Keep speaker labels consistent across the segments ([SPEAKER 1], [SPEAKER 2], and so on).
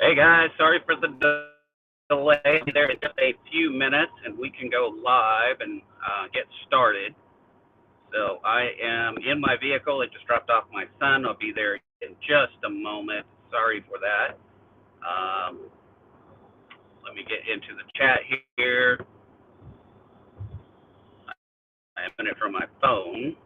[SPEAKER 1] Hey guys, sorry for the delay there in just a few minutes and we can go live and get started. So I am in my vehicle. I just dropped off my son. I'll be there in just a moment. Sorry for that. Um, Let me get into the chat here. I'm in it from my phone.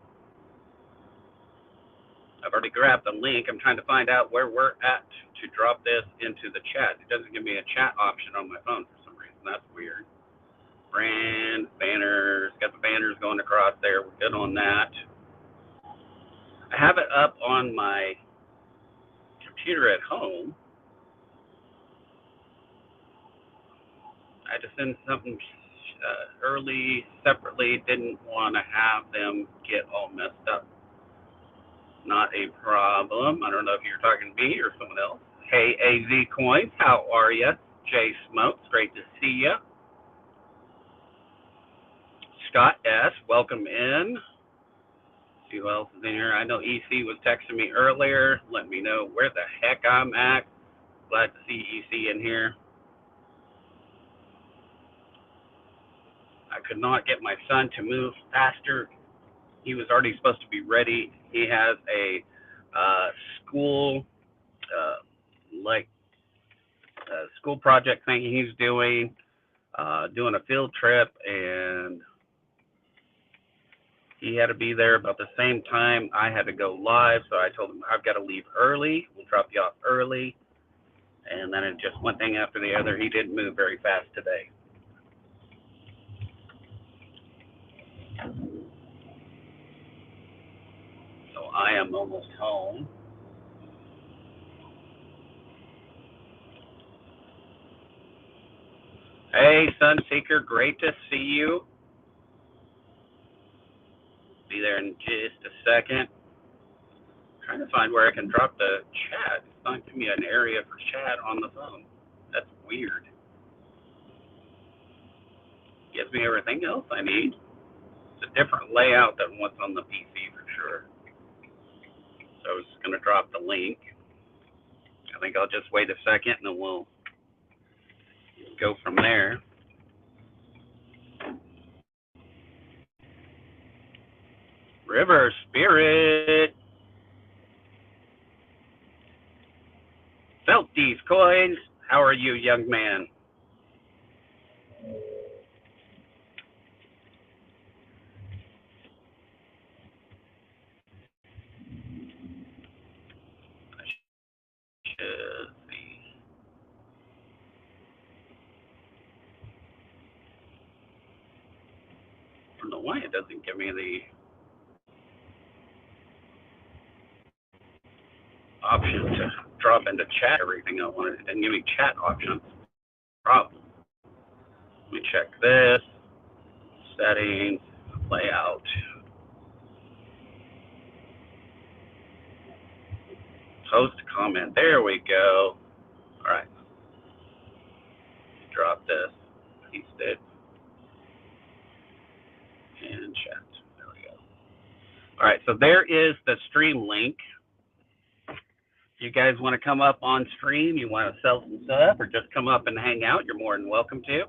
[SPEAKER 1] I've already grabbed the link. I'm trying to find out where we're at to drop this into the chat. It doesn't give me a chat option on my phone for some reason. That's weird. Brand, banners, got the banners going across there. We're good on that. I have it up on my computer at home. I had to send something early, separately. Didn't want to have them get all messed up. Not a problem. I don't know if you're talking to me or someone else. Hey, AZ Coins, how are you? Jay Smokes, great to see you. Scott S, welcome in. See who else is in here. I know EC was texting me earlier, letting me know where the heck I'm at. Glad to see EC in here. I could not get my son to move faster. He was already supposed to be ready. He has a school, uh, like school project thing he's doing a field trip, and he had to be there about the same time I had to go live. So I told him I've got to leave early. We'll drop you off early. And then it just one thing after the other. He didn't move very fast today. So I am almost home. Hey, Sunseeker, great to see you. Be there in just a second. Trying to find where I can drop the chat. It's not giving me an area for chat on the phone. That's weird. Gives me everything else I need. It's a different layout than what's on the PC for sure. So I was just going to drop the link. I think I'll just wait a second and then we'll go from there. River Spirit. Felt these coins. How are you, young man? Should see. I don't know why it doesn't give me the option to drop into chat everything I wanted. It didn't give me chat options. Problem. Let me check this. Settings, layout. Post comment. There we go. All right. Drop this. Paste it. And chat. There we go. All right. So there is the stream link. If you guys want to come up on stream, you want to sell some stuff, or just come up and hang out, you're more than welcome to.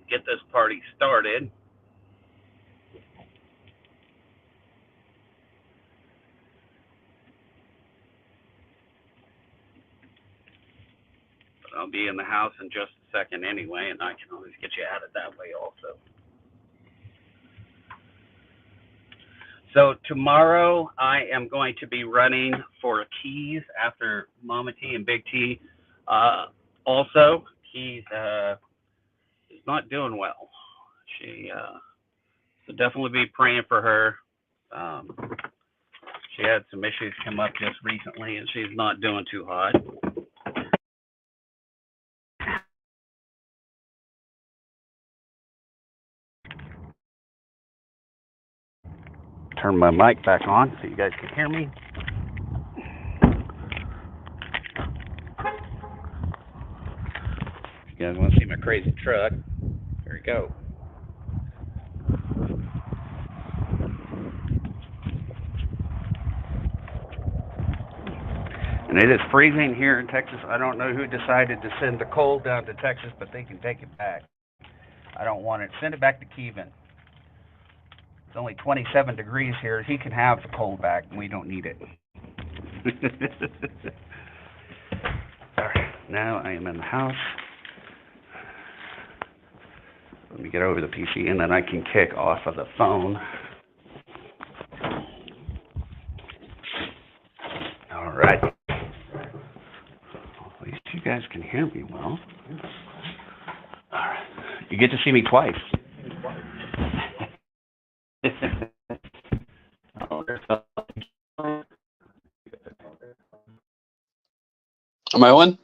[SPEAKER 1] Get this party started. But I'll be in the house in just a second anyway, and I can always get you added that way also. So tomorrow I am going to be running for Keys after Mama T and Big T. Also, Keys is not doing well. She so definitely be praying for her. She had some issues come up just recently, and she's not doing too hot. Turn my mic back on so you guys can hear me. If you guys want to see my crazy truck, here we go. And it is freezing here in Texas. I don't know who decided to send the cold down to Texas, but they can take it back. I don't want it. Send it back to Kevin. It's only 27 degrees here. He can have the cold back, and we don't need it. All right, now I am in the house. Let me get over the PC, and then I can kick off of the phone. All right. At least you guys can hear me well. All right. You get to see me twice.
[SPEAKER 2] Am I on?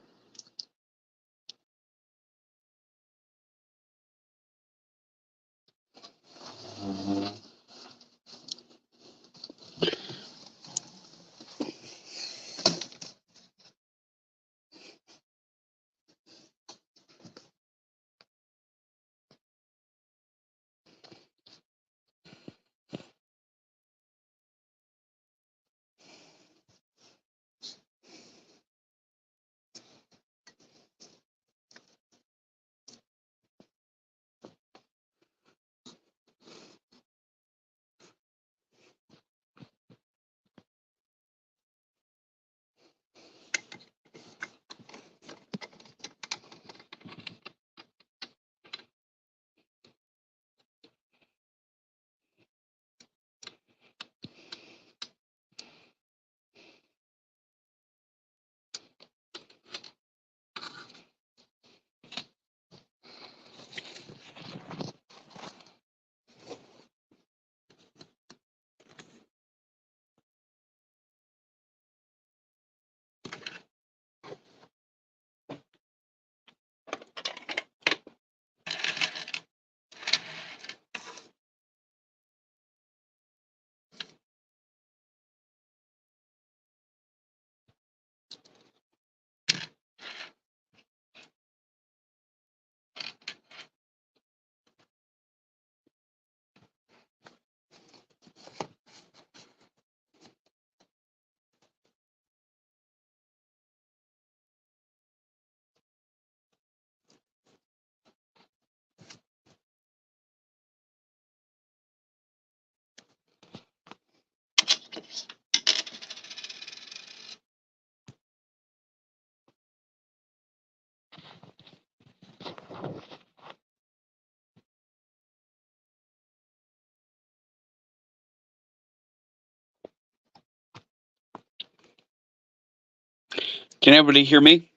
[SPEAKER 2] Can everybody hear me?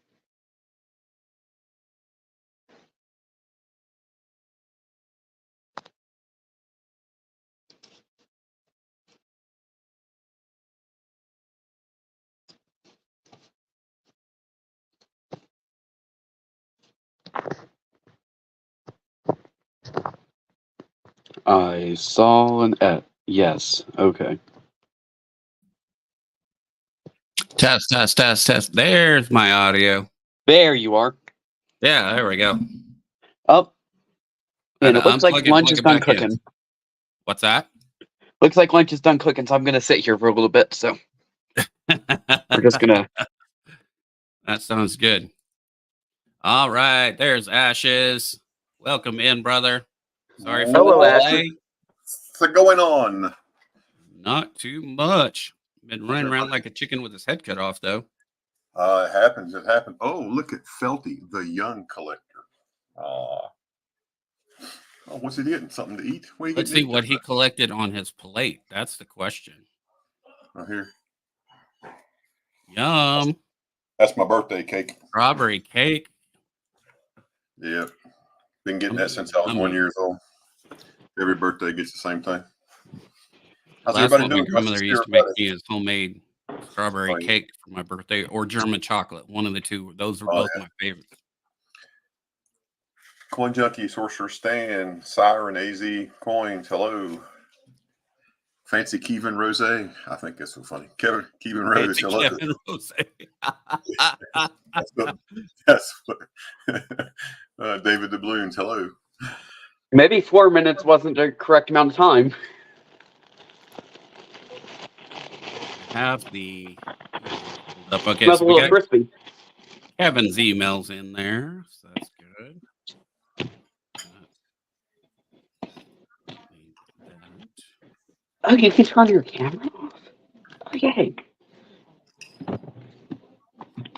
[SPEAKER 2] I saw an F. Yes. Okay.
[SPEAKER 1] Test, test, test, test. There's my audio.
[SPEAKER 2] There you are.
[SPEAKER 1] Yeah, there we go.
[SPEAKER 2] Up. And it
[SPEAKER 1] I'm
[SPEAKER 2] looks like lunch is done cooking.
[SPEAKER 1] In. What's that?
[SPEAKER 2] Looks like lunch is done cooking, so I'm going to sit here for a little bit. So we're just going to.
[SPEAKER 1] That sounds good. All right. There's Ashes. Welcome in, brother. Sorry for
[SPEAKER 3] Hello,
[SPEAKER 1] the delay.
[SPEAKER 3] What's going on?
[SPEAKER 1] Not too much. Been running around like a chicken with his head cut off, though.
[SPEAKER 3] It happens. It happens. Oh, look at Felty, the young collector. Oh, what's he getting? Something to eat?
[SPEAKER 1] Let's see what he collected on his plate. That's the question.
[SPEAKER 3] Right here.
[SPEAKER 1] Yum.
[SPEAKER 3] That's my birthday cake.
[SPEAKER 1] Strawberry cake.
[SPEAKER 3] Yeah. Been getting that since I was 1 year old. Every birthday gets the same thing. How's everybody doing?
[SPEAKER 1] My grandmother used to make me his homemade strawberry cake for my birthday, or German chocolate. One of the two. Those were both my favorites.
[SPEAKER 3] Coin Junkie, Sorcerer Stan, Siren, AZ, Coins, hello. Fancy Kevin Rose. I think that's so funny. Kevin Rose, hello. Kevin Rose. That's what David DeBloons, hello.
[SPEAKER 2] Maybe 4 minutes wasn't the correct amount of time.
[SPEAKER 1] Have the Up, okay,
[SPEAKER 2] Smells
[SPEAKER 1] so
[SPEAKER 2] a
[SPEAKER 1] we
[SPEAKER 2] little
[SPEAKER 1] got
[SPEAKER 2] crispy.
[SPEAKER 1] Kevin's emails in there, so that's good. Need that.
[SPEAKER 2] Oh, you can turn your camera off? Oh, yay.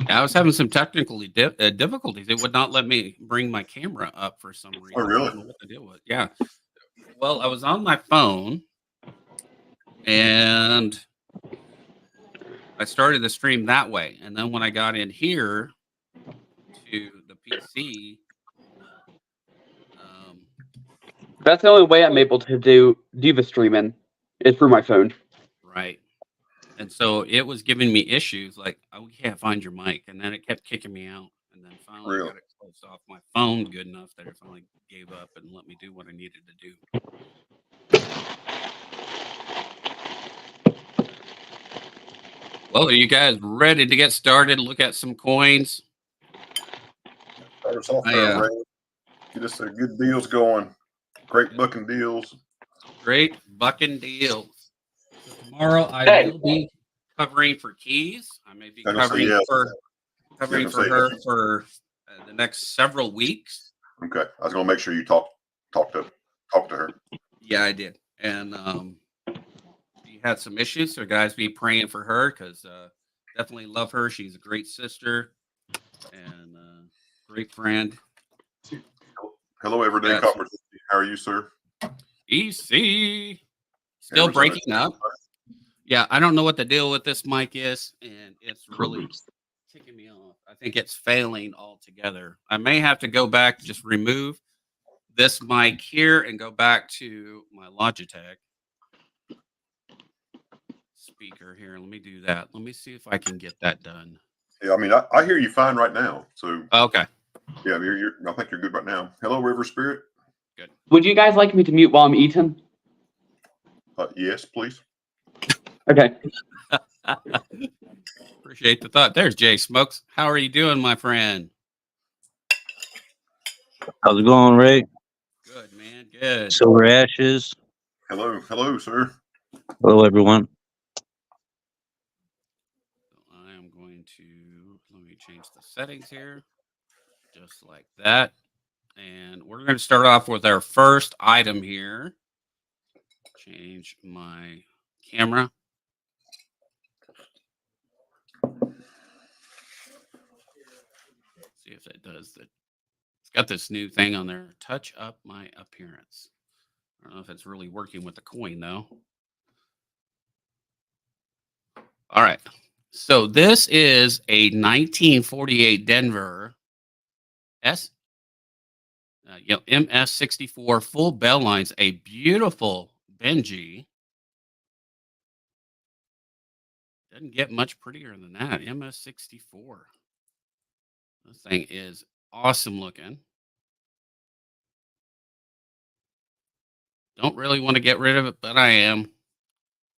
[SPEAKER 1] I was having some technical difficulties. It would not let me bring my camera up for some reason.
[SPEAKER 3] Oh, really?
[SPEAKER 1] I don't know what the deal was. Yeah. Well, I was on my phone and I started the stream that way. And then when I got in here to the PC,
[SPEAKER 2] That's the only way I'm able to do the streaming is through my phone.
[SPEAKER 1] right. And so it was giving me issues like, oh, we can't find your mic. And then it kept kicking me out. And then finally
[SPEAKER 3] Really?
[SPEAKER 1] got it closed off my phone good enough that it finally gave up and let me do what I needed to do. Well, are you guys ready to get started? Look at some coins.
[SPEAKER 3] Start us off there, Ray. Get us some good deals going. Great bucking deals.
[SPEAKER 1] Great bucking deals. So tomorrow I will be covering for Keys. I may be covering for her for the next several weeks.
[SPEAKER 3] Okay, I was going to make sure you talk to her.
[SPEAKER 1] Yeah, I did, and she had some issues, so guys, be praying for her because definitely love her. She's a great sister and great friend.
[SPEAKER 3] Hello, Everyday
[SPEAKER 1] Yes.
[SPEAKER 3] Copper. How are you, sir?
[SPEAKER 1] EC still breaking up. Yeah, I don't know what the deal with this mic is, and it's really kicking me off. I think it's failing altogether. I may have to go back, just remove this mic here and go back to my Logitech speaker here. Let me do that. Let me see if I can get that done.
[SPEAKER 3] Yeah, I mean, I hear you fine right now. So
[SPEAKER 1] okay.
[SPEAKER 3] Yeah, I think you're good right now. Hello, River Spirit.
[SPEAKER 1] Good.
[SPEAKER 2] Would you guys like me to mute while I'm eating?
[SPEAKER 3] Yes, please.
[SPEAKER 2] Okay.
[SPEAKER 1] Appreciate the thought. There's Jay Smokes. How are you doing, my friend?
[SPEAKER 4] How's it going, Ray?
[SPEAKER 1] Good, man. Good.
[SPEAKER 4] Silver Ashes.
[SPEAKER 3] Hello, sir.
[SPEAKER 4] Hello, everyone.
[SPEAKER 1] I am going to let me change the settings here, just like that. And we're going to start off with our first item here. Change my camera. See if that does the. It's got this new thing on there. Touch up my appearance. I don't know if it's really working with the coin though. All right. So this is a 1948 Denver MS64 full bell lines, a beautiful Benji. Doesn't get much prettier than that. MS64. This thing is awesome looking. Don't really want to get rid of it, but I am.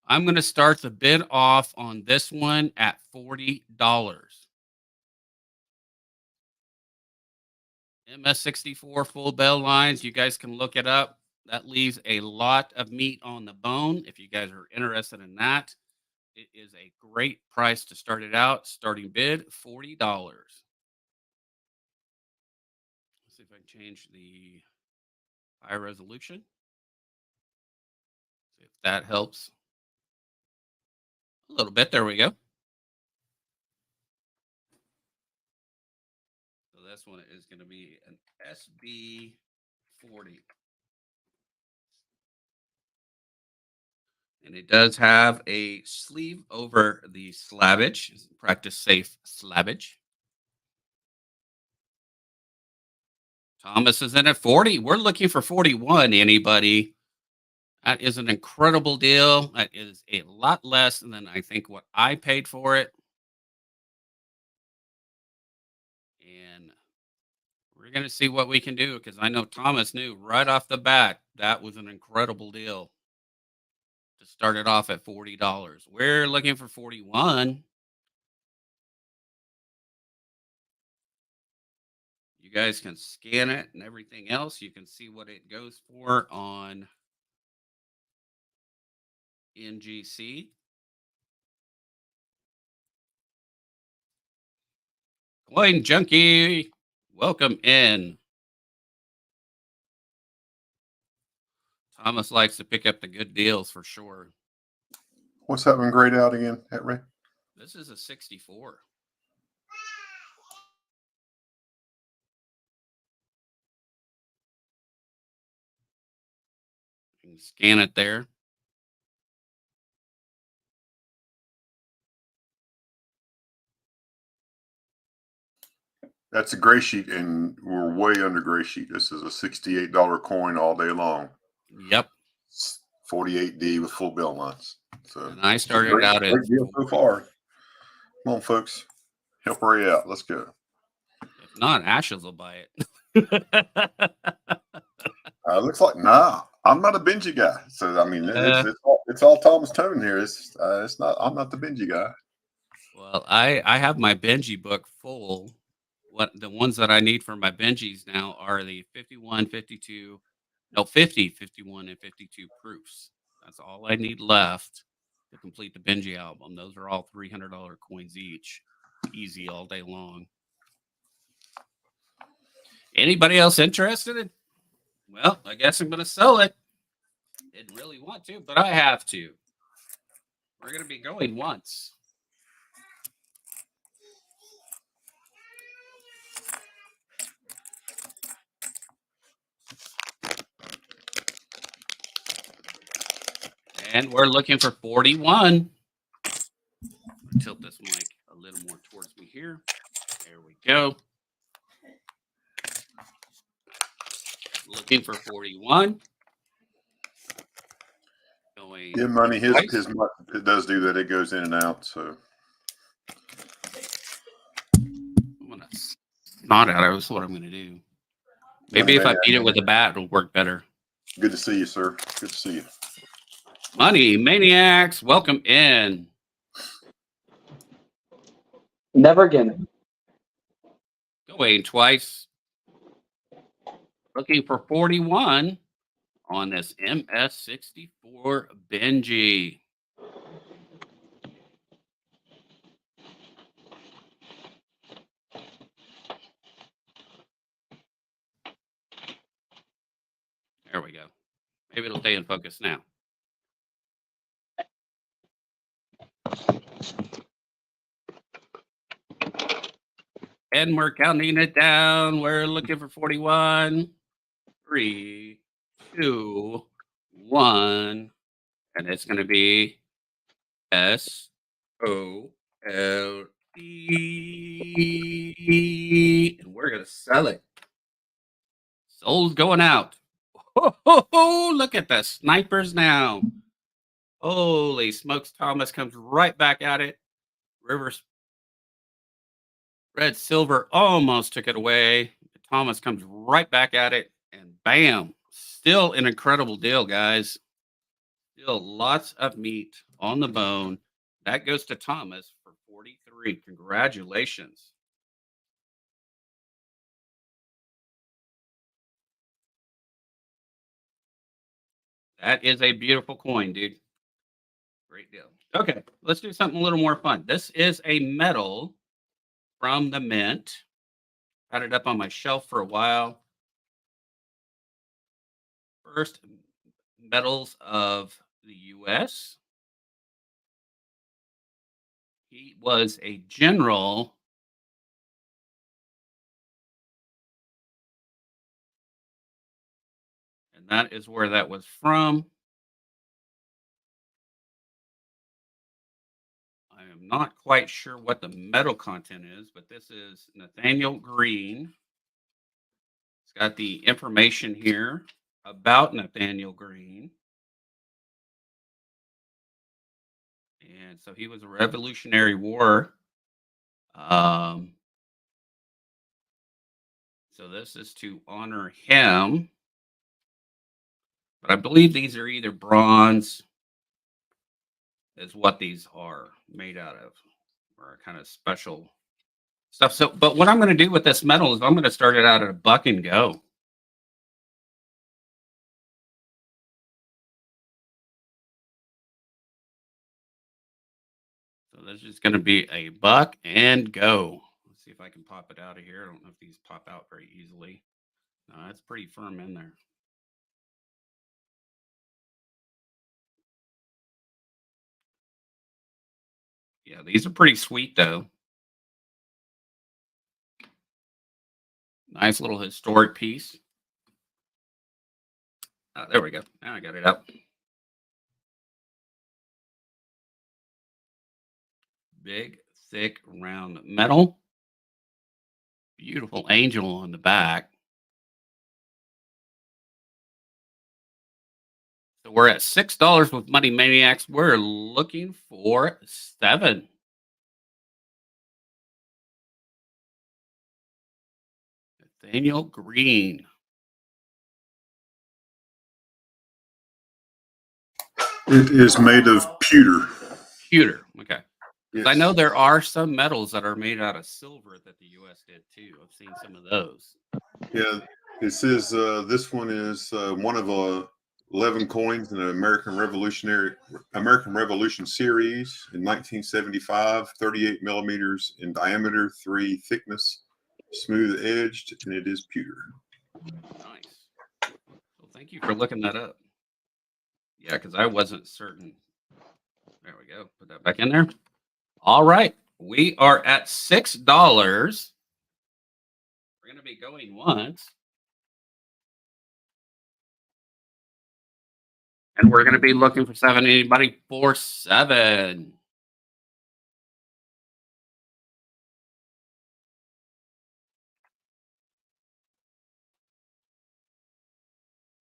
[SPEAKER 1] I'm going to start the bid off on this one at $40. MS64 full bell lines. You guys can look it up. That leaves a lot of meat on the bone. If you guys are interested in that, it is a great price to start it out. Starting bid, $40. Let's see if I can change the high resolution. See if that helps a little bit. There we go. So this one is going to be an SB40. And it does have a sleeve over the slabbage. Practice safe slabbage. Thomas is in at 40. We're looking for 41. Anybody? That is an incredible deal. That is a lot less than I think what I paid for it. And we're going to see what we can do because I know Thomas knew right off the bat that was an incredible deal to start it off at $40. We're looking for 41. You guys can scan it and everything else. You can see what it goes for on NGC.
[SPEAKER 5] Coin Junkie, welcome in. Thomas likes to pick up the good deals for sure.
[SPEAKER 3] What's having grayed out again, at Ray?
[SPEAKER 5] This is a 64. You can scan it there.
[SPEAKER 3] That's a gray sheet, and we're way under gray sheet. This is a $68 coin all day long.
[SPEAKER 5] Yep.
[SPEAKER 3] 48D with full bill lines. So
[SPEAKER 5] And I started
[SPEAKER 3] great,
[SPEAKER 5] out at
[SPEAKER 3] great deal so far. Come on, folks. Help Ray out. Let's go.
[SPEAKER 5] If not, Ashes will buy it.
[SPEAKER 3] Looks like I'm not a Benji guy. So I mean,
[SPEAKER 5] Yeah.
[SPEAKER 3] it's all Thomas Tone here. It's not. I'm not the Benji guy.
[SPEAKER 5] Well, I have my Benji book full. What the ones that I need for my Benjis now are the 51, 52, no 50, 51, and 52 proofs. That's all I need left to complete the Benji album. Those are all $300 coins each. Easy all day long. Anybody else interested? Well, I guess I'm going to sell it. Didn't really want to, but I have to. We're going to be going once. And we're looking for 41. Tilt this mic a little more towards me here. There we go. Looking for 41. Going.
[SPEAKER 3] Yeah, money.
[SPEAKER 5] twice.
[SPEAKER 3] His it does do that. It goes in and out. So
[SPEAKER 5] I'm gonna snot at it. That's what I'm gonna do. Maybe if I beat it with a bat, it'll work better.
[SPEAKER 3] Good to see you, sir. Good to see you.
[SPEAKER 5] Money Maniacs, welcome in.
[SPEAKER 2] Never again.
[SPEAKER 5] Going twice. Looking for 41 on this MS64 Benji. There we go. Maybe it'll stay in focus now. And we're counting it down. We're looking for 41. 3, 2, 1. And it's going to be SOLD. And we're going to sell it. Sold going out. Oh, look at the snipers now. Holy smokes. Thomas comes right back at it. Rivers. Red Silver almost took it away. Thomas comes right back at it. And bam. Still an incredible deal, guys. Still lots of meat on the bone. That goes to Thomas for 43. Congratulations. That is a beautiful coin, dude. Great deal. Okay, let's do something a little more fun. This is a medal from the mint. Had it up on my shelf for a while. First medals of the U.S. He was a general. And that is where that was from. I am not quite sure what the medal content is, but this is Nathaniel Green. It's got the information here about Nathaniel Green. And so he was a Revolutionary War. So this is to honor him. But I believe these are either bronze, is what these are made out of, or kind of special stuff. So, but what I'm going to do with this medal is I'm going to start it out at a buck and go. So this is going to be a buck and go. Let's see if if I can pop it out of here. I don't know if these pop out very easily. No, it's pretty firm in there. Yeah, these are pretty sweet though. Nice little historic piece. There we go. Now I got it out. Big, thick, round metal. Beautiful angel on the back. So we're at $6 with Money Maniacs. We're looking for 7. Nathaniel Green.
[SPEAKER 3] It is made of pewter.
[SPEAKER 5] Pewter. Okay. 'Cause I
[SPEAKER 3] Yes.
[SPEAKER 5] know there are some metals that are made out of silver that the U.S. did too. I've seen some of those.
[SPEAKER 3] Yeah, it says this one is one of 11 coins in the American Revolution series in 1975, 38 millimeters in diameter, 3 thickness, smooth edged, and it is pewter.
[SPEAKER 5] Nice. Well, thank you for looking that up. Yeah, because I wasn't certain. There we go. Put that back in there. All right. We are at $6. We're going to be going once. And we're going to be looking for 7. Anybody for 7?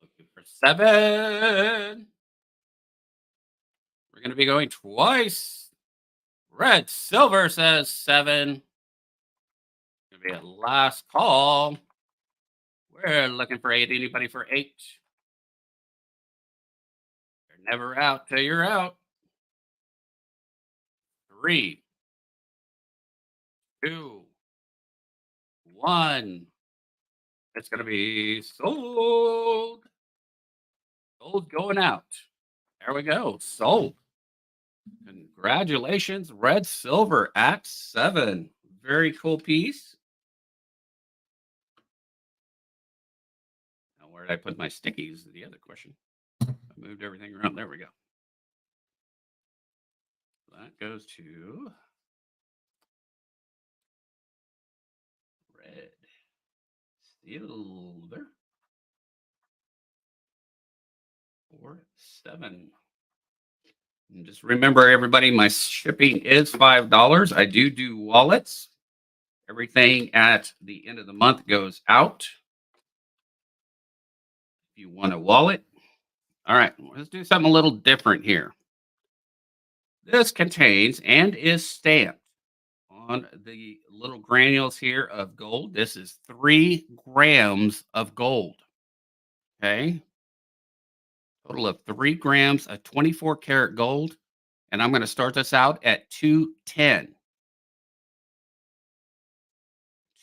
[SPEAKER 5] Looking for 7. We're going to be going twice. Red Silver says 7. Going to be a last call. We're looking for 8. Anybody for 8? You're never out till you're out. 3, 2, 1. It's going to be sold. Sold going out. There we go. Sold. Congratulations, Red Silver at 7. Very cool piece. Now, where did I put my stickies? The other question. I moved everything around. There we go. That goes to Red Silver for 7. And just remember, everybody, my shipping is $5. I do wallets. Everything at the end of the month goes out. If you want a wallet. All right, let's do something a little different here. This contains and is stamped on the little granules here of gold. This is 3 grams of gold. Okay. Total of 3 grams of 24 karat gold. And I'm going to start this out at $210.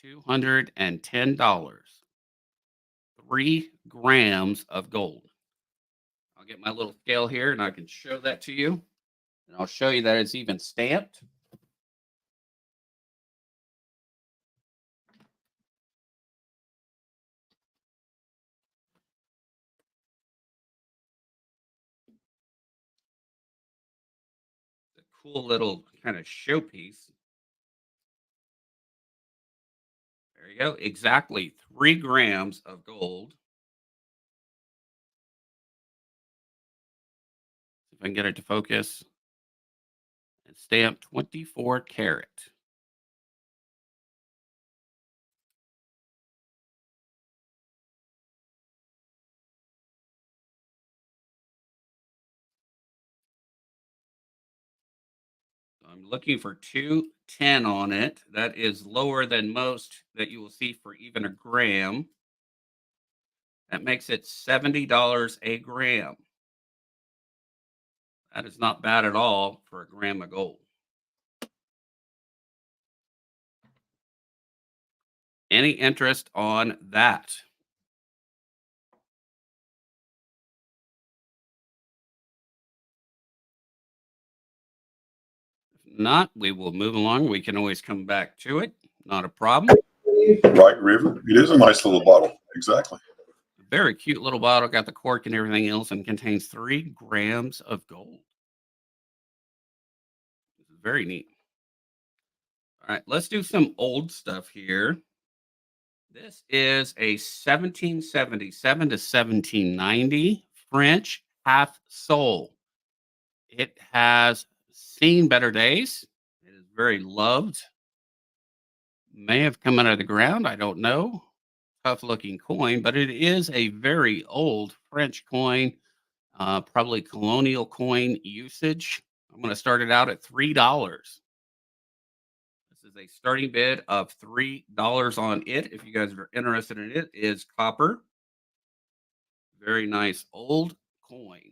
[SPEAKER 5] $210. 3 grams of gold. I'll get my little scale here and I can show that to you. And I'll show you that it's even stamped. It's a cool little kind of showpiece. There you go. Exactly 3 grams of gold. If I can get it to focus. It's stamped 24 karat. I'm looking for 210 on it. That is lower than most that you will see for even a gram. That makes it $70 a gram. That is not bad at all for a gram of gold. Any interest on that? If not, we will move along. We can always come back to it. Not a problem.
[SPEAKER 3] Right River. It is a nice little bottle. Exactly.
[SPEAKER 5] Very cute little bottle. Got the cork and everything else, and contains 3 grams of gold. This is very neat. All right, let's do some old stuff here. This is a 1777 to 1790 French half soul. It has seen better days. It is very loved. May have come out of the ground. I don't know. Tough looking coin, but it is a very old French coin, probably colonial coin usage. I'm going to start it out at $3. This is a starting bid of $3 on it. If you guys are interested in it, is copper. Very nice old coin.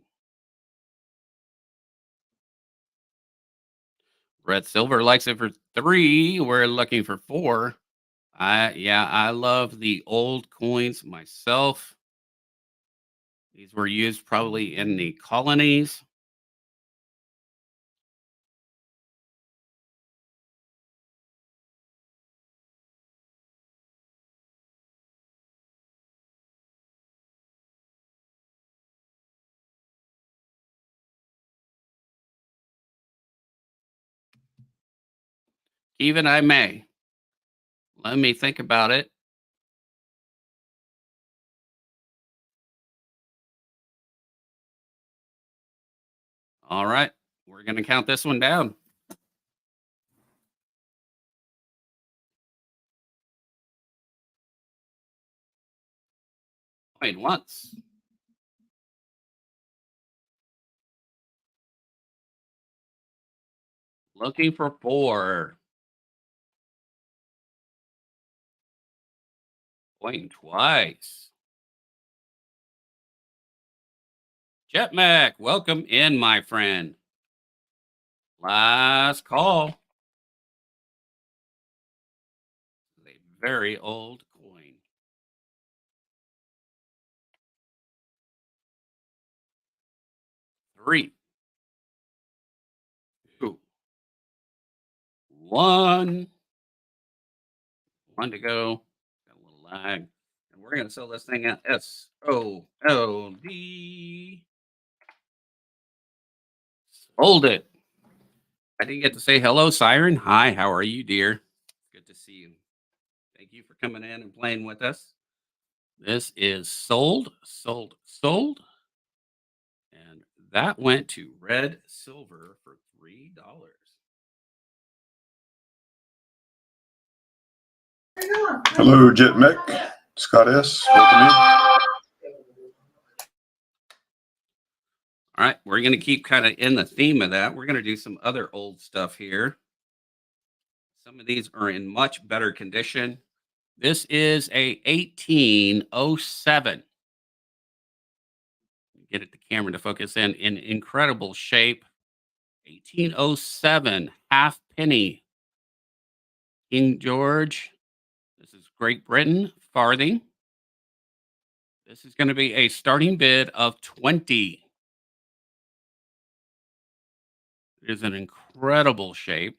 [SPEAKER 5] Red Silver likes it for 3. We're looking for 4. I love the old coins myself. These were used probably in the colonies. Even I may. Let me think about it. All right, we're going to count this one down. Wait, once. Looking for 4. Going twice. Jetmac, welcome in, my friend. Last call. A very old coin. Three, 2, 1. 1 to go. Got a little lag. And we're going to sell this thing at SOLD. Sold it. I didn't get to say hello, Siren. Hi, how are you, dear? Good to see you. Thank you for coming in and playing with us. This is sold. And that went to Red Silver for $3.
[SPEAKER 3] Hello, Jet Mech. Scott S. Welcome in.
[SPEAKER 5] All right, we're going to keep kind of in the theme of that. We're going to do some other old stuff here. Some of these are in much better condition. This is a 1807. Get it the camera to focus in incredible shape. 1807 half penny. King George. This is Great Britain farthing. This is going to be a starting bid of 20. It is an incredible shape.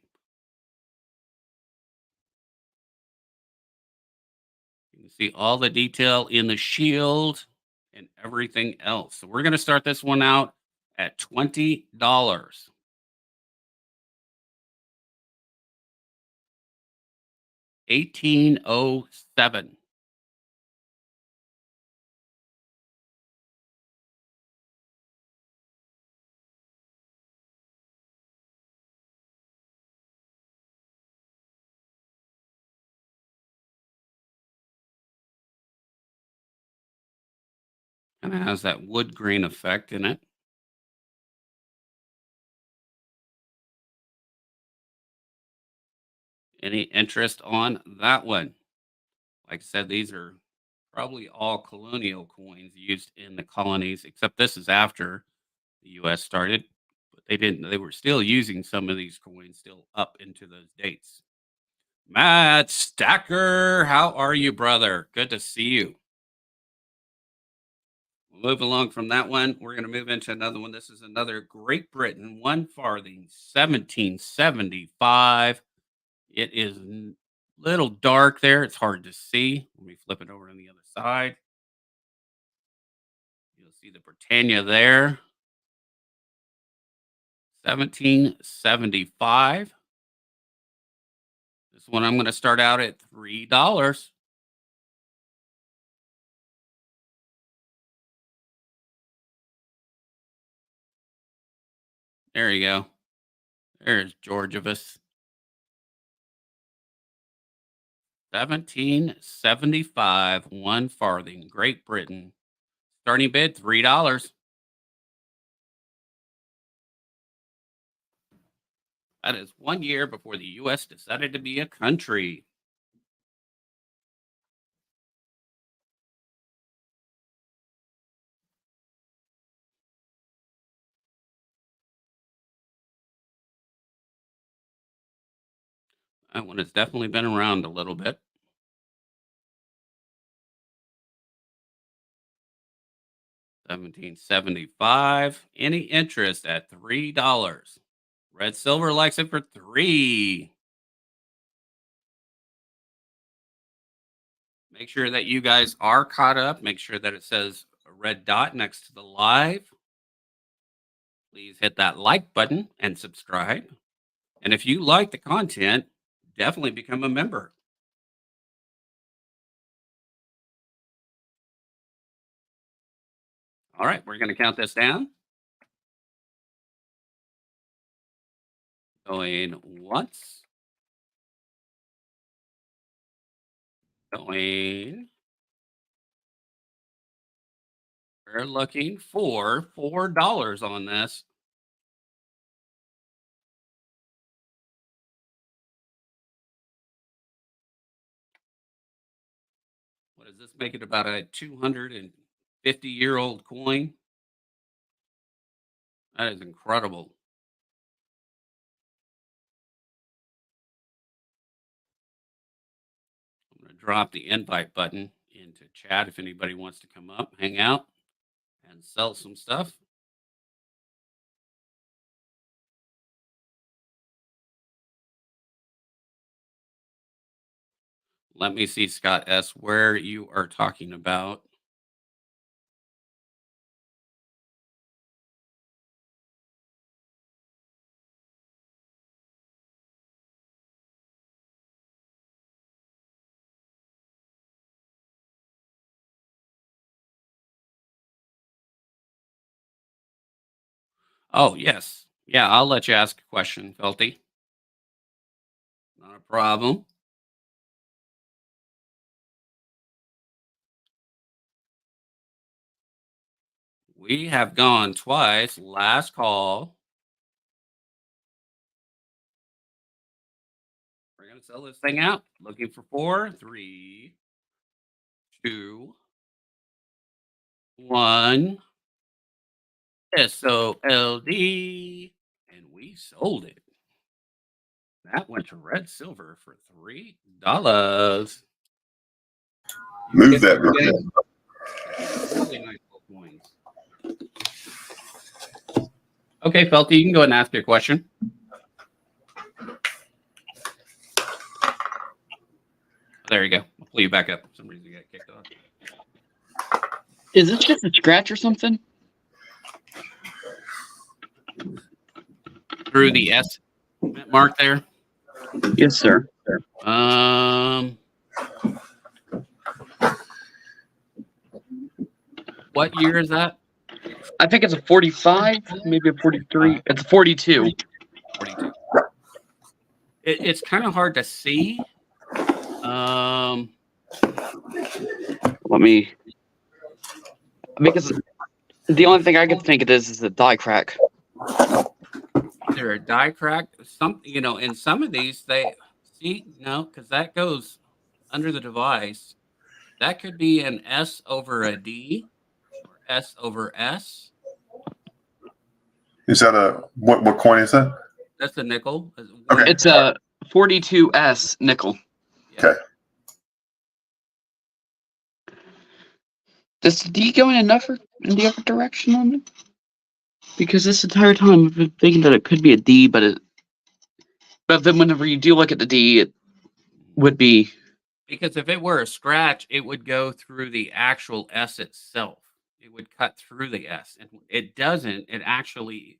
[SPEAKER 5] You can see all the detail in the shield and everything else. So we're going to start this one out at $20. 1807. Kind of has that wood grain effect in it. Any interest on that one? Like I said, these are probably all colonial coins used in the colonies, except this is after the U.S. started. But they were still using some of these coins still up into those dates. Matt Stacker, how are you, brother? Good to see you. We'll move along from that one. We're going to move into another one. This is another Great Britain, 1 farthing, 1775. It is Little dark there. It's hard to see. Let me flip it over on the other side. You'll see the Britannia there. 17.75. This one I'm going to start out at $3. There you go. There's Georgievus. 17.75, 1 farthing. Great Britain. Starting bid $3. That is 1 year before the U.S. decided to be a country. That one has definitely been around a little bit. $17.75. Any interest at $3? Red Silver likes it for $3. Make sure that you guys are caught up. Make sure that it says a red dot next to the live. Please hit that like button and subscribe. And if you like the content, definitely become a member. All right, we're going to count this down. Going once. Going. We're looking for $4 on this. What does this make it? About a 250-year-old coin? That is incredible. I'm going to drop the invite button into chat if anybody wants to come up, hang out, and sell some stuff. Let me see, Scott S., where you are talking about. Oh, yes. Yeah, I'll let you ask a question, Felty. Not a problem. We have gone twice. Last call. We're going to sell this thing out. Looking for 4, 3, 2, 1. SOLD. And we sold it. That went to Red Silver for $3.
[SPEAKER 3] Move that.
[SPEAKER 5] Really nice little coins. Okay, Felty, you can go ahead and ask your question. There you go. I'll pull you back up. For some reason you got kicked off.
[SPEAKER 2] Is this just a scratch or something?
[SPEAKER 5] Through the S mark there.
[SPEAKER 2] Yes, sir.
[SPEAKER 5] What year is that?
[SPEAKER 2] I think it's a 45, maybe a 43. It's a 42.
[SPEAKER 5] 42. It's kind of hard to see.
[SPEAKER 2] Let me. Because the only thing I can think it is a die crack.
[SPEAKER 5] Either a die crack, in some of these they see because that goes under the device. That could be an S over a D or S over S.
[SPEAKER 3] Is that a what coin is that?
[SPEAKER 5] That's a nickel.
[SPEAKER 3] Okay.
[SPEAKER 2] It's a 42S nickel.
[SPEAKER 5] Yeah.
[SPEAKER 3] Okay.
[SPEAKER 2] Does the D go in the other direction on it? Because this entire time I've been thinking that it could be a D, but then whenever you do look at the D, would be.
[SPEAKER 5] Because if it were a scratch, it would go through the actual S itself. It would cut through the S. And it doesn't. It actually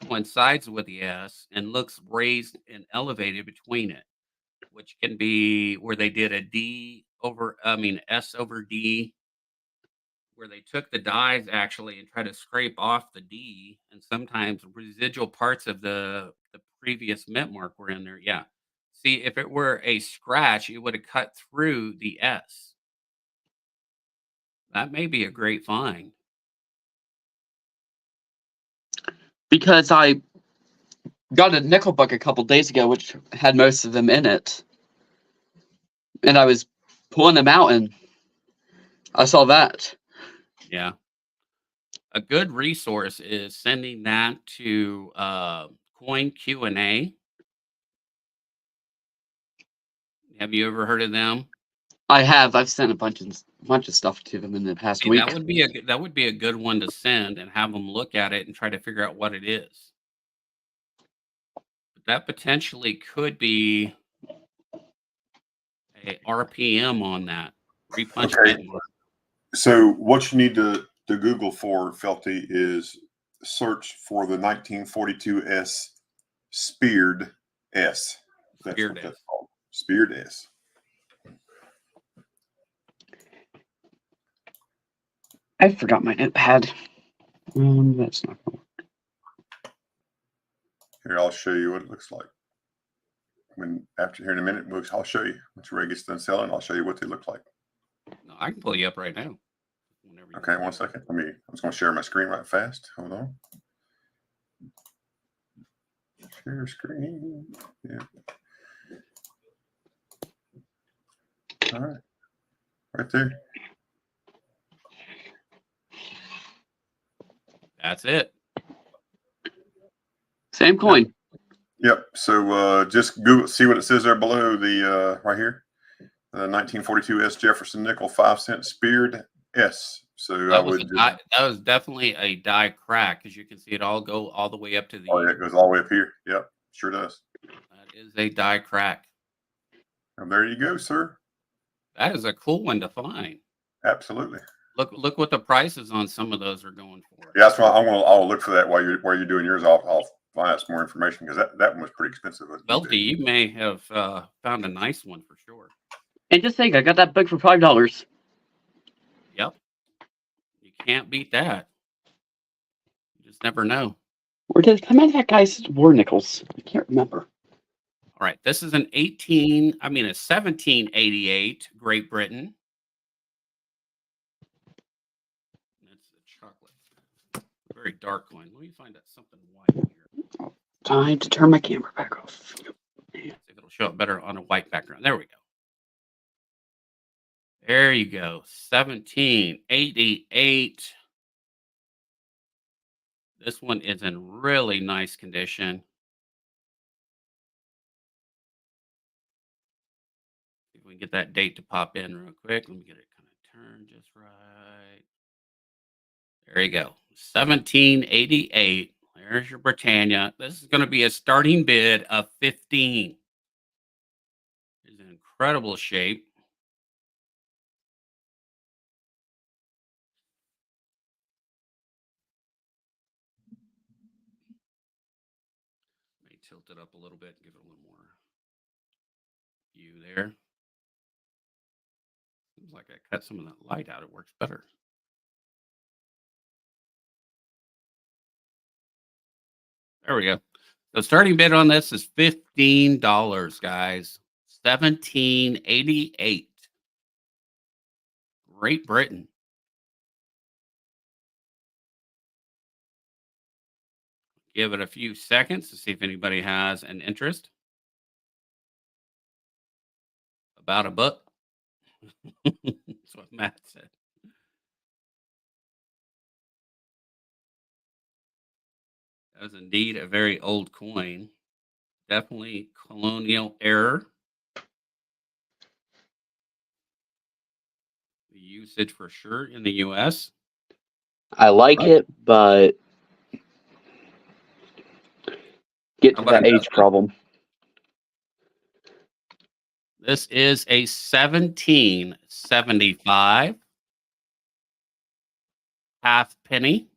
[SPEAKER 5] coincides with the S and looks raised and elevated between it, which can be where they did a S over D, where they took the dies actually and tried to scrape off the D, and sometimes residual parts of the previous mint mark were in there. Yeah. See, if it were a scratch, it would have cut through the S. That may be a great find.
[SPEAKER 2] Because I got a nickel book a couple days ago, which had most of them in it. And I was pulling them out, and I saw that.
[SPEAKER 5] Yeah. A good resource is sending that to Coin Q&A. Have you ever heard of them?
[SPEAKER 2] I have. I've sent a bunch of stuff to them in the past
[SPEAKER 5] See,
[SPEAKER 2] week.
[SPEAKER 5] that would be a good one to send and have them look at it and try to figure out what it is. But that potentially could be a RPM on that. Repunch
[SPEAKER 3] Okay.
[SPEAKER 5] mint mark.
[SPEAKER 3] So what you need to Google for, Felty, is search for the 1942 S Speared S. That's
[SPEAKER 5] Speared
[SPEAKER 3] what that's
[SPEAKER 5] S.
[SPEAKER 3] called. Speared S.
[SPEAKER 2] I forgot my notepad. That's not cool.
[SPEAKER 3] Here, I'll show you what it looks like. After here in a minute, I'll show you. Once Ray gets done selling, I'll show you what they look like.
[SPEAKER 5] No, I can pull you up right now.
[SPEAKER 3] Okay, 1 second. I'm just going to share my screen right fast. Hold on. Share screen. Yeah. All right. Right there.
[SPEAKER 5] That's it.
[SPEAKER 2] Same coin.
[SPEAKER 3] Yep. So just Google, see what it says there below the right here. The 1942 S Jefferson nickel 5-cent Speared S. So
[SPEAKER 5] That was definitely a die crack, because you can see it all go all the way up to the.
[SPEAKER 3] Oh, yeah, it goes all the way up here. Yep, sure does.
[SPEAKER 5] That is a die crack.
[SPEAKER 3] And there you go, sir.
[SPEAKER 5] That is a cool one to find.
[SPEAKER 3] Absolutely.
[SPEAKER 5] Look what the prices on some of those are going for.
[SPEAKER 3] Yeah, that's why I'll look for that while you're doing yours. I'll find out some more information, because that one was pretty expensive.
[SPEAKER 5] Belty, you may have found a nice one for sure.
[SPEAKER 2] And just think, I got that book for $5.
[SPEAKER 5] Yep. You can't beat that. You just never know.
[SPEAKER 2] Where did it come out of that guy's war nickels? I can't remember.
[SPEAKER 5] All right. This is a 1788 Great Britain. That's the chocolate. Very dark coin. Let me find out something white here.
[SPEAKER 2] Time to turn my camera back off.
[SPEAKER 5] See if it'll show up better on a white background. There we go. There you go. 1788. This one is in really nice condition. If we can get that date to pop in real quick. Let me get it kind of turned just right. There you go. 1788. There's your Britannia. This is going to be a starting bid of 15. It's in incredible shape. Tilt it up a little bit, give it a little more view there. Seems like I cut some of that light out. It works better. There we go. The starting bid on this is $15, guys. 1788. Great Britain. Give it a few seconds to see if anybody has an interest. About a book. That's what Matt said. That was indeed a very old coin. Definitely colonial era. The usage for sure in the U.S.
[SPEAKER 2] I like it, but get to that age problem.
[SPEAKER 5] This is a 1775 half penny.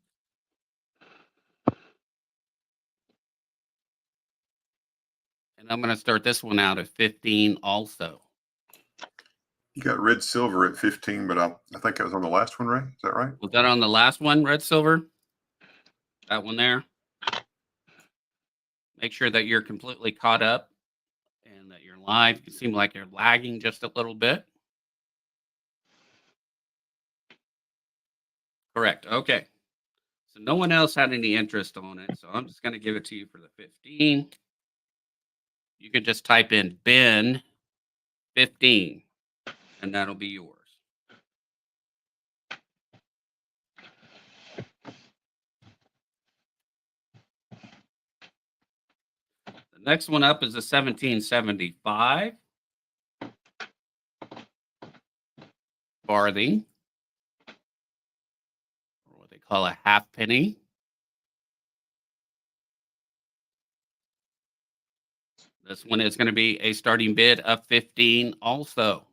[SPEAKER 5] And I'm going to start this one out at 15 also.
[SPEAKER 3] You got red silver at 15, but I think that was on the last one, Ray. Is that right?
[SPEAKER 5] Was that on the last one, red silver? That one there. Make sure that you're completely caught up and that you're live. You seem like you're lagging just a little bit. Correct. Okay. So no one else had any interest on it. So I'm just going to give it to you for the 15. You can just type in Ben 15 and that'll be yours. The next one up is a 1775 farthing, or what they call a half penny. This one is going to be a starting bid of 15 also.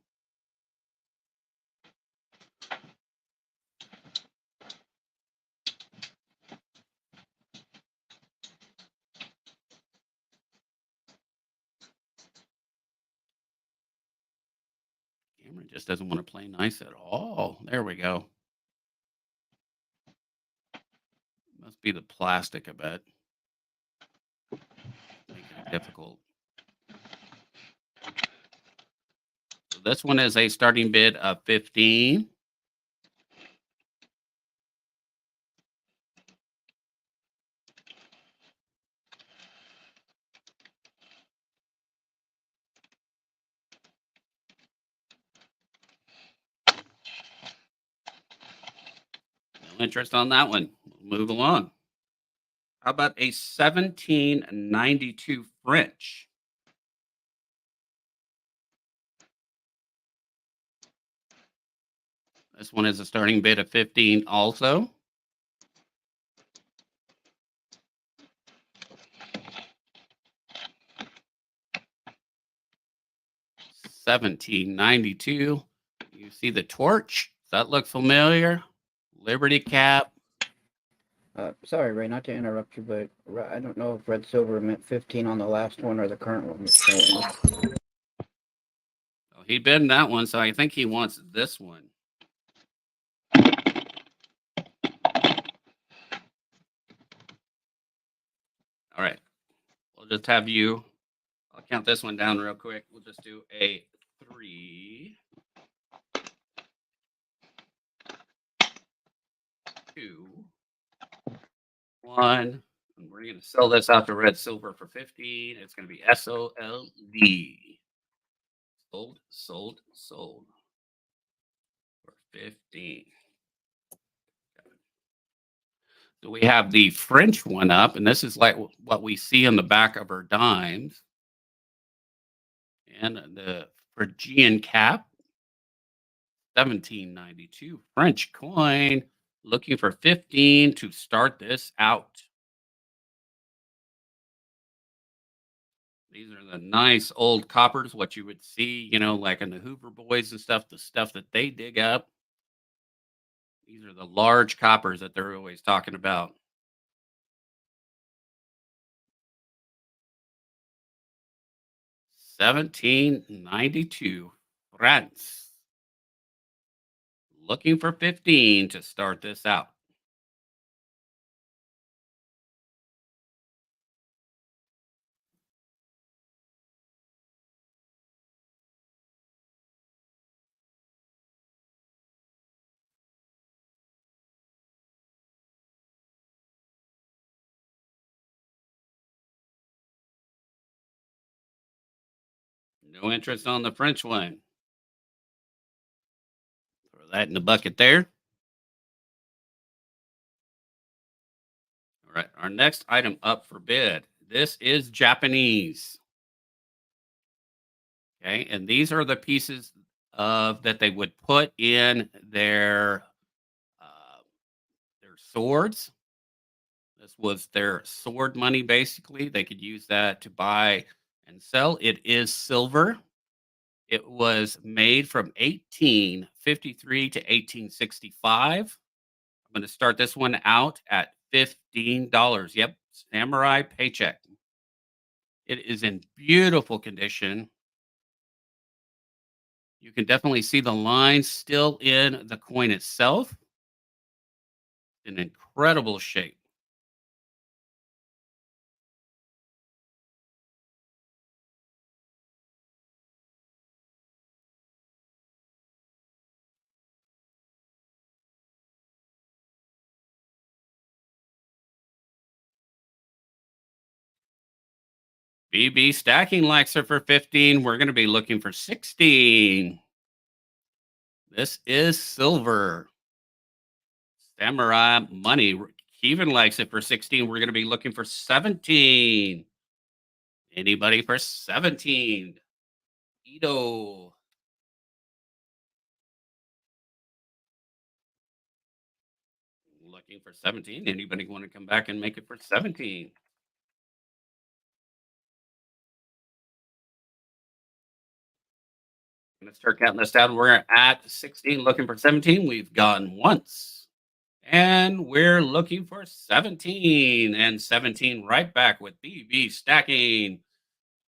[SPEAKER 5] Camera just doesn't want to play nice at all. There we go. Must be the plastic, I bet. Making it difficult. So this one is a starting bid of 15. No interest on that one. We'll move along. How about a 1792 French? This one is a starting bid of 15 also. $17.92. You see the torch? Does that look familiar? Liberty cap.
[SPEAKER 6] Sorry, Ray, not to interrupt you, but I don't know if red silver meant 15 on the last one or the current one.
[SPEAKER 5] Oh, he bid that one, so I think he wants this one. All right. We'll just have you. I'll count this one down real quick. We'll just do a 3, 2, 1. And we're going to sell this out to red silver for 15. It's going to be SOLD. Sold for 15. So we have the French one up, and this is like what we see on the back of our dimes. And the Phrygian cap, 1792 French coin, looking for 15 to start this out. These are the nice old coppers, what you would see, you know, like in the Hoover Boys and stuff, the stuff that they dig up. These are the large coppers that they're always talking about. $17.92 France. Looking for 15 to start this out. No interest on the French one. Throw that in the bucket there. All right, our next item up for bid. This is Japanese. Okay, and these are the pieces of that they would put in their swords. This was their sword money, basically. They could use that to buy and sell. It is silver. It was made from 1853 to 1865. I'm going to start this one out at $15. Yep, Samurai Paycheck. It is in beautiful condition. You can definitely see the lines still in the coin itself. In incredible shape. BB Stacking likes it for 15. We're going to be looking for 16. This is silver. Samurai Money. Kevin likes it for 16. We're going to be looking for 17. Anybody for 17? Ito. Looking for 17. Anybody want to come back and make it for 17? Let's start counting this down. We're at 16, looking for 17. We've gone once. And we're looking for 17. And 17 right back with BB Stacking.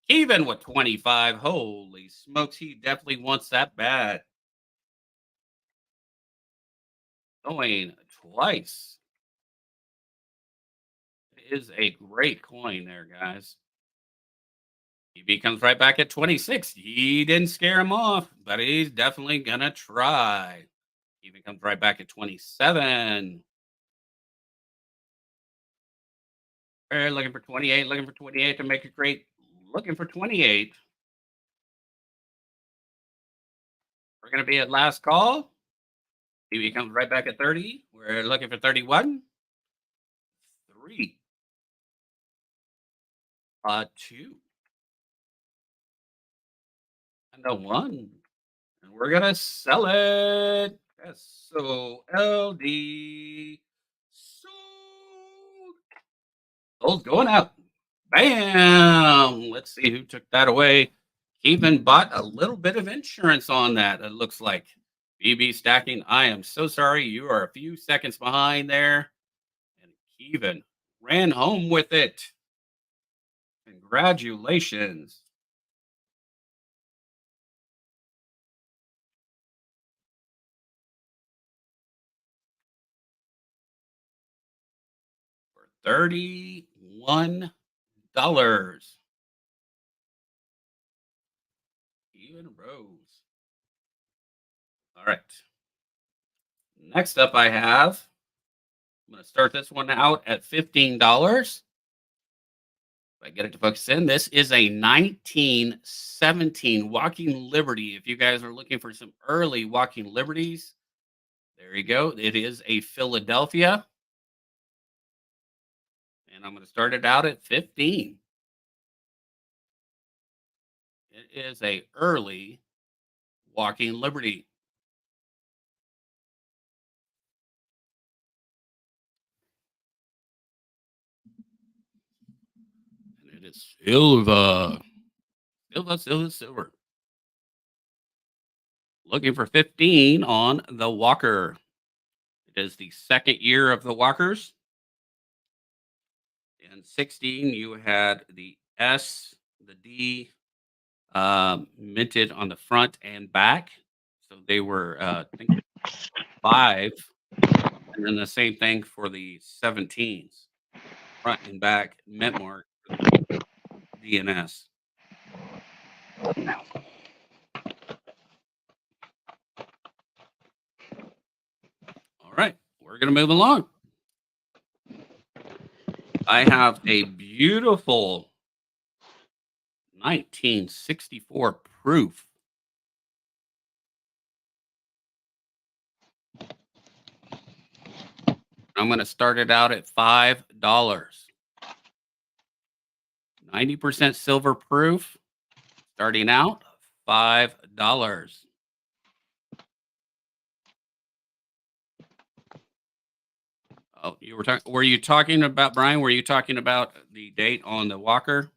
[SPEAKER 5] Even with 25. Holy smokes, he definitely wants that bad. Going twice. It is a great coin there, guys. BB comes right back at 26. He didn't scare him off, but he's definitely going to try. Even comes right back at 27. We're looking for 28, looking for 28 to make it great. Looking for 28. We're going to be at last call. BB comes right back at 30. We're looking for 31. 3. 2. And a 1. And we're going to sell it. SOLD. Sold. Sold going out. Bam. Let's see who took that away. Even bought a little bit of insurance on that, it looks like. BB Stacking, I am so sorry. You are a few seconds behind there. And Kevin ran home with it. Congratulations. For $31. Even Rose. All right. Next up, I have, I'm going to start this one out at $15. If I get it to focus in, this is a 1917 Walking Liberty. If you guys are looking for some early Walking Liberties, there you go. It is a Philadelphia. And I'm going to start it out at 15. It is a early Walking Liberty. And it is silver. Silver, silver, silver. Looking for 15 on the Walker. It is the second year of the Walkers. In 16, you had the S, the D, minted on the front and back. So they were, I think, 5. And then the same thing for the 17s. Front and back mint mark DNS. All right, we're going to move along. I have a beautiful 1964 proof. I'm going to start it out at $5. 90% silver proof. Starting out $5. Oh, you were talking. Were you talking about, Brian? Were you talking about the date on the Walker?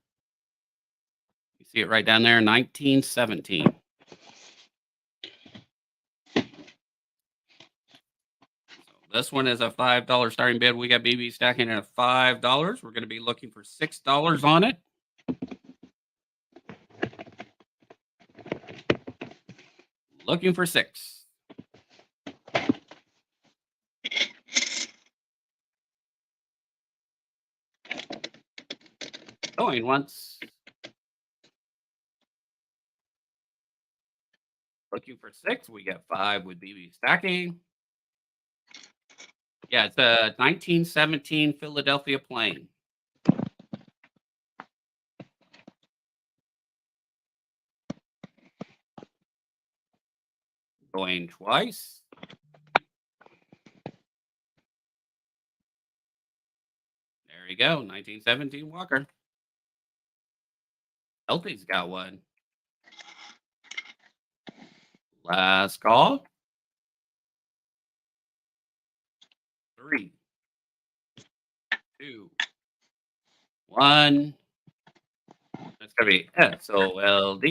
[SPEAKER 5] You see it right down there, 1917. This one is a $5 starting bid. We got BB stacking at $5. We're going to be looking for $6 on it. Looking for 6. Going once. Looking for 6. We got 5 with BB stacking. Yeah, it's a 1917 Philadelphia plane. Going twice. There you go, 1917 Walker. Healthy's got one. Last call. 3, 2, 1. That's gonna be SOLD,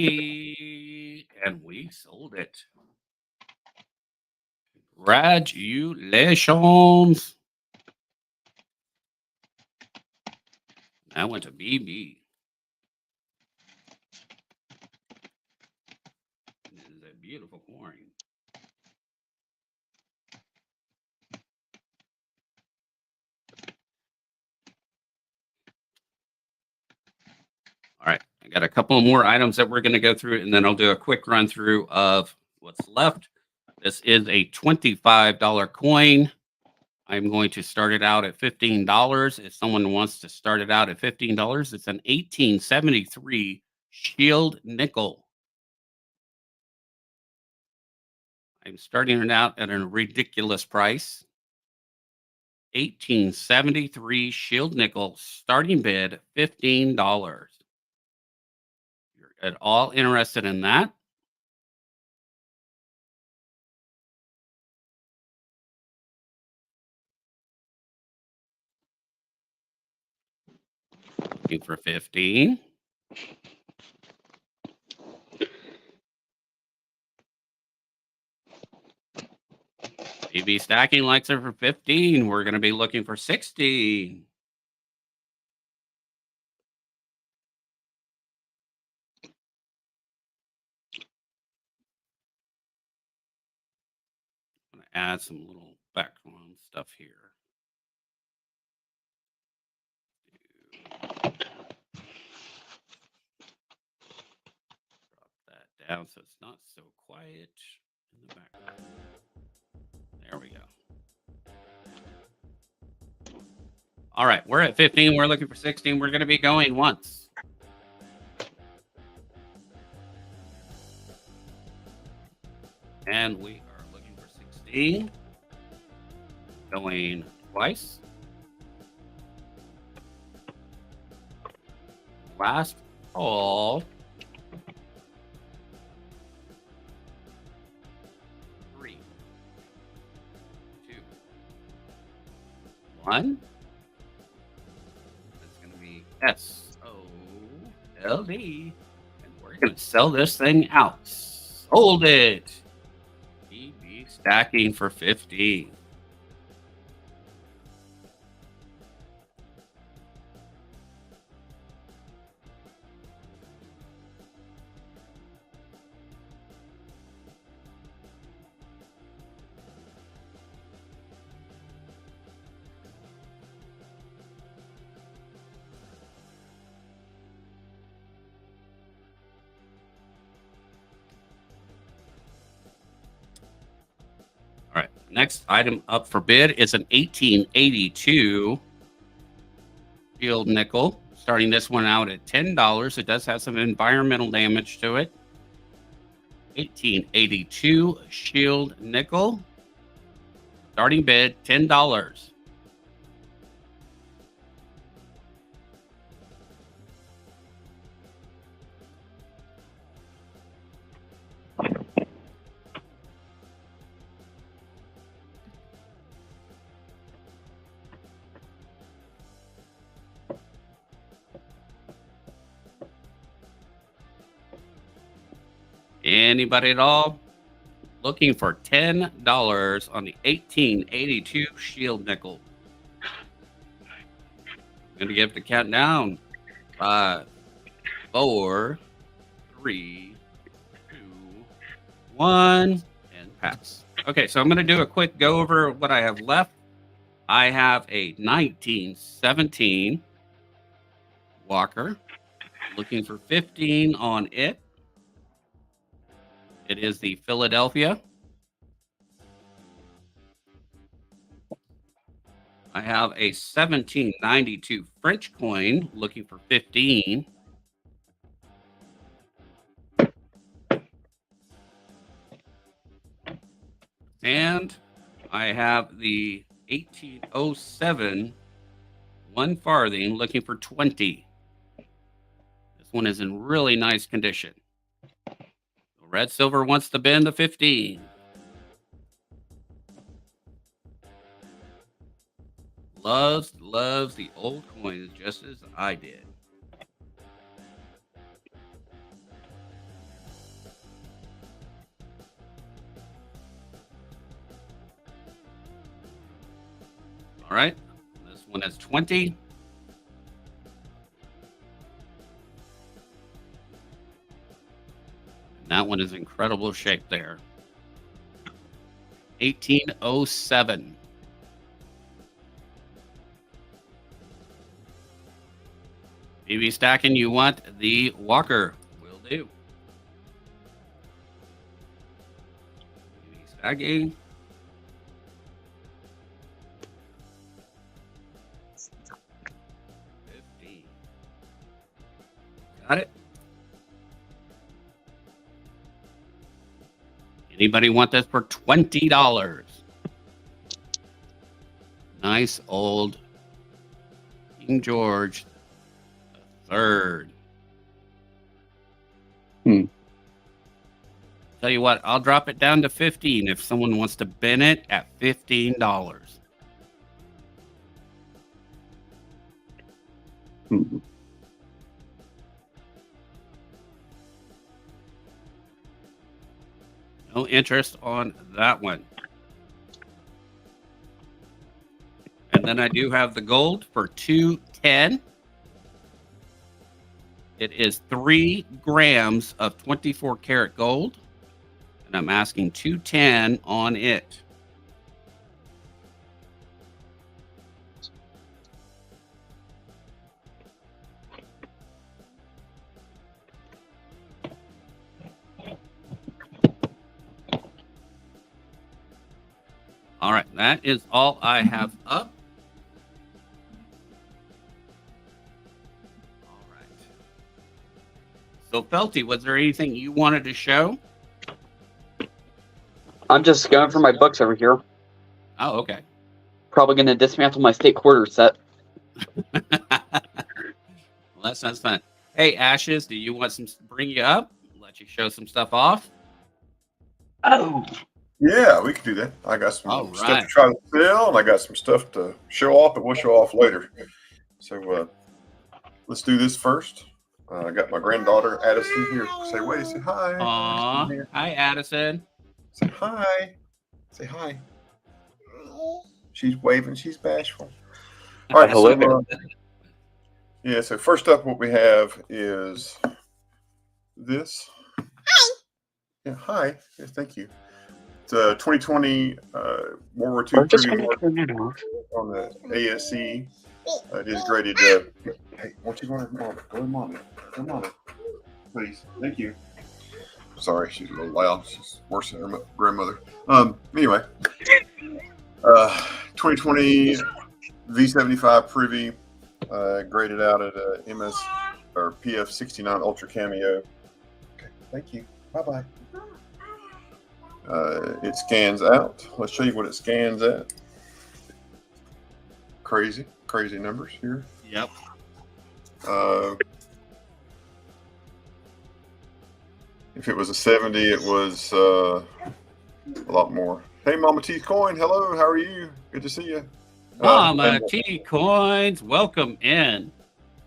[SPEAKER 5] and we sold it. Congratulations. That went to BB. This is a beautiful coin. All right, I got a couple more items that we're going to go through, and then I'll do a quick run through of what's left. This is a $25 coin. I'm going to start it out at $15. If someone wants to start it out at $15, it's an 1873 Shield nickel. I'm starting it out at a ridiculous price. 1873 Shield nickel, starting bid $15. You're at all interested in that? Looking for 15. BB stacking likes it for 15. We're going to be looking for 16. I'm going to add some little background stuff here. Drop that down so it's not so quiet in the background. There we go. All right, we're at 15. We're looking for 16. We're going to be going once. And we are looking for 16. Going twice. Last call. 3, 2, 1. That's going to be SOLD. And we're going to sell this thing out. Sold it. BB stacking for 15. All right, next item up for bid is an 1882 Shield nickel. Starting this one out at $10. It does have some environmental damage to it. 1882 Shield nickel. Starting bid $10. Anybody at all? looking for $10 on the 1882 Shield nickel. I'm going to give the countdown. 5, 4, 3, 2, 1, and pass. Okay, so I'm going to do a quick go over what I have left. I have a 1917 Walker. Looking for 15 on it. It is the Philadelphia. I have a 1792 French coin looking for 15. And I have the 1807 1 farthing looking for 20. This one is in really nice condition. Red Silver wants to bend the 15. Loves the old coins just as I did. All right, this one has 20. And that one is incredible shape there. 1807. BB stacking, you want the Walker. Will do. BB stacking. Got it. Anybody want this for $20? Nice old King George III. Tell you what, I'll drop it down to 15 if someone wants to bin it at $15. No interest on that one. And then I do have the gold for $210. It is 3 grams of 24 karat gold. And I'm asking $210 on it. All right, that is all I have up. All right. So, Felty, was there anything you wanted to show?
[SPEAKER 2] I'm just going for my books over here.
[SPEAKER 5] Oh, okay.
[SPEAKER 2] Probably going to dismantle my state quarter set.
[SPEAKER 5] Well, that sounds fun. Hey, Ashes, do you want some bring you up? Let you show some stuff off?
[SPEAKER 2] Oh.
[SPEAKER 3] Yeah, we can do that. I got some
[SPEAKER 5] All
[SPEAKER 3] stuff
[SPEAKER 5] right.
[SPEAKER 3] to try to sell, and I got some stuff to show off, but we'll show off later. So let's do this first. I got my granddaughter Addison here. Say wait, say hi.
[SPEAKER 5] Aw. Hi, Addison.
[SPEAKER 3] Say hi. Say hi. She's waving. She's bashful. All right.
[SPEAKER 2] Hello.
[SPEAKER 3] So, yeah. So first up, what we have is this. Hi. Yeah. Hi. Yes. Thank you. It's a 2020 World War II
[SPEAKER 2] I'm just
[SPEAKER 3] preview
[SPEAKER 2] going to turn it off.
[SPEAKER 3] on the ASC. It is graded. Hey, won't you go to mom? Go to mommy. Go to mommy. Please. Thank you. Sorry, she's a little loud. She's worse than her grandmother. Anyway, 2020 V75 Privy, graded out at MS or PF 69 Ultra Cameo. Okay, thank you. Bye bye. It scans out. Let's show you what it scans at. Crazy numbers here.
[SPEAKER 5] Yep.
[SPEAKER 3] If it was a 70, it was a lot more. Hey, Mama T Coin. Hello. How are you? Good to see you.
[SPEAKER 5] Mama
[SPEAKER 3] And
[SPEAKER 5] T Coins, welcome in.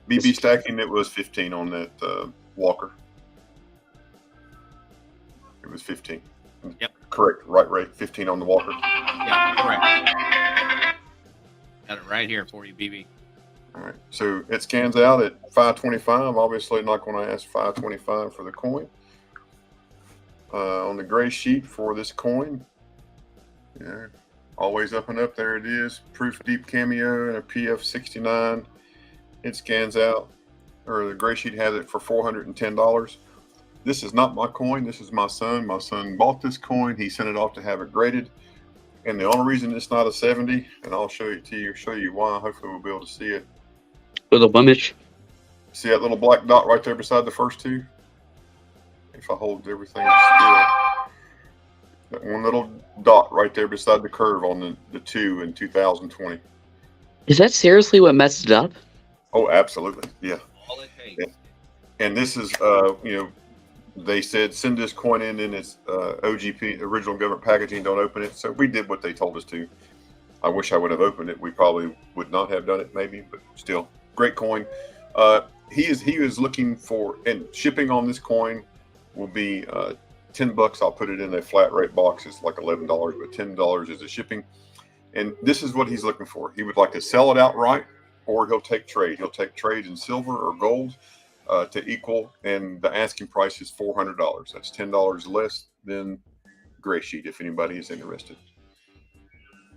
[SPEAKER 3] BB stacking, it was 15 on that Walker. It was 15.
[SPEAKER 5] Yep.
[SPEAKER 3] Correct, right, Ray? 15 on the Walker.
[SPEAKER 5] Yeah, correct. Got it right here for you, BB.
[SPEAKER 3] All right, so it scans out at 525. Obviously, not going to ask 525 for the coin. On the gray sheet for this coin, yeah, always up and up. There it is. Proof Deep Cameo and a PF69. It scans out, or the gray sheet has it for $410. This is not my coin. This is my son. My son bought this coin. He sent it off to have it graded. And the only reason it's not a 70, and I'll show you why. Hopefully we'll be able to see it.
[SPEAKER 2] Little blemish.
[SPEAKER 3] See that little black dot right there beside the first two? If I hold everything still. That one little dot right there beside the curve on the 2 in 2020.
[SPEAKER 2] Is that seriously what messed it up?
[SPEAKER 3] Oh, absolutely. Yeah.
[SPEAKER 5] All it takes.
[SPEAKER 3] Yeah. And this is, they said send this coin in its OGP, original government packaging, don't open it. So we did what they told us to. I wish I would have opened it. We probably would not have done it maybe, but still, great coin. He is looking for, and shipping on this coin will be $10. I'll put it in a flat rate box. It's like $11, but $10 is the shipping. And this is what he's looking for. He would like to sell it outright, or he'll take trade. He'll take trade in silver or gold to equal, and the asking price is $400. That's $10 less than gray sheet if anybody is interested.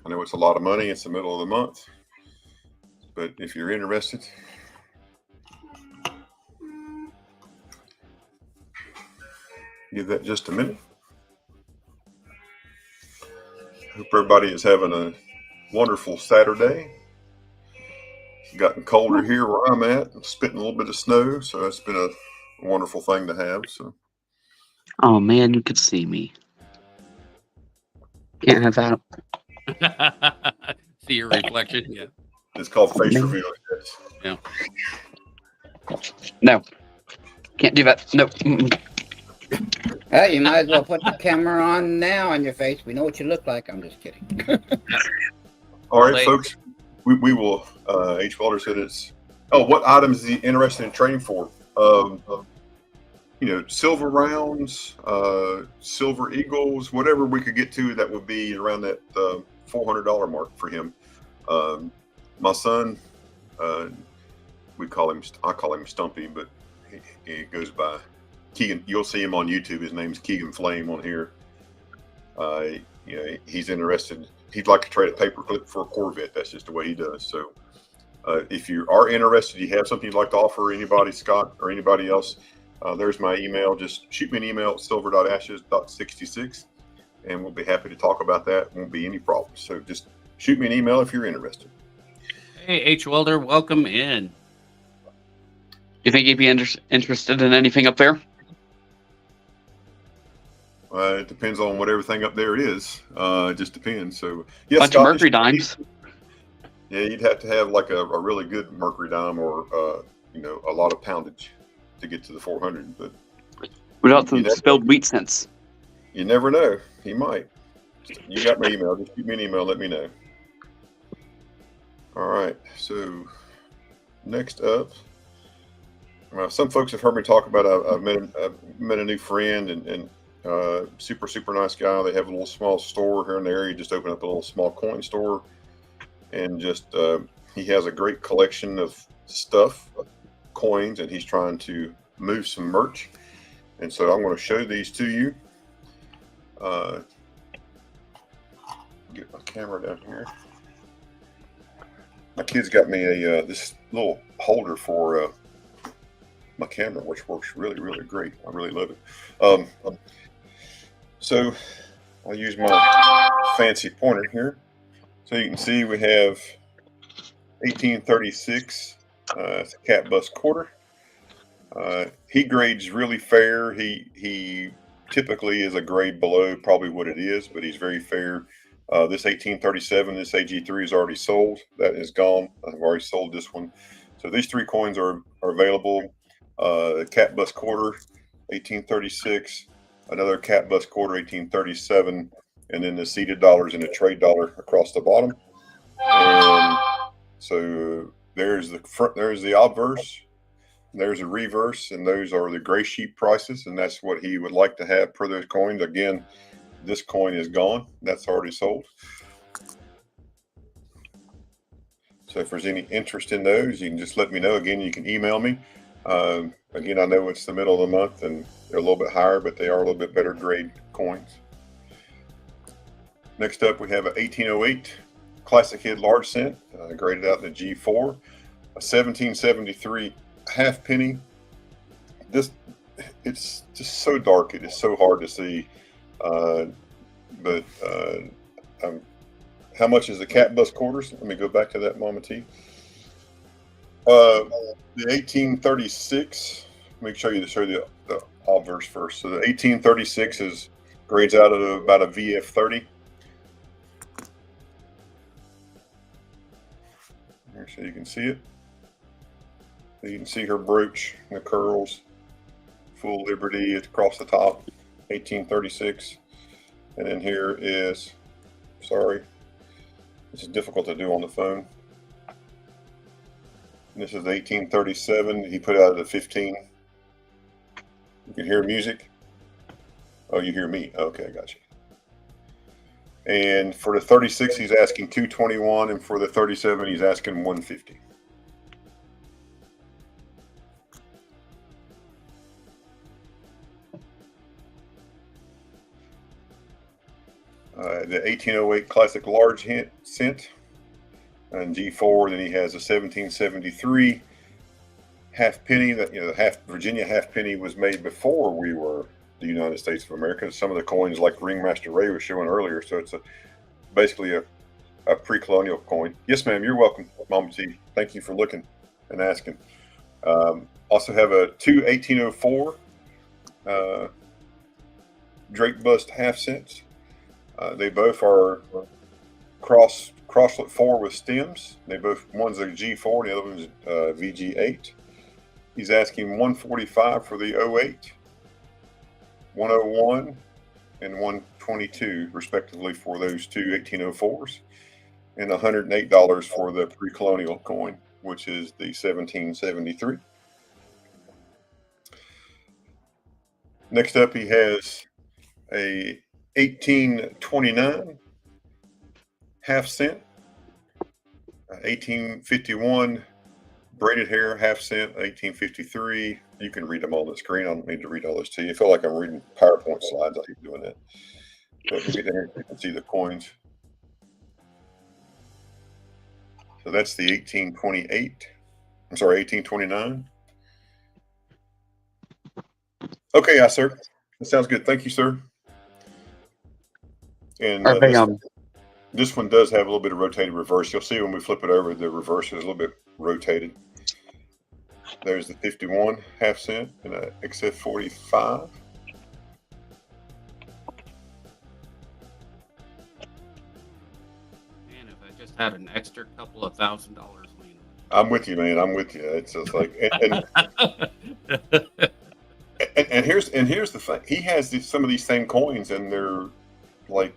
[SPEAKER 3] I know it's a lot of money. It's the middle of the month, but if you're interested, give that just a minute. Hope everybody is having a wonderful Saturday. It's gotten colder here where I'm at. I'm spitting a little bit of snow, so it's been a wonderful thing to have. So,
[SPEAKER 2] Oh man, you could see me. Can't have that.
[SPEAKER 5] See your reflection. Yeah.
[SPEAKER 3] it's called face reveal. Yes.
[SPEAKER 5] Yeah.
[SPEAKER 2] No. Can't do that. No. Mm-mm.
[SPEAKER 6] Hey, you might as well put the camera on now on your face. We know what you look like. I'm just kidding.
[SPEAKER 3] All right,
[SPEAKER 5] Late.
[SPEAKER 3] folks. We will. H. Welder said it's. Oh, what items is he interested in trading for? Silver rounds, silver eagles, whatever we could get to that would be around that $400 mark for him. My son, I call him Stumpy, but he goes by Keegan. You'll see him on YouTube. His name's Keegan Flame on here. He's interested. He'd like to trade a paperclip for a Corvette. That's just the way he does. So if you are interested, you have something you'd like to offer anybody, Scott, or anybody else, there's my email. Just shoot me an email at silver.ashes.66, and we'll be happy to talk about that. Won't be any problems. So just shoot me an email if you're interested.
[SPEAKER 5] Hey, H. Welder, welcome in.
[SPEAKER 2] You think he'd be interested in anything up there?
[SPEAKER 3] It depends on what everything up there is. It just depends. So yes,
[SPEAKER 2] Bunch of Mercury dimes.
[SPEAKER 3] Yeah, you'd have to have like a really good Mercury dime, or a lot of poundage to get to the 400. But
[SPEAKER 2] Without some spilled wheat cents.
[SPEAKER 3] you never know. He might. You got my email. Just shoot me an email. Let me know. All right. So next up, some folks have heard me talk about. I've met a new friend and super nice guy. They have a little small store here in the area. Just opened up a little small coin store, and just he has a great collection of stuff, coins, and he's trying to move some merch. And so I'm going to show these to you. Get my camera down here. My kids got me this little holder for my camera, which works really great. I really love it. So I'll use my fancy pointer here. So you can see we have 1836. It's a cat bust quarter. He grades really fair. He typically is a grade below probably what it is, but he's very fair. This 1837, this AG3 is already sold. That is gone. I've already sold this one. So these three coins are available. Cat bust quarter, 1836. Another cat bust quarter, 1837, and then the seeded dollars and the trade dollar across the bottom. And so there's the front, there's the obverse, there's a reverse, and those are the gray sheet prices, and that's what he would like to have per those coins. Again, this coin is gone. That's already sold. So if there's any interest in those, you can just let me know. Again, you can email me. Again, I know it's the middle of the month and they're a little bit higher, but they are a little bit better grade coins. Next up, we have a 1808 Classic Head Large Cent, graded out in the G4, a 1773 half penny. It's just so dark. It is so hard to see. How much is the Cat Bus quarters? Let me go back to that, Mama T. The 1836. Let me show you the obverse first. So the 1836 is grades out of about a VF30. Here, so you can see it. So you can see her brooch, the curls, full Liberty. It's across the top. 1836, and then here is. Sorry. This is difficult to do on the phone. This is 1837. He put out at 15. You can hear music. Oh, you hear me. Okay, I got you. And for the 36, he's asking 221, and for the 37, he's asking 150. The 1808 Classic Large Cent and G4. Then he has a 1773 half penny. That the Virginia half penny was made before we were the United States of America. Some of the coins, like Ringmaster Ray was showing earlier, so it's basically a pre-colonial coin. Yes, ma'am. You're welcome, Mama T. Thank you for looking and asking. Also have a 1804 Drake Bust half cents. They both are crosslet 4 with stems. One's a G4 and the other one's VG8. He's asking 145 for the 08, 101, and 122 respectively for those two 1804s, and $108 for the pre-colonial coin, which is the 1773. Next up, he has a 1829 half cent, 1851 braided hair half cent, 1853. You can read them all on the screen. I don't need to read all this to you. I feel like I'm reading PowerPoint slides. I keep doing that. But we'll get down here, you can see the coins. So that's the 1828. I'm sorry, 1829. Okay, yes, sir. That sounds good. Thank you, sir. And this one does have a little bit of rotated reverse. You'll see when we flip it over, the reverse is a little bit rotated. There's the 51 half cent and a XF45.
[SPEAKER 5] Man, if I just had an extra couple of $1,000 laying
[SPEAKER 3] I'm with you, man. I'm with you. It's just like, and here's the thing. He has some of these same coins, and they're like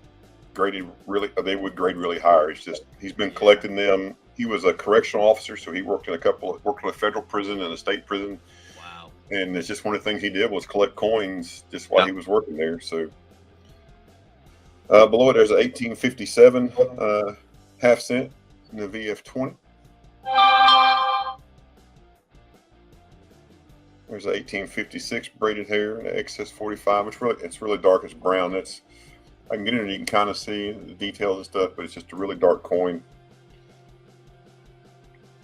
[SPEAKER 3] graded really. They would grade really higher. It's just he's been collecting them. He was a correctional officer, so he worked in worked in a federal prison and a state prison.
[SPEAKER 5] Wow.
[SPEAKER 3] And it's just one of the things he did was collect coins just while he was working there. So below it, there's an 1857 half cent in the VF20. There's an 1856 braided hair and an XS45. It's really dark. It's brown. I can get in and you can kind of see the details and stuff, but it's just a really dark coin.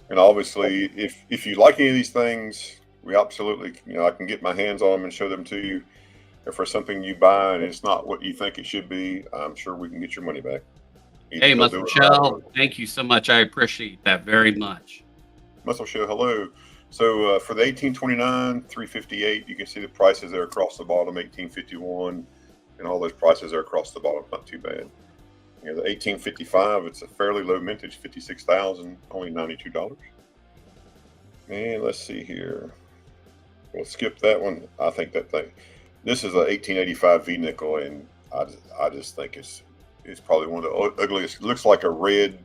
[SPEAKER 3] And obviously, if you like any of these things, we absolutely, I can get my hands on them and show them to you. If there's something you buy and it's not what you think it should be, I'm sure we can get your money back.
[SPEAKER 5] Hey, Muscle Shell, thank you so much. I appreciate that very much.
[SPEAKER 3] Muscle Shell, hello. So for the 1829, 358, you can see the prices there across the bottom, 1851, and all those prices are across the bottom. Not too bad. The 1855, it's a fairly low mintage, 56,000, only $92. And let's see here. We'll skip that one. I think that thing. This is a 1885 V nickel, and I just think it's probably one of the ugliest. It looks like a red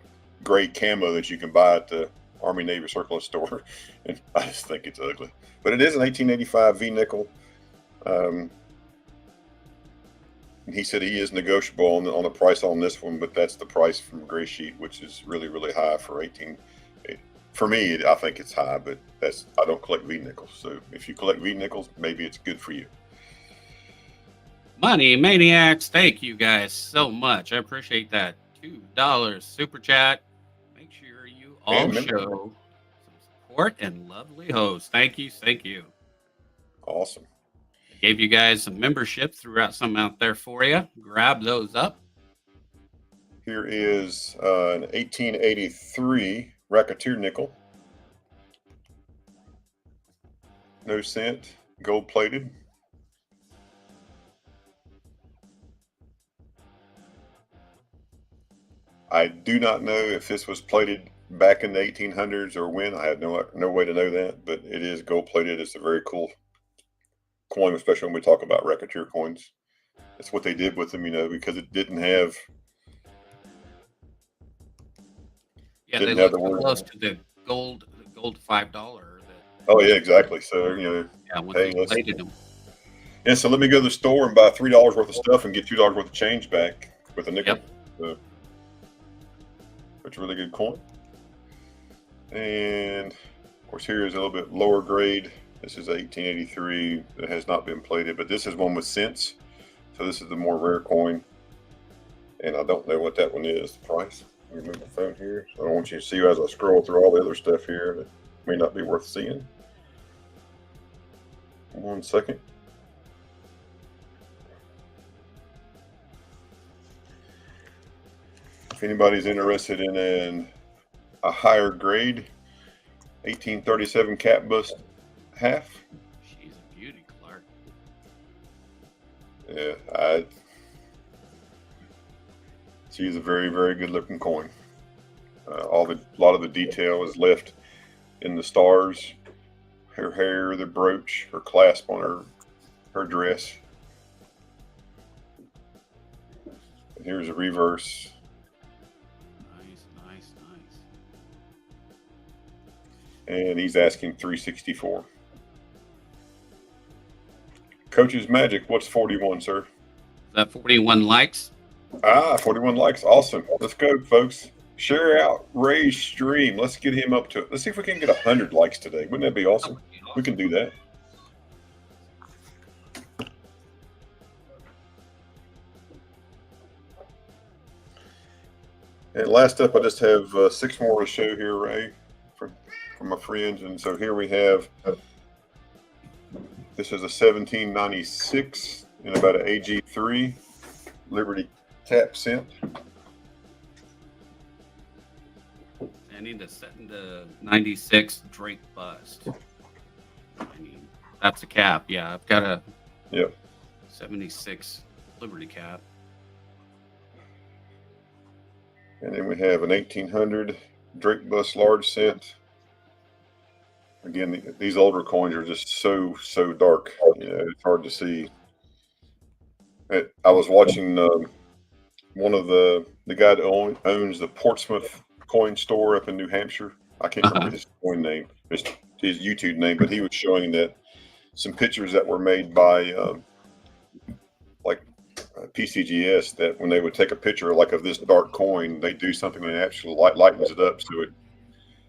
[SPEAKER 3] gray camo that you can buy at the Army Navy surplus store, and I just think it's ugly. But it is an 1885 V nickel. he said he is negotiable on the price on this one, but that's the price from Gray Sheet, which is really, really high for 18. For me, I think it's high, but I don't collect V nickels. So if you collect V nickels, maybe it's good for you.
[SPEAKER 5] Money Maniacs, thank you guys so much. I appreciate that. $2 super chat. Make sure you all
[SPEAKER 3] And remember-
[SPEAKER 5] show some support and lovely hosts. Thank you. Thank you.
[SPEAKER 3] Awesome.
[SPEAKER 5] Gave you guys some membership, threw out some out there for you. Grab those up.
[SPEAKER 3] Here is an 1883 Racketeer nickel. No cent, gold plated. I do not know if this was plated back in the 1800s or when. I have no way to know that, but it is gold plated. It's a very cool coin, especially when we talk about Racketeer coins. That's what they did with them, because it didn't have.
[SPEAKER 5] Yeah,
[SPEAKER 3] Didn't
[SPEAKER 5] they
[SPEAKER 3] have
[SPEAKER 5] look
[SPEAKER 3] the word.
[SPEAKER 5] close to the gold $5.
[SPEAKER 3] Oh yeah, exactly. So
[SPEAKER 5] Yeah, when
[SPEAKER 3] Hey,
[SPEAKER 5] they
[SPEAKER 3] listen.
[SPEAKER 5] plated them.
[SPEAKER 3] and so let me go to the store and buy $3 worth of stuff and get $2 worth of change back with a nickel.
[SPEAKER 5] Yep.
[SPEAKER 3] So, it's a really good coin. And of course, here is a little bit lower grade. This is 1883. It has not been plated, but this is one with cents. So this is the more rare coin. And I don't know what that one is, the price. Let me move my phone here. I don't want you to see as I scroll through all the other stuff here that may not be worth seeing. 1 second. If anybody's interested in a higher grade 1837 cap bust half,
[SPEAKER 5] She's a beauty, Clark.
[SPEAKER 3] yeah, she's a very, very good looking coin. A lot of the detail is left in the stars, her hair, the brooch, her clasp on her dress. And here's a reverse.
[SPEAKER 5] Nice.
[SPEAKER 3] And he's asking 364. Coach's Magic, what's 41, sir?
[SPEAKER 5] Is that 41 likes?
[SPEAKER 3] 41 likes. Awesome. Let's go, folks. Share out Ray's stream. Let's get him up to it. Let's see if we can get 100 likes today. Wouldn't that be awesome? We can do that. And last up, I just have 6 more to show here, Ray, from my friends. And so here we have, this is a 1796 and about an AG3 Liberty Cap cent.
[SPEAKER 5] I need to set into 96 Drake bust. I mean, that's a cap. Yeah, I've got a 76 Liberty cap.
[SPEAKER 3] And then we have an 1800 Drake bust large cent. Again, these older coins are just so dark. It's hard to see. I was watching one of the guy that owns the Portsmouth coin store up in New Hampshire. I can't remember his coin name, his YouTube name, but he was showing that some pictures that were made by PCGS, that when they would take a picture of this dark coin, they do something that actually lightens it up, so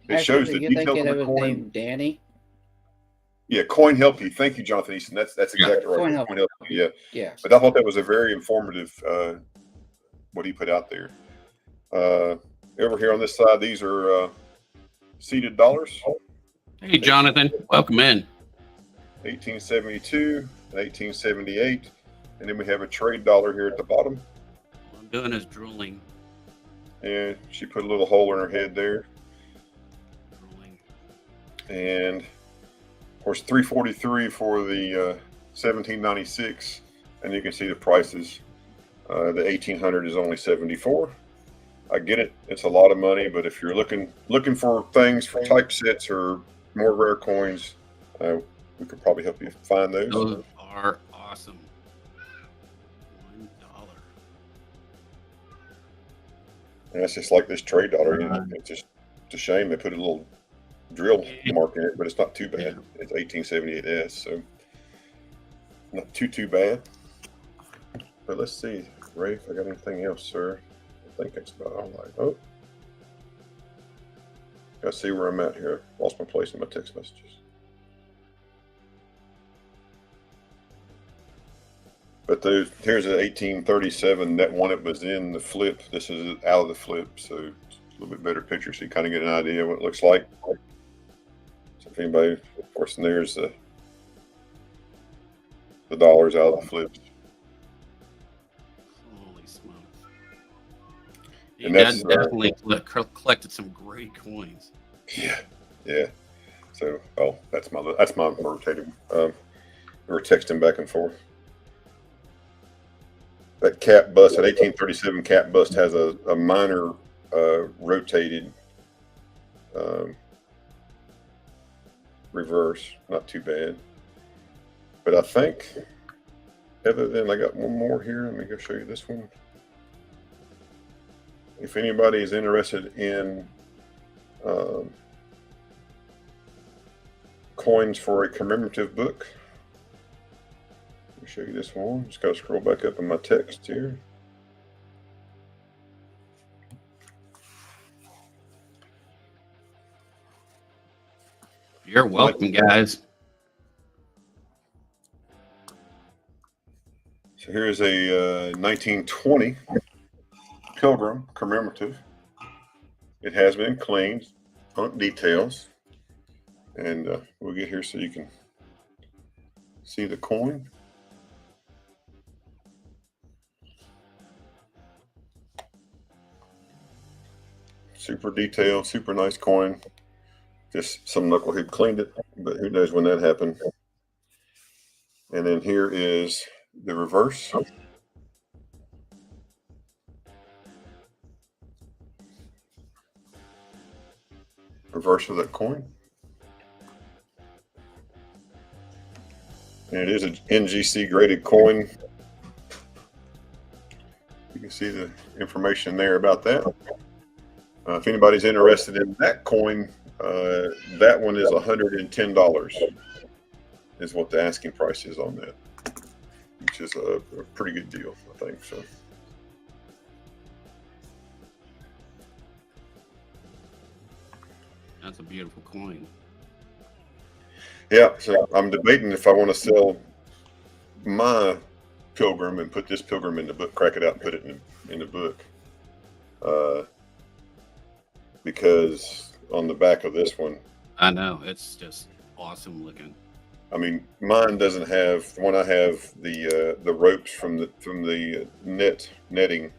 [SPEAKER 3] it shows the details of the coin.
[SPEAKER 6] Named Danny?
[SPEAKER 3] Yeah, Coin Help You. Thank you, Jonathan Easton. That's exactly right.
[SPEAKER 6] Coin Help
[SPEAKER 3] Coin Help You. Yeah.
[SPEAKER 6] Yeah.
[SPEAKER 3] But I thought that was a very informative what he put out there. Over here on this side, these are seeded dollars.
[SPEAKER 5] Hey, Jonathan, welcome in.
[SPEAKER 3] 1872, 1878, and then we have a trade dollar here at the bottom.
[SPEAKER 5] All I'm doing is drooling.
[SPEAKER 3] And she put a little hole in her head there.
[SPEAKER 5] Drooling.
[SPEAKER 3] And of course, 343 for the 1796, and you can see the prices. The 1800 is only 74. I get it; it's a lot of money, but if you're looking for things for typesets or more rare coins, we could probably help you find those.
[SPEAKER 5] Those are awesome. $1.
[SPEAKER 3] And that's just like this trade dollar. It's a shame they put a little drill mark in it, but it's not too bad. It's 1878S, so not too bad. But let's see, Ray, if I got anything else, sir. I think that's about all right. Oh, gotta see where I'm at here. Lost my place in my text messages. But here's an 1837. That one that was in the flip. This is out of the flip, so it's a little bit better picture, so you kind of get an idea what it looks like. So if anybody, of course, and there's the dollars out of the flips.
[SPEAKER 5] Holy smokes!
[SPEAKER 3] And
[SPEAKER 5] Dad
[SPEAKER 3] that's,
[SPEAKER 5] definitely collected some great coins.
[SPEAKER 3] Yeah. So, that's my rotating. We were texting back and forth. That cap bust, that 1837 cap bust, has a minor rotated reverse. Not too bad. But I think, other than, I got one more here. Let me go show you this one. If anybody is interested in coins for a commemorative book, let me show you this one. Just got to scroll back up in my text here.
[SPEAKER 5] You're welcome, guys.
[SPEAKER 3] So here's a 1920 Pilgrim commemorative. It has been cleaned, punk details, and we'll get here so you can see the coin. Super detailed, super nice coin. Just some knucklehead cleaned it, but who knows when that happened. And then here is the reverse. Reverse of that coin. And it is an NGC graded coin. You can see the information there about that. If anybody's interested in that coin, that one is $110 is what the asking price is on that, which is a pretty good deal, I think. So.
[SPEAKER 5] That's a beautiful coin.
[SPEAKER 3] Yeah, so I'm debating if I want to sell my Pilgrim and put this Pilgrim in the book, crack it out and put it in the book. Because on the back of this one,
[SPEAKER 5] I know, it's just awesome looking.
[SPEAKER 3] I mean, mine doesn't have, the one I have, the ropes from the netting.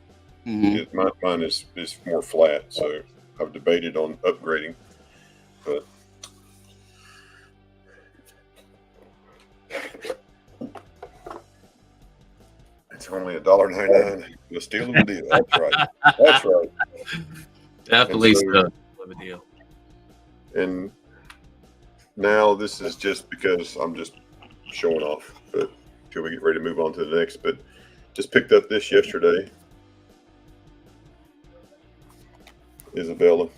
[SPEAKER 5] Mm-hmm.
[SPEAKER 3] Mine is more flat, so I've debated on upgrading, but it's only $1.99. The steal of a deal. That's right. That's right.
[SPEAKER 5] Definitely
[SPEAKER 3] so-
[SPEAKER 5] still of a deal.
[SPEAKER 3] And now this is just because I'm just showing off, but until we get ready to move on to the next. But just picked up this yesterday. Isabella.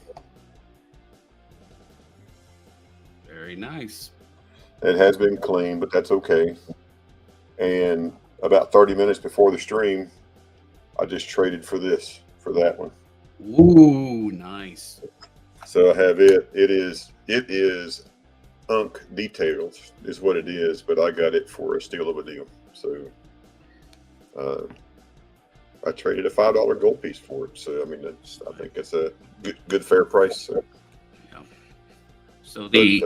[SPEAKER 5] Very nice.
[SPEAKER 3] It has been clean, but that's okay. And about 30 minutes before the stream, I just traded for that one.
[SPEAKER 5] Ooh, nice.
[SPEAKER 3] So I have it. It is Unk Details is what it is, but I got it for a steal of a deal. So I traded a $5 gold piece for it. So I mean, I think it's a good fair price. So,
[SPEAKER 5] Yeah. So the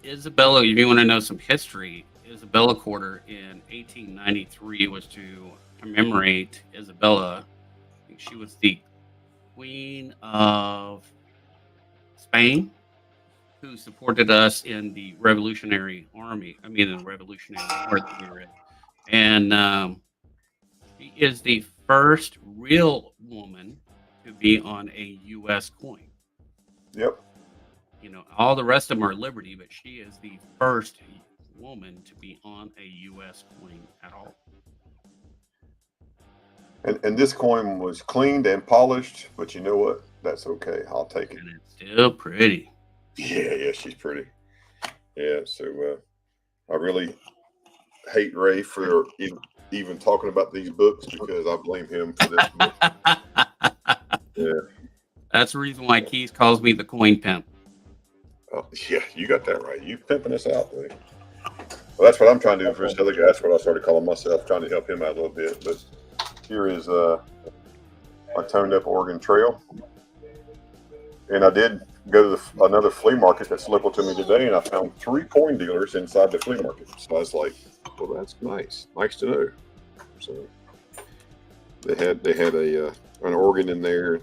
[SPEAKER 5] Isabella, if you want to know some history, Isabella quarter in 1893 was to commemorate Isabella. I think she was the Queen of Spain, who supported us in the Revolutionary Army. I mean, the Revolutionary War that we were in. And she is the first real woman to be on a U.S. coin.
[SPEAKER 3] yep.
[SPEAKER 5] You know, all the rest of them are Liberty, but she is the first woman to be on a U.S. coin at all.
[SPEAKER 3] And this coin was cleaned and polished, but you know what? That's okay. I'll take it.
[SPEAKER 5] And it's still pretty.
[SPEAKER 3] Yeah, she's pretty. Yeah, so I really hate Ray for even talking about these books because I blame him for this book. Yeah.
[SPEAKER 5] That's the reason why Keys calls me the coin pimp.
[SPEAKER 3] Oh, yeah, you got that right. You pimping us out, buddy. Well, that's what I'm trying to do for this other guy. That's what I started calling myself, trying to help him out a little bit. But here is my toned up Oregon Trail. And I did go to another flea market that's local to me today, and I found 3 coin dealers inside the flea market. So I was like, well, that's nice. Nice to know. So they had an Oregon in there.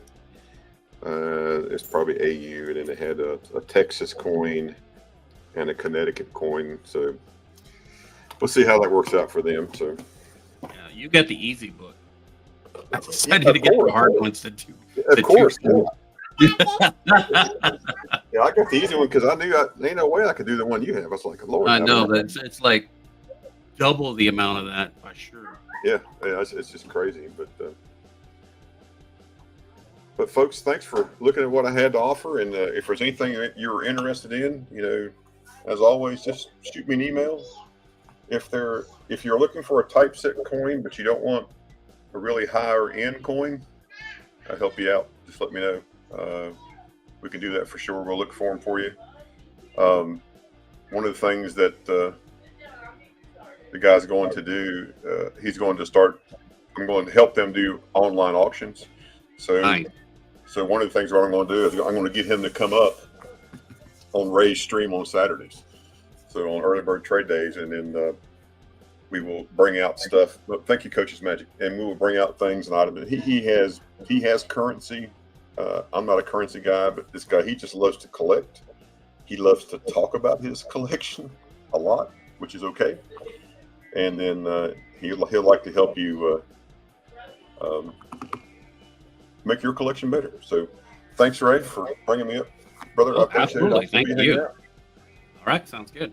[SPEAKER 3] It's probably AU, and then they had a Texas coin and a Connecticut coin. So we'll see how that works out for them. So
[SPEAKER 5] Yeah, you get the easy book. I decided to get the hard ones to do.
[SPEAKER 3] of course, yeah, I got the easy one because I knew ain't no way I could do the one you have. I was like, Lord,
[SPEAKER 5] I know, but it's like double the amount of that for sure.
[SPEAKER 3] yeah, it's just crazy. But folks, thanks for looking at what I had to offer. And if there's anything that you're interested in, as always, just shoot me an email. If you're looking for a typeset coin, but you don't want a really higher end coin, I'll help you out. Just let me know. We can do that for sure. We'll look for them for you. One of the things that the guy's going to do, he's going to start. I'm going to help them do online auctions. So,
[SPEAKER 5] Nice.
[SPEAKER 3] So one of the things what I'm going to do is I'm going to get him to come up on Ray's stream on Saturdays. So on early bird trade days, and then we will bring out stuff. But thank you, Coach's Magic, and we will bring out things and items. He has currency. I'm not a currency guy, but this guy, he just loves to collect. He loves to talk about his collection a lot, which is okay. And then he'll like to help you make your collection better. So thanks, Ray, for bringing me up, brother. I appreciate
[SPEAKER 5] Absolutely.
[SPEAKER 3] it.
[SPEAKER 5] Thank you. All right. Sounds good.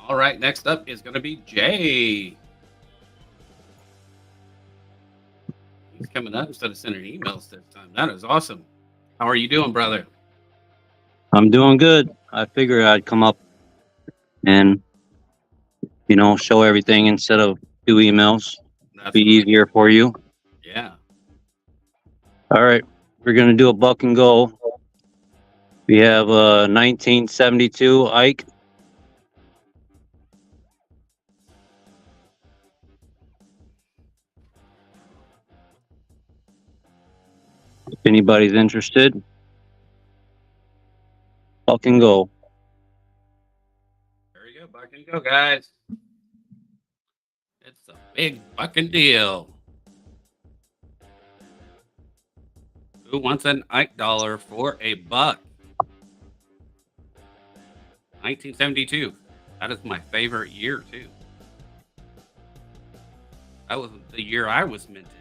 [SPEAKER 5] All right. Next up is going to be Jay. He's coming up instead of sending emails this time. That is awesome. How are you doing, brother?
[SPEAKER 4] I'm doing good. I figured I'd come up and, show everything instead of do emails.
[SPEAKER 5] That's
[SPEAKER 4] Be
[SPEAKER 5] great.
[SPEAKER 4] easier for you.
[SPEAKER 5] Yeah.
[SPEAKER 4] All right. We're going to do a buck and go. We have a 1972 Ike. If anybody's interested, buck and go.
[SPEAKER 5] There you go. Buck and go, guys. It's a big fucking deal. Who wants an Ike dollar for a buck? 1972. That is my favorite year, too. That was the year I was minted.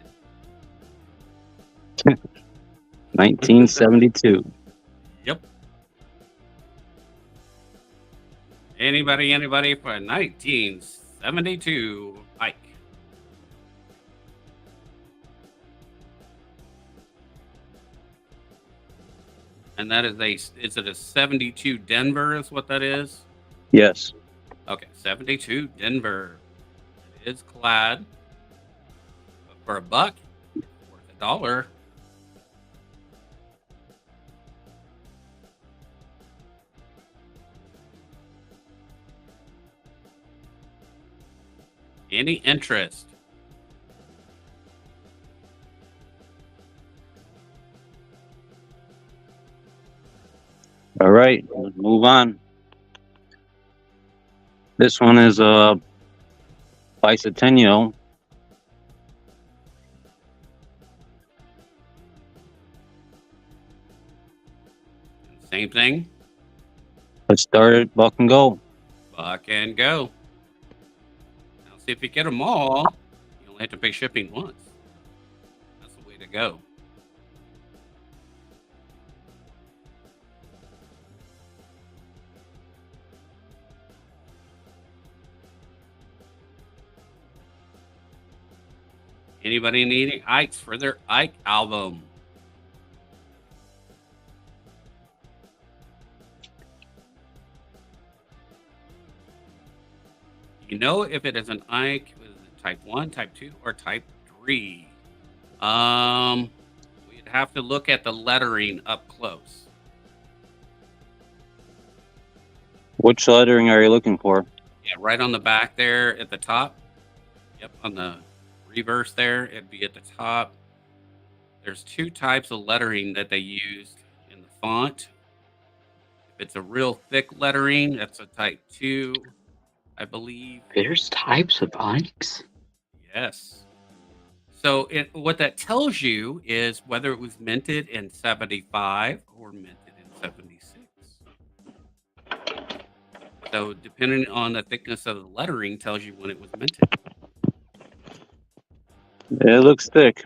[SPEAKER 4] 1972.
[SPEAKER 5] Yep. Anybody for 1972 Ike? And that is is it a 72 Denver is what that is?
[SPEAKER 4] Yes.
[SPEAKER 5] Okay, 72 Denver. It is clad. But for a buck, it's worth $1. Any interest?
[SPEAKER 4] All right, let's move on. This one is a Bicentennial.
[SPEAKER 5] Same thing.
[SPEAKER 4] Let's start it, buck and go.
[SPEAKER 5] Buck and go. Now, see if you get them all, you only have to pay shipping once. That's the way to go. Anybody needing Ikes for their Ike album? You know if it is an Ike with the type 1, type 2, or type 3? We'd have to look at the lettering up close.
[SPEAKER 4] Which lettering are you looking for?
[SPEAKER 5] Yeah, right on the back there at the top. Yep, on the reverse there, it'd be at the top. There's two types of lettering that they used in the font. If it's a real thick lettering, that's a type 2, I believe.
[SPEAKER 2] There's types of bikes.
[SPEAKER 5] Yes. So what that tells you is whether it was minted in 75 or minted in 76. So depending on the thickness of the lettering tells you when it was minted.
[SPEAKER 4] It looks thick.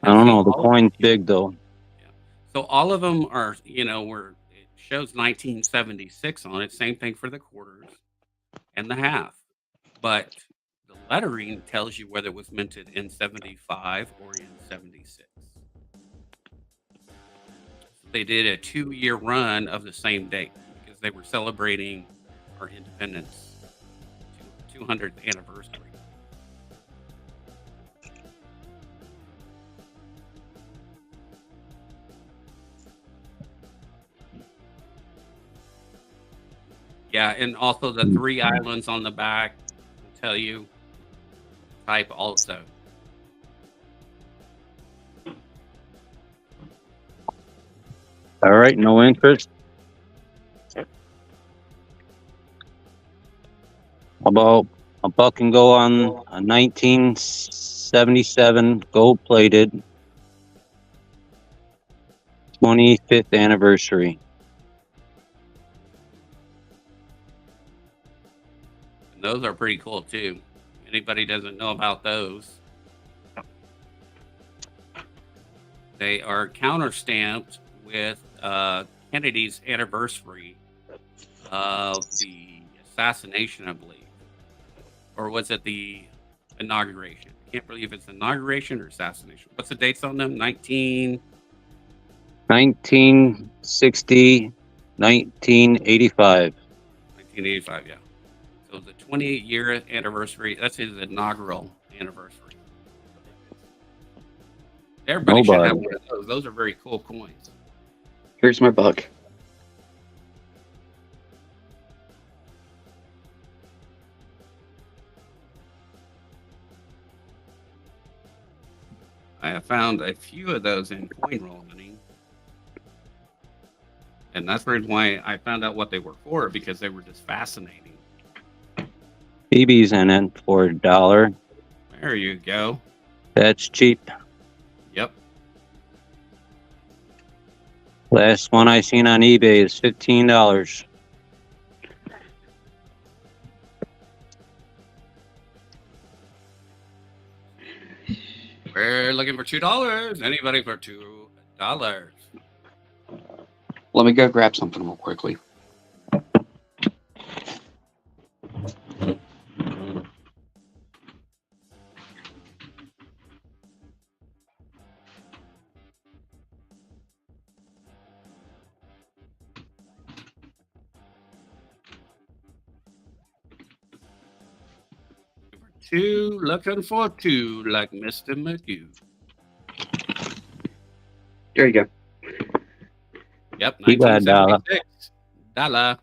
[SPEAKER 4] I don't know. The
[SPEAKER 5] all-
[SPEAKER 4] coin's big though.
[SPEAKER 5] So all of them are, where it shows 1976 on it. Same thing for the quarters and the half. But the lettering tells you whether it was minted in 75 or in 76. They did a 2-year run of the same date because they were celebrating our independence 200th anniversary. Yeah, and also the 3 islands on the back will tell you type also.
[SPEAKER 4] All right, no interest. About a buck can go on a 1977 gold plated 25th anniversary.
[SPEAKER 5] And those are pretty cool too. Anybody doesn't know about those? They are counter stamped with Kennedy's anniversary of the assassination, I believe. Or was it the inauguration? I can't believe it's inauguration or assassination. What's the dates on them?
[SPEAKER 4] 1960, 1985.
[SPEAKER 5] 1985, yeah. So the 28-year anniversary, that's his inaugural anniversary. Everybody should have one of those. Those are very cool coins.
[SPEAKER 2] Here's my buck.
[SPEAKER 5] I have found a few of those in coin roll hunting. And that's the reason why I found out what they were for, because they were just fascinating.
[SPEAKER 4] BB's in it for $1.
[SPEAKER 5] There you go.
[SPEAKER 4] That's cheap.
[SPEAKER 5] Yep.
[SPEAKER 4] Last one I seen on eBay is $15.
[SPEAKER 5] We're looking for $2. Anybody for $2?
[SPEAKER 2] Let me go grab something real quickly.
[SPEAKER 5] Two, looking for two, like Mr. McHugh.
[SPEAKER 2] There you go.
[SPEAKER 5] Yep,
[SPEAKER 4] You got $1.
[SPEAKER 5] $1976.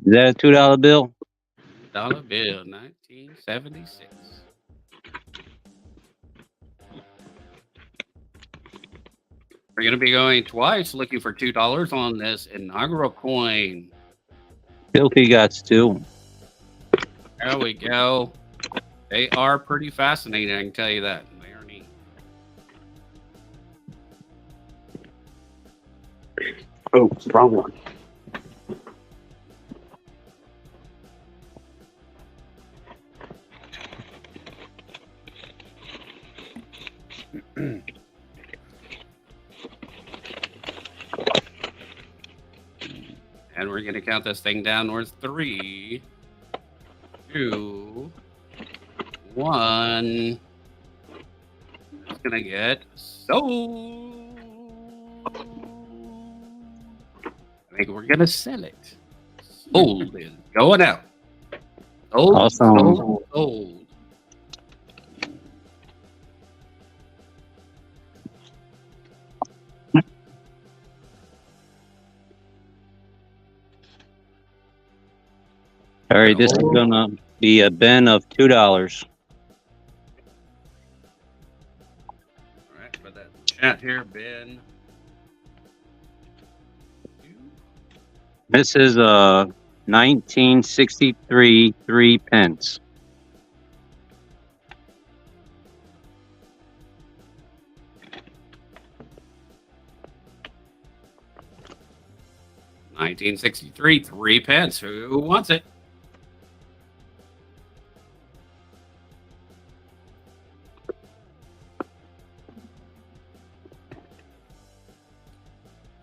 [SPEAKER 4] Is that a $2 bill?
[SPEAKER 5] Dollar bill, 1976. We're going to be going twice looking for $2 on this inaugural coin.
[SPEAKER 4] Filthy Guts too.
[SPEAKER 5] There we go. They are pretty fascinating, I can tell you that. They are neat.
[SPEAKER 2] Oh, wrong one.
[SPEAKER 5] And we're going to count this thing downwards. 3, 2, 1. It's going to get sold. I think we're going to sell it. Sold is going out. Sold,
[SPEAKER 4] Awesome.
[SPEAKER 5] sold.
[SPEAKER 4] All right, this is gonna be a bin of $2.
[SPEAKER 5] All right, for that chat here, Ben.
[SPEAKER 4] This is 1963 3 pence.
[SPEAKER 5] $19.63, 3 pence. Who wants it?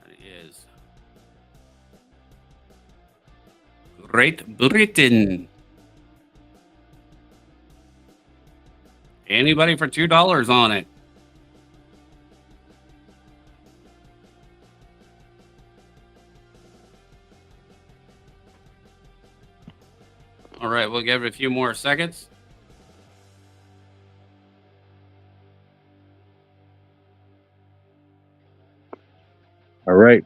[SPEAKER 5] That is Great Britain. Anybody for $2 on it? All right, we'll give it a few more seconds.
[SPEAKER 4] All right.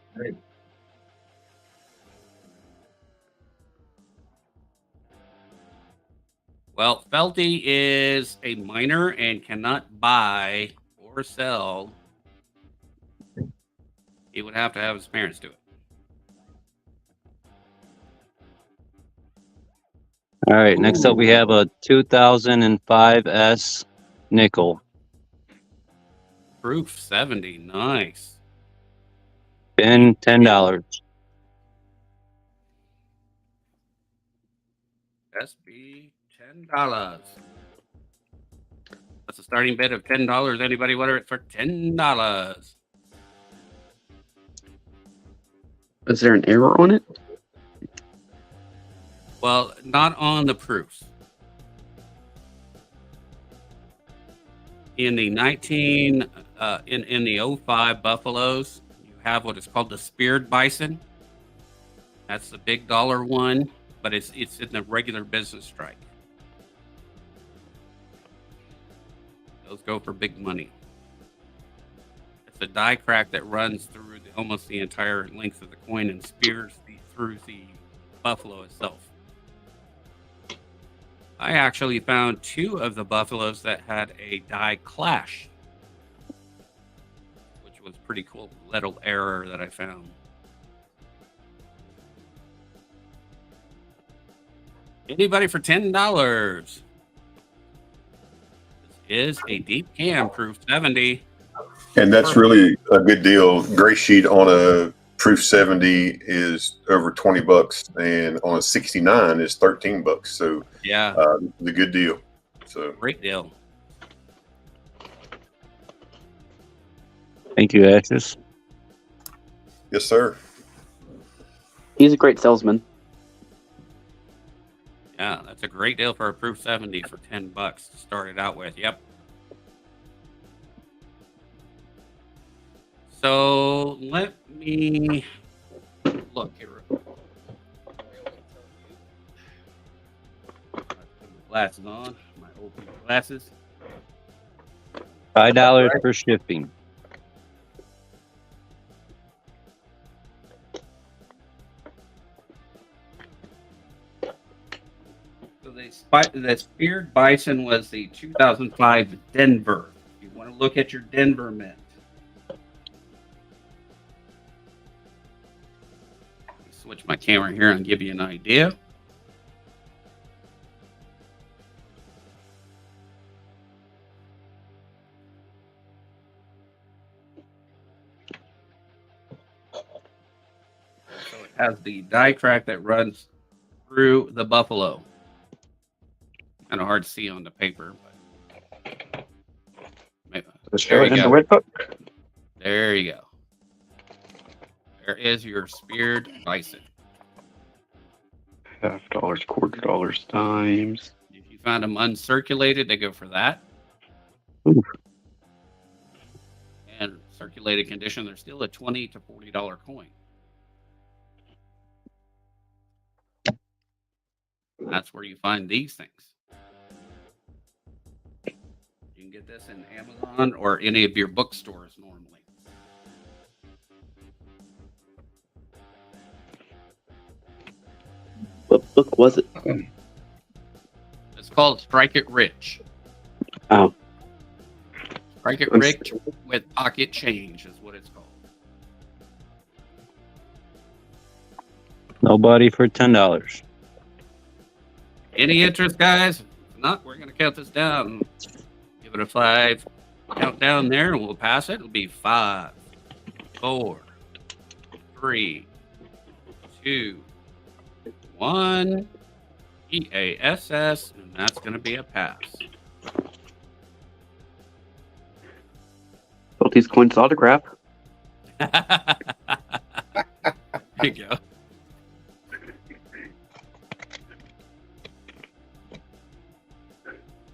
[SPEAKER 5] Well, Felty is a minor and cannot buy or sell. He would have to have his parents do it.
[SPEAKER 4] All right, next up we have a 2005 S nickel.
[SPEAKER 5] Proof 70, nice.
[SPEAKER 4] Bin $10.
[SPEAKER 5] SB $10. That's a starting bid of $10. Anybody want it for $10?
[SPEAKER 2] Is there an error on it?
[SPEAKER 5] Well, not on the proofs. In the in the 05 Buffaloes, you have what is called the speared bison. That's the big dollar one, but it's in the regular business strike. Those go for big money. It's a die crack that runs through almost the entire length of the coin and spears through the buffalo itself. I actually found 2 of the buffaloes that had a die clash, which was pretty cool little error that I found. Anybody for $10? This is a deep cam proof 70.
[SPEAKER 3] And that's really a good deal. Gray sheet on a proof 70 is over $20, and on a 69 is $13. So
[SPEAKER 5] Yeah,
[SPEAKER 3] the good deal. So
[SPEAKER 5] great deal.
[SPEAKER 4] Thank you, Ashes.
[SPEAKER 3] yes, sir.
[SPEAKER 2] He's a great salesman.
[SPEAKER 5] Yeah, that's a great deal for a proof 70 for $10 to start it out with. Yep. So let me look here. Put my glasses on, my old glasses.
[SPEAKER 4] $5 for shipping.
[SPEAKER 5] So the speared bison was the 2005 Denver. You want to look at your Denver mint. Switch my camera here and give you an idea. So it has the die crack that runs through the buffalo. Kind of hard to see on the paper, but there you go. There you go. There is your speared bison.
[SPEAKER 2] $50, $quarter, dimes.
[SPEAKER 5] If you find them uncirculated, they go for that.
[SPEAKER 4] Ooh.
[SPEAKER 5] And circulated condition, they're still a $20 to $40 coin. That's where you find these things. You can get this in Amazon or any of your bookstores normally.
[SPEAKER 2] book was it?
[SPEAKER 5] It's called Strike It Rich.
[SPEAKER 2] Oh,
[SPEAKER 5] Strike It
[SPEAKER 2] I'm
[SPEAKER 5] Rich with Pocket Change is what it's called.
[SPEAKER 4] Nobody for $10.
[SPEAKER 5] Any interest, guys? If not, we're going to count this down. Give it a 5 countdown there, and we'll pass it. It'll be 5, 4, 3, 2, 1. EASS, and that's going to be a pass.
[SPEAKER 2] got these coins autograph.
[SPEAKER 5] There you go.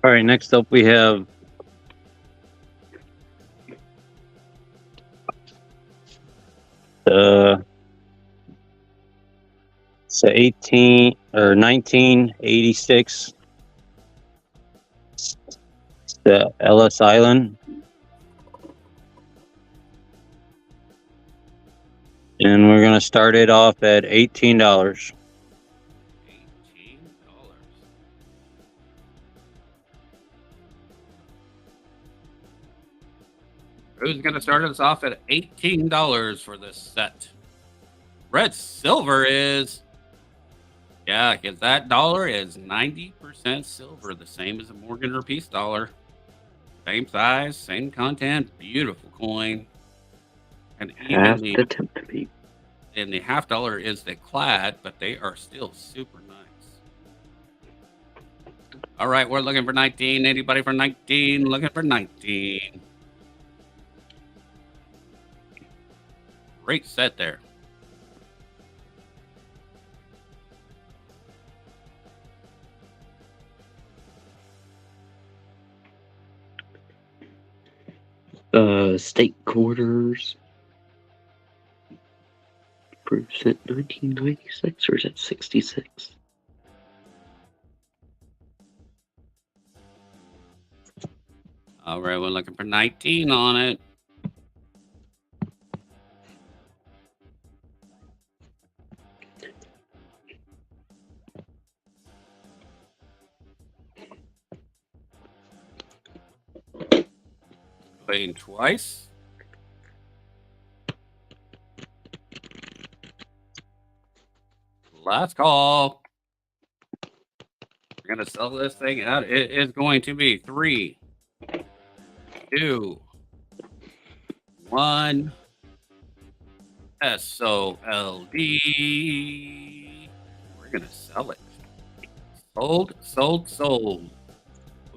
[SPEAKER 4] All right, next up we have it's the 1986. It's the Ellis Island. And we're going to start it off at $18.
[SPEAKER 5] $18. Who's going to start us off at $18 for this set? Red Silver is, yeah, because that dollar is 90% silver, the same as a Morgan or Peace dollar. Same size, same content, beautiful coin. And even
[SPEAKER 2] Has
[SPEAKER 5] the
[SPEAKER 2] the attempt to be.
[SPEAKER 5] and the half dollar is the clad, but they are still super nice. All right, we're looking for 19. Anybody for 19? Looking for 19. Great set there.
[SPEAKER 2] State quarters. Bruce at 1996, or is it 66?
[SPEAKER 5] All right, we're looking for 19 on it. Playing twice. Last call. We're going to sell this thing out. It is going to be 3, 2, 1. SOLD. We're going to sell it. Sold, sold, sold.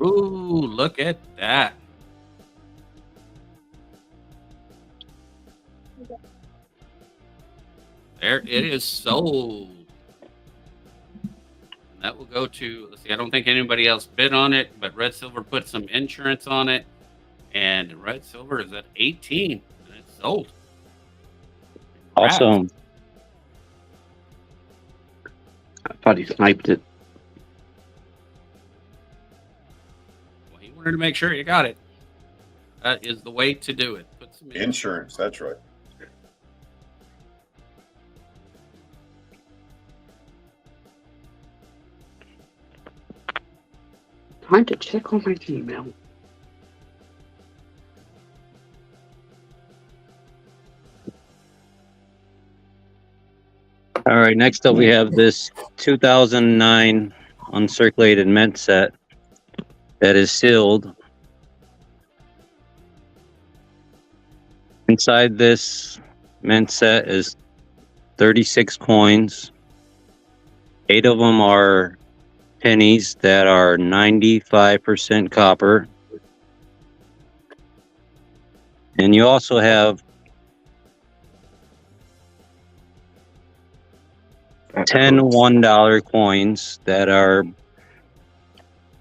[SPEAKER 5] Ooh, look at that. There it is sold. That will go to, let's see, I don't think anybody else bid on it, but Red Silver put some insurance on it. And Red Silver is at 18. And it's sold. Congrats.
[SPEAKER 4] Awesome.
[SPEAKER 2] I thought he sniped it.
[SPEAKER 5] Well, he wanted to make sure you got it. That is the way to do it. Put some
[SPEAKER 3] Insurance, that's right.
[SPEAKER 2] Time to check on my email.
[SPEAKER 4] All right, next up we have this 2009 uncirculated mint set that is sealed. Inside this mint set is 36 coins. 8 of them are pennies that are 95% copper. And you also have 10 $1 coins that are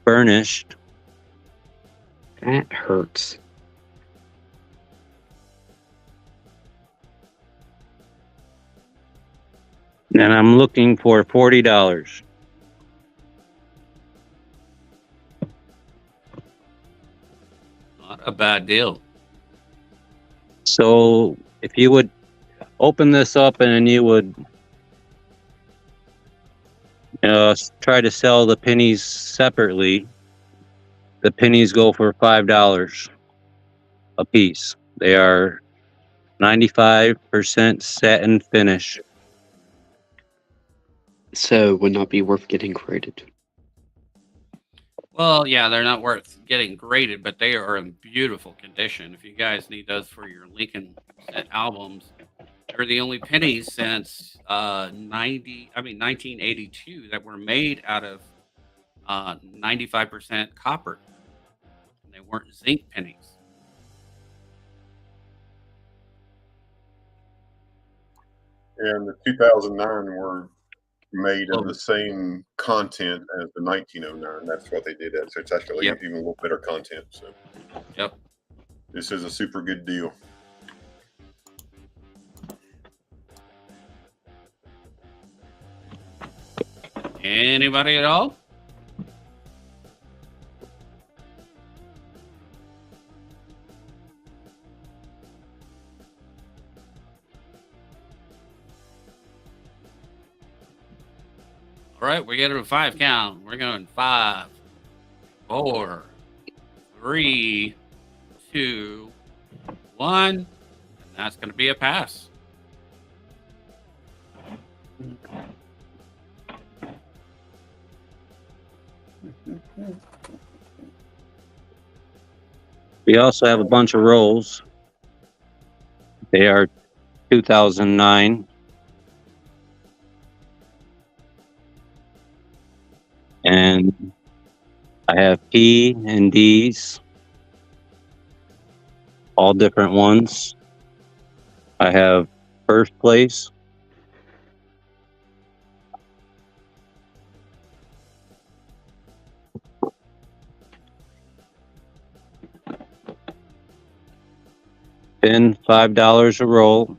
[SPEAKER 4] burnished.
[SPEAKER 2] That hurts.
[SPEAKER 4] And I'm looking for $40.
[SPEAKER 5] Not a bad deal.
[SPEAKER 4] So if you would open this up and then you would Try to sell the pennies separately. The pennies go for $5 a piece. They are 95% satin finish.
[SPEAKER 2] So would not be worth getting graded.
[SPEAKER 5] Well, yeah, they're not worth getting graded, but they are in beautiful condition. If you guys need those for your Lincoln set albums, they're the only pennies since 1982 that were made out of 95% copper. They weren't zinc pennies.
[SPEAKER 3] And the 2009 were made of
[SPEAKER 5] Oh.
[SPEAKER 3] the same content as the 1909. That's what they did. So it's actually
[SPEAKER 5] Yep.
[SPEAKER 3] even a little better content. So
[SPEAKER 5] Yep.
[SPEAKER 3] this is a super good deal.
[SPEAKER 5] Anybody at all? All right, we're getting a 5 count. We're going 5, 4, 3, 2, 1, and that's going to be a pass.
[SPEAKER 4] We also have a bunch of rolls. They are 2009. And I have P and D's, all different ones. I have first place. Pin, $5 a roll.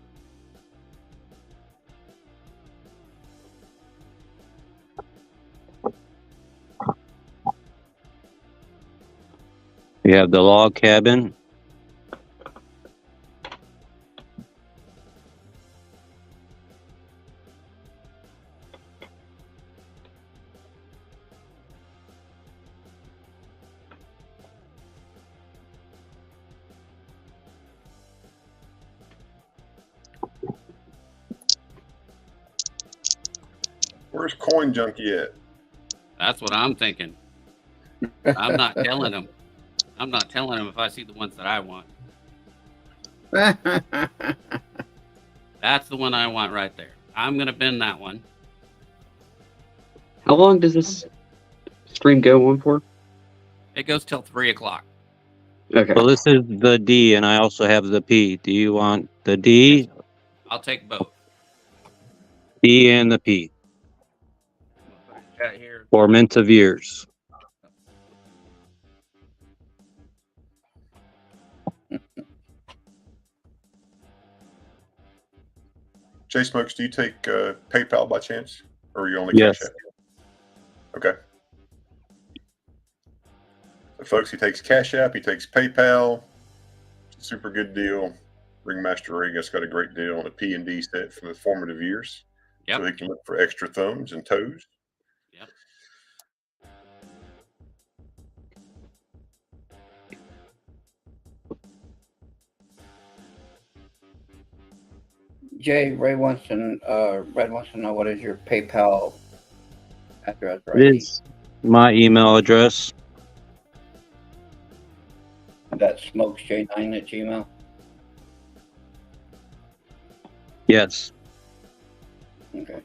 [SPEAKER 4] We have the log cabin.
[SPEAKER 3] Where's Coin Junkie at?
[SPEAKER 5] That's what I'm thinking. I'm not telling them. I'm not telling them if I see the ones that I want. That's the one I want right there. I'm going to bend that one.
[SPEAKER 2] How long does this stream go on for?
[SPEAKER 5] It goes till 3 o'clock.
[SPEAKER 2] Okay.
[SPEAKER 4] Well, this is the D, and I also have the P. Do you want the D,
[SPEAKER 5] I'll take both.
[SPEAKER 4] D, and the P?
[SPEAKER 5] Chat here.
[SPEAKER 4] For Mint of Years.
[SPEAKER 3] Jay Smokes, do you take PayPal by chance? Or are you only
[SPEAKER 4] Yes.
[SPEAKER 3] Cash App? Okay. So folks, he takes Cash App, he takes PayPal. Super good deal. Ringmaster Regas got a great deal on a P&D set from the formative years.
[SPEAKER 5] Yep.
[SPEAKER 3] So he can look for extra thumbs and toes.
[SPEAKER 5] Yep.
[SPEAKER 6] Jay, Red wants to know what is your PayPal address, right?
[SPEAKER 4] It is my email address.
[SPEAKER 6] That's smokesj9@gmail.
[SPEAKER 4] Yes.
[SPEAKER 6] Okay.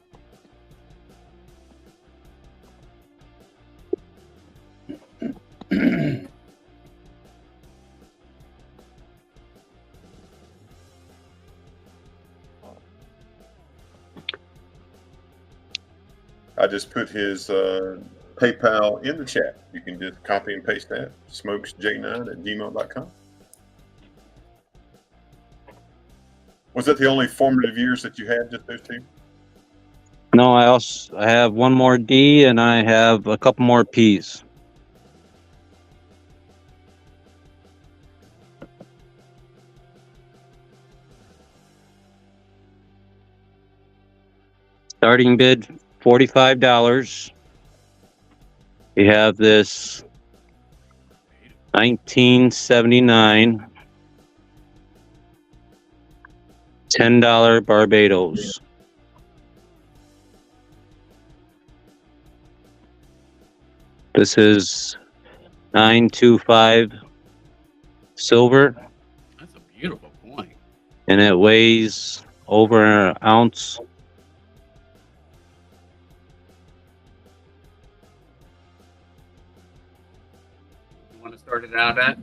[SPEAKER 3] I just put his PayPal in the chat. You can just copy and paste that. smokesj9@gmail.com. Was that the only formative years that you had, just those two?
[SPEAKER 4] No, I have one more D, and I have a couple more P's. Starting bid $45. You have this 1979 $10 Barbados. This is 925 silver,
[SPEAKER 5] That's a beautiful coin.
[SPEAKER 4] and it weighs over an ounce.
[SPEAKER 5] You want to start it out at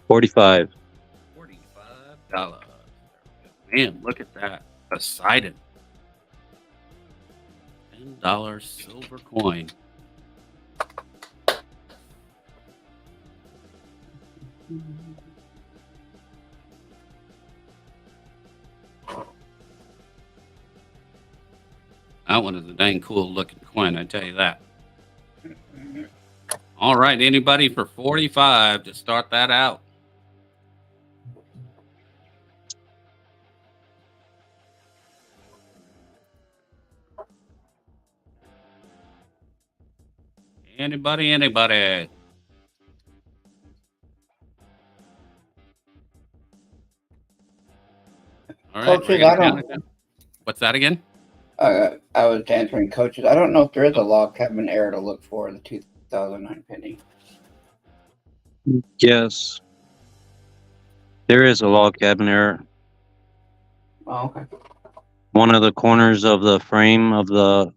[SPEAKER 4] 45.
[SPEAKER 5] $45. Man, look at that. Poseidon. $10 silver coin. That one is a dang cool looking coin, I tell you that. All right, anybody for 45 to start that out? Anybody? All right,
[SPEAKER 6] Coaches,
[SPEAKER 5] we're gonna
[SPEAKER 6] I don't-
[SPEAKER 5] count it down. What's that again?
[SPEAKER 6] I was answering coaches. I don't know if there is a log cabin error to look for in the 2009 penny.
[SPEAKER 4] Yes. There is a log cabin error.
[SPEAKER 6] Oh, okay.
[SPEAKER 4] One of the corners of the frame of the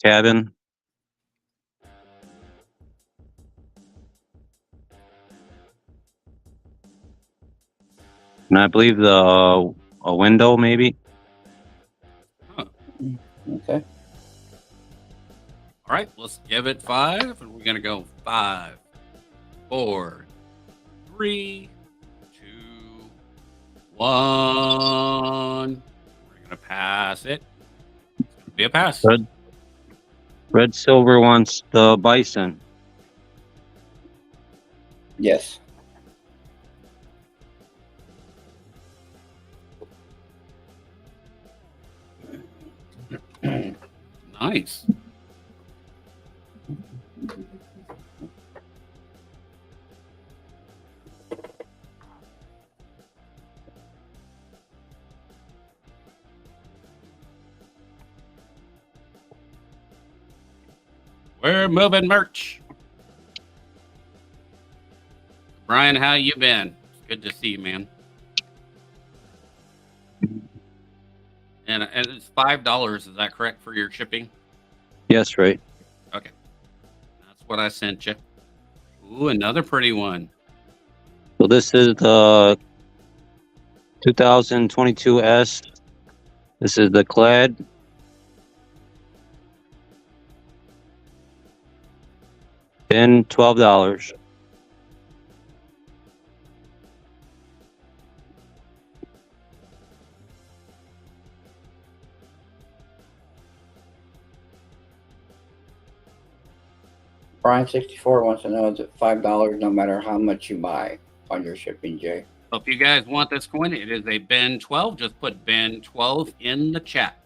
[SPEAKER 4] cabin. And I believe a window, maybe.
[SPEAKER 6] Okay.
[SPEAKER 5] All right, let's give it 5, and we're gonna go 5, 4, 3, 2, 1. We're gonna pass it. It's gonna be a pass.
[SPEAKER 4] Red Silver wants the bison.
[SPEAKER 6] Yes.
[SPEAKER 5] Nice. We're moving merch. Brian, how you been? It's good to see you, man. And it's $5. Is that correct for your shipping?
[SPEAKER 4] Yes, right.
[SPEAKER 5] Okay, that's what I sent you. Ooh, another pretty one.
[SPEAKER 4] So this is the 2022 S. This is the clad. Bin $12.
[SPEAKER 6] Brian64 wants to know, is it $5 no matter how much you buy on your shipping, Jay?
[SPEAKER 5] So if you guys want this coin, it is a Ben 12. Just put Ben 12 in the chat.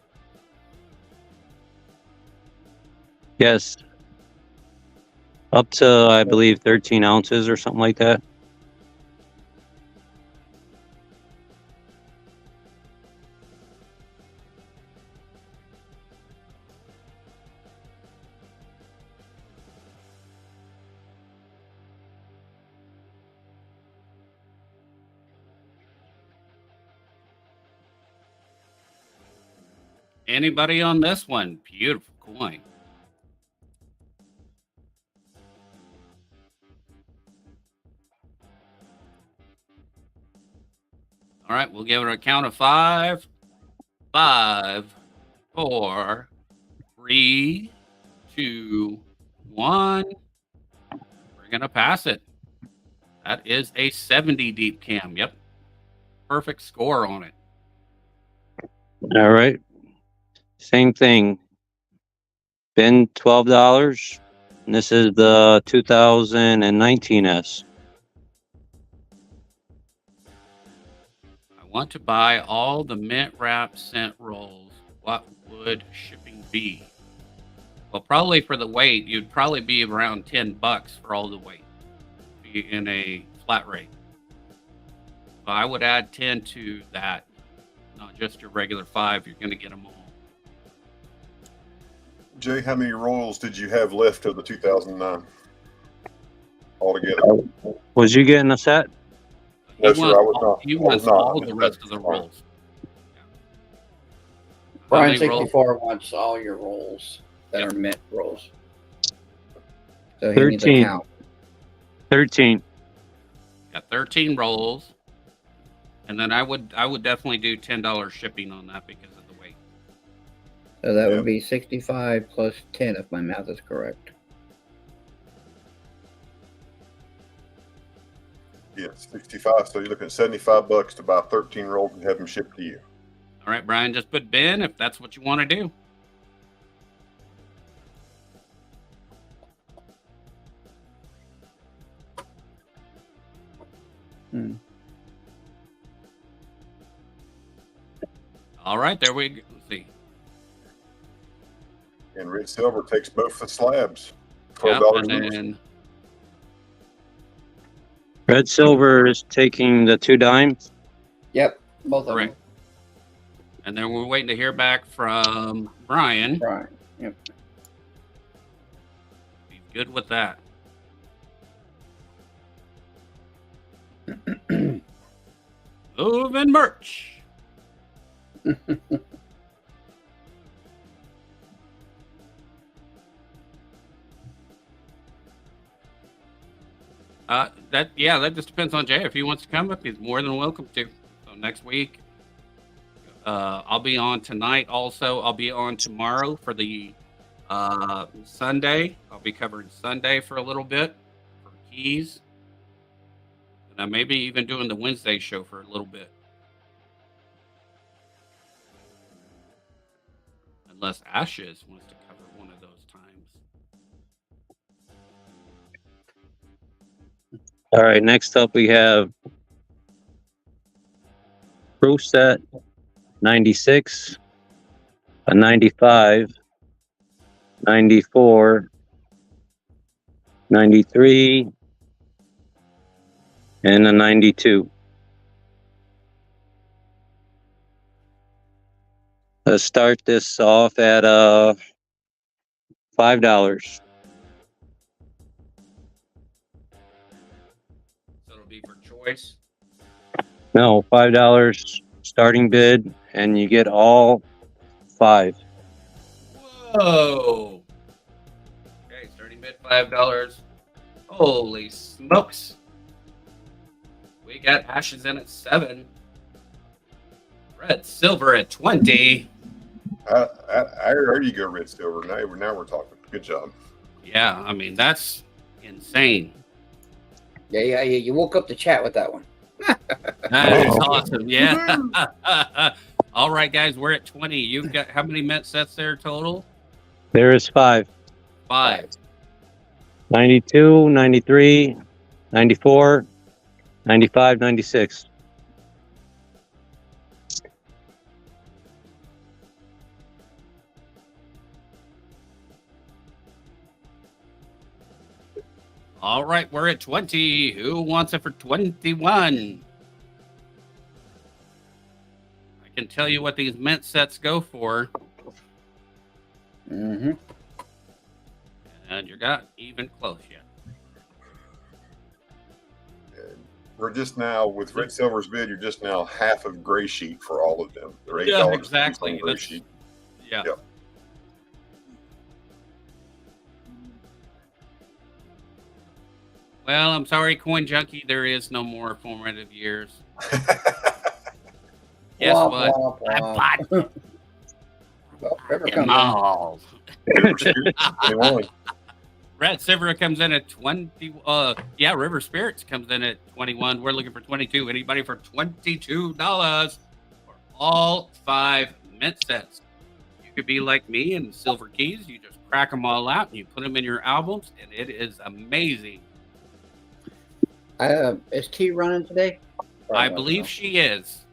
[SPEAKER 4] Yes. Up to, I believe, 13 ounces or something like that.
[SPEAKER 5] Anybody on this one? Beautiful coin. All right, we'll give it a count of 5. 5, 4, 3, 2, 1. We're gonna pass it. That is a 70 deep cam. Yep. Perfect score on it.
[SPEAKER 4] All right. Same thing. Bin $12. And this is the 2019 S.
[SPEAKER 5] I want to buy all the mint wrap scent rolls. What would shipping be? Well, probably for the weight, you'd probably be around $10 for all the weight in a flat rate. So I would add 10 to that, not just your regular 5. You're going to get them all.
[SPEAKER 3] Jay, how many rolls did you have left of the 2009 altogether?
[SPEAKER 4] Was you getting a set?
[SPEAKER 3] No, sir, I was not.
[SPEAKER 5] He
[SPEAKER 3] I was
[SPEAKER 5] wants
[SPEAKER 3] not.
[SPEAKER 5] all
[SPEAKER 3] I
[SPEAKER 5] the
[SPEAKER 3] missed
[SPEAKER 5] rest
[SPEAKER 3] that.
[SPEAKER 5] of the
[SPEAKER 3] Sorry.
[SPEAKER 5] rolls. How
[SPEAKER 6] Brian
[SPEAKER 5] many rolls?
[SPEAKER 6] 64 wants all your rolls that
[SPEAKER 5] Yep.
[SPEAKER 6] are mint rolls. So he needs a
[SPEAKER 4] 13.
[SPEAKER 6] count.
[SPEAKER 4] 13.
[SPEAKER 5] Got 13 rolls, and then I would definitely do $10 shipping on that because of the weight.
[SPEAKER 6] So that
[SPEAKER 3] Yeah.
[SPEAKER 6] would be 65 plus 10 if my math is correct.
[SPEAKER 3] Yeah, 65. So you're looking at $75 to buy 13 rolls and have them shipped to you.
[SPEAKER 5] All right, Brian, just put Ben if that's what you want to do.
[SPEAKER 6] Hmm.
[SPEAKER 5] All right, there we go. Let's see.
[SPEAKER 3] And Red Silver takes both the slabs.
[SPEAKER 5] Yep,
[SPEAKER 3] $12
[SPEAKER 5] and
[SPEAKER 3] each.
[SPEAKER 5] then
[SPEAKER 4] Red Silver is taking the 2 dimes.
[SPEAKER 6] Yep, both of
[SPEAKER 5] correct.
[SPEAKER 6] them.
[SPEAKER 5] And then we're waiting to hear back from Brian.
[SPEAKER 6] Right. Yep.
[SPEAKER 5] He's good with that. Moving merch. That just depends on Jay. If he wants to come up, he's more than welcome to. So next week, I'll be on tonight. Also, I'll be on tomorrow for the Sunday. I'll be covering Sunday for a little bit for keys, and I may be even doing the Wednesday show for a little bit, unless Ashes wants to cover one of those times.
[SPEAKER 4] All right, next up we have proof set 96, a 95, 94, 93, and a 92. Let's start this off at $5.
[SPEAKER 5] So it'll be for choice.
[SPEAKER 4] No, $5 starting bid, and you get all 5.
[SPEAKER 5] Whoa. Okay, starting bid $5. Holy smokes. We got Ashes in at 7. Red Silver at 20.
[SPEAKER 3] There you go, Red Silver. Now we're talking. Good job.
[SPEAKER 5] Yeah, I mean, that's insane.
[SPEAKER 6] Yeah. You woke up the chat with that one.
[SPEAKER 5] That is awesome. Yeah. All right, guys, we're at 20. You've got how many mint sets there total?
[SPEAKER 4] There is 5.
[SPEAKER 5] 5.
[SPEAKER 4] 92, 93, 94, 95, 96.
[SPEAKER 5] All right, we're at 20. Who wants it for 21? I can tell you what these mint sets go for.
[SPEAKER 6] Mm-hmm.
[SPEAKER 5] And you're not even close yet.
[SPEAKER 3] We're just now with Red Silver's bid. You're just now half of Gray Sheet for all of them. They're $8
[SPEAKER 5] Yeah,
[SPEAKER 3] apiece
[SPEAKER 5] exactly.
[SPEAKER 3] on Gray
[SPEAKER 5] That's-
[SPEAKER 3] Sheet.
[SPEAKER 5] Yeah.
[SPEAKER 3] Yep.
[SPEAKER 5] Well, I'm sorry, Coin Junkie. There is no more formative years. Guess
[SPEAKER 6] Womp,
[SPEAKER 5] what?
[SPEAKER 6] womp,
[SPEAKER 5] I
[SPEAKER 6] womp.
[SPEAKER 5] bought
[SPEAKER 6] Well, River
[SPEAKER 5] them
[SPEAKER 6] comes in.
[SPEAKER 5] all.
[SPEAKER 3] River Spirit, 21.
[SPEAKER 5] Red Silver comes in at 20. River Spirits comes in at 21. We're looking for 22. Anybody for $22 for all 5 mint sets? You could be like me and Silver Keys. You just crack them all out and you put them in your albums, and it is amazing.
[SPEAKER 6] Is T running today?
[SPEAKER 5] I believe she is.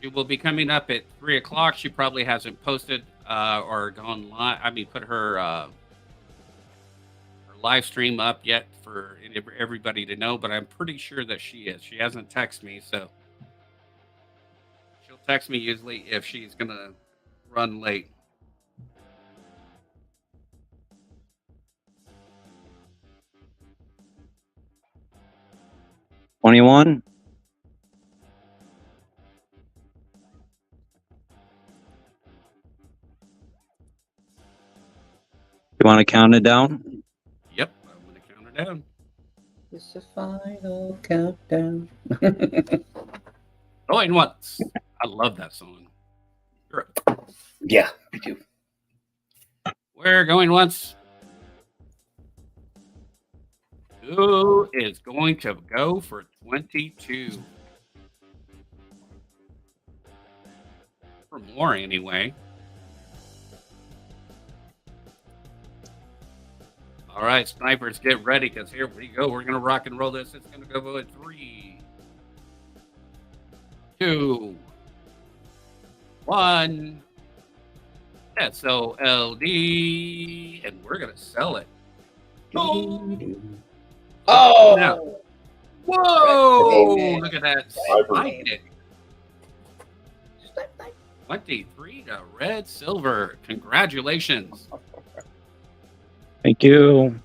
[SPEAKER 5] She will be coming up at 3 o'clock. She probably hasn't posted or gone live. I mean, put her live stream up yet for everybody to know, but I'm pretty sure that she is. She hasn't texted me, so she'll text me usually if she's gonna run late.
[SPEAKER 4] $21. You want to count it down?
[SPEAKER 5] Yep, I'm gonna count her down.
[SPEAKER 6] It's the final countdown.
[SPEAKER 5] Going once. I love that song.
[SPEAKER 7] Yeah, me too.
[SPEAKER 5] We're going once. Who is going to go for 22? For more, anyway. All right, snipers, get ready, because here we go. We're going to rock and roll this. It's going to go at 3, 2, 1. SOLD. And we're going to sell it.
[SPEAKER 6] Oh!
[SPEAKER 5] Now. Whoa!
[SPEAKER 6] Amen.
[SPEAKER 5] Look at that.
[SPEAKER 3] Sniper.
[SPEAKER 5] Spiked it. 23 to red silver. Congratulations.
[SPEAKER 4] Thank you.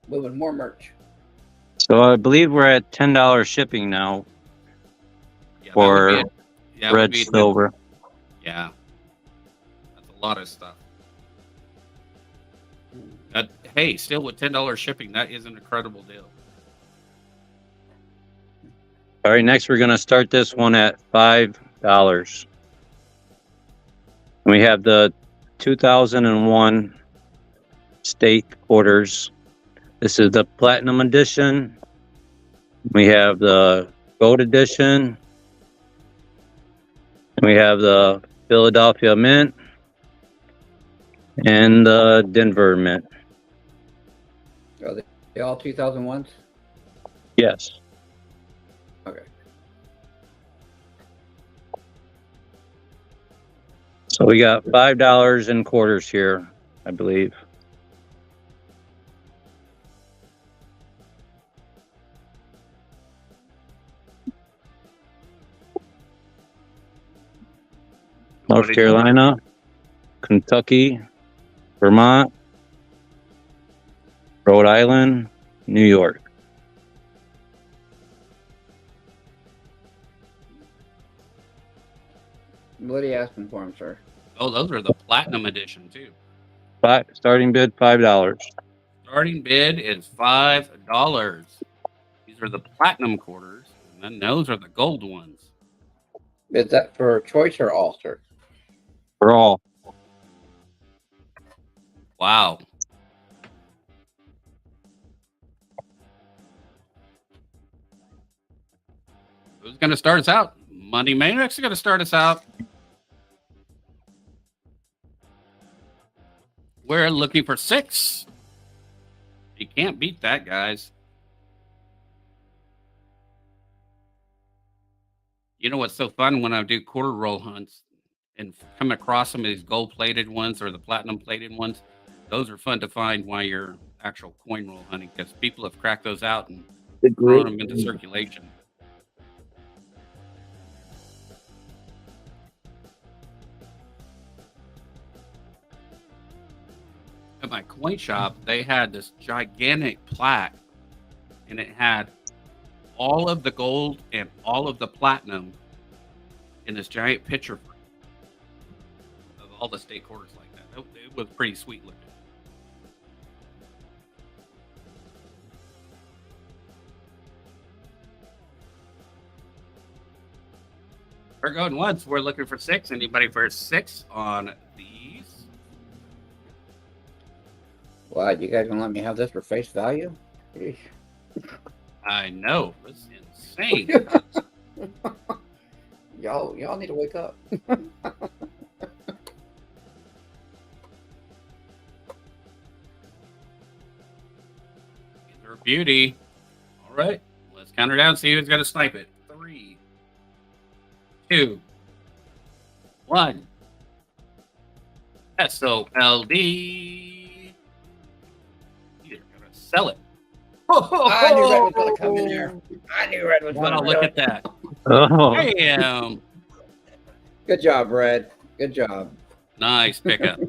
[SPEAKER 6] Moving more merch.
[SPEAKER 4] So I believe we're at $10 shipping now
[SPEAKER 5] Yeah, that
[SPEAKER 4] for
[SPEAKER 5] would be a-
[SPEAKER 4] red
[SPEAKER 5] be a-
[SPEAKER 4] silver.
[SPEAKER 5] Yeah. That's a lot of stuff. Hey, still with $10 shipping, that is an incredible deal.
[SPEAKER 4] All right, next we're going to start this one at $5. We have the 2001 state quarters. This is the Platinum Edition. We have the Gold Edition. We have the Philadelphia Mint and the Denver Mint.
[SPEAKER 6] Are they all 2001s?
[SPEAKER 4] Yes.
[SPEAKER 6] Okay.
[SPEAKER 4] So we got $5 in quarters here, I believe. North Carolina, Kentucky, Vermont, Rhode Island, New York.
[SPEAKER 6] What are you asking for him, sir?
[SPEAKER 5] Oh, those are the platinum edition, too.
[SPEAKER 4] Starting bid $5.
[SPEAKER 5] Starting bid is $5. These are the platinum quarters, and then those are the gold ones.
[SPEAKER 6] Is that for choice or all, sir?
[SPEAKER 4] For all.
[SPEAKER 5] Wow. Who's going to start us out? Money Maniac's going to start us out. We're looking for 6. You can't beat that, guys. You know what's so fun when I do quarter roll hunts and come across some of these gold-plated ones or the platinum-plated ones? Those are fun to find while you're actual coin roll hunting, because people have cracked those out and thrown them into circulation. At my coin shop, they had this gigantic plaque, and it had all of the gold and all of the platinum in this giant picture of all the state quarters like that. It was pretty sweet looking. We're going once. We're looking for 6. Anybody for 6 on these?
[SPEAKER 6] Wow, you guys gonna let me have this for face value? Eesh.
[SPEAKER 5] I know. That's insane.
[SPEAKER 6] Y'all need to wake up.
[SPEAKER 5] They're a beauty. All right. Let's count her down. See who's going to snipe it. 3, 2, 1. SOLD. You're gonna sell it.
[SPEAKER 6] I knew Red was gonna come in there. I knew Red was
[SPEAKER 5] Wow,
[SPEAKER 6] gonna
[SPEAKER 5] look
[SPEAKER 6] do
[SPEAKER 5] at
[SPEAKER 6] it.
[SPEAKER 5] that.
[SPEAKER 4] Oh,
[SPEAKER 5] Damn.
[SPEAKER 6] Good job, Red. Good job.
[SPEAKER 5] Nice pickup.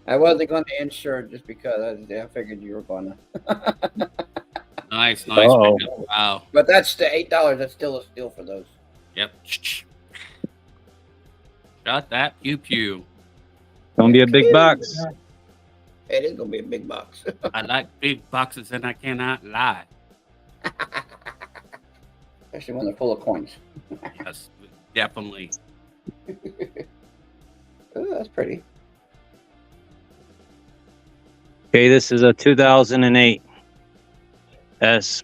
[SPEAKER 6] I wasn't going to insure it just because I figured you were gonna.
[SPEAKER 5] Nice
[SPEAKER 4] Uh-oh.
[SPEAKER 5] pickup. Wow.
[SPEAKER 6] But that's the $8. That's still a steal for those.
[SPEAKER 5] Yep. Shot that pew pew.
[SPEAKER 4] gonna be a big box.
[SPEAKER 6] It is gonna be a big box.
[SPEAKER 5] I like big boxes and I cannot lie.
[SPEAKER 6] Especially when they're full of coins.
[SPEAKER 5] Yes, definitely.
[SPEAKER 6] Ooh, that's pretty.
[SPEAKER 4] Okay, this is a 2008 S.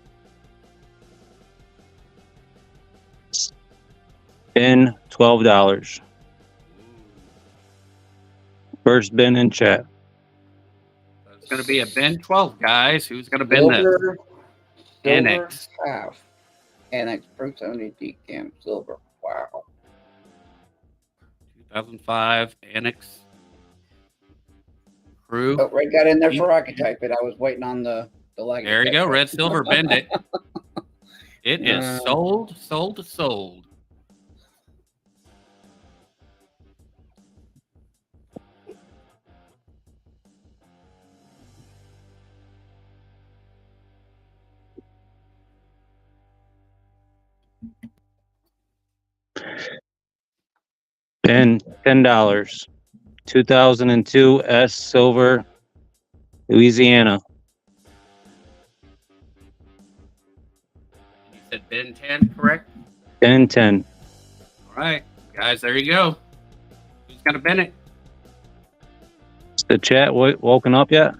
[SPEAKER 4] Bin $12. First bin in chat.
[SPEAKER 5] It's going to be a bin 12, guys. Who's going to bin this?
[SPEAKER 6] Silver
[SPEAKER 5] Annex.
[SPEAKER 6] half. Annex Pro 70 decam silver. Wow.
[SPEAKER 5] 2005 Annex. Crew.
[SPEAKER 6] Oh, Red got in there for archetype, but I was waiting on the lag.
[SPEAKER 5] There you go. Red Silver bend it. It is
[SPEAKER 6] Uh,
[SPEAKER 5] sold, sold, sold.
[SPEAKER 4] Bin $10. 2002 S Silver, Louisiana.
[SPEAKER 5] You said bin 10, correct?
[SPEAKER 4] Bin 10.
[SPEAKER 5] All right, guys, there you go. Who's going to bin it?
[SPEAKER 4] Is the chat woken up yet?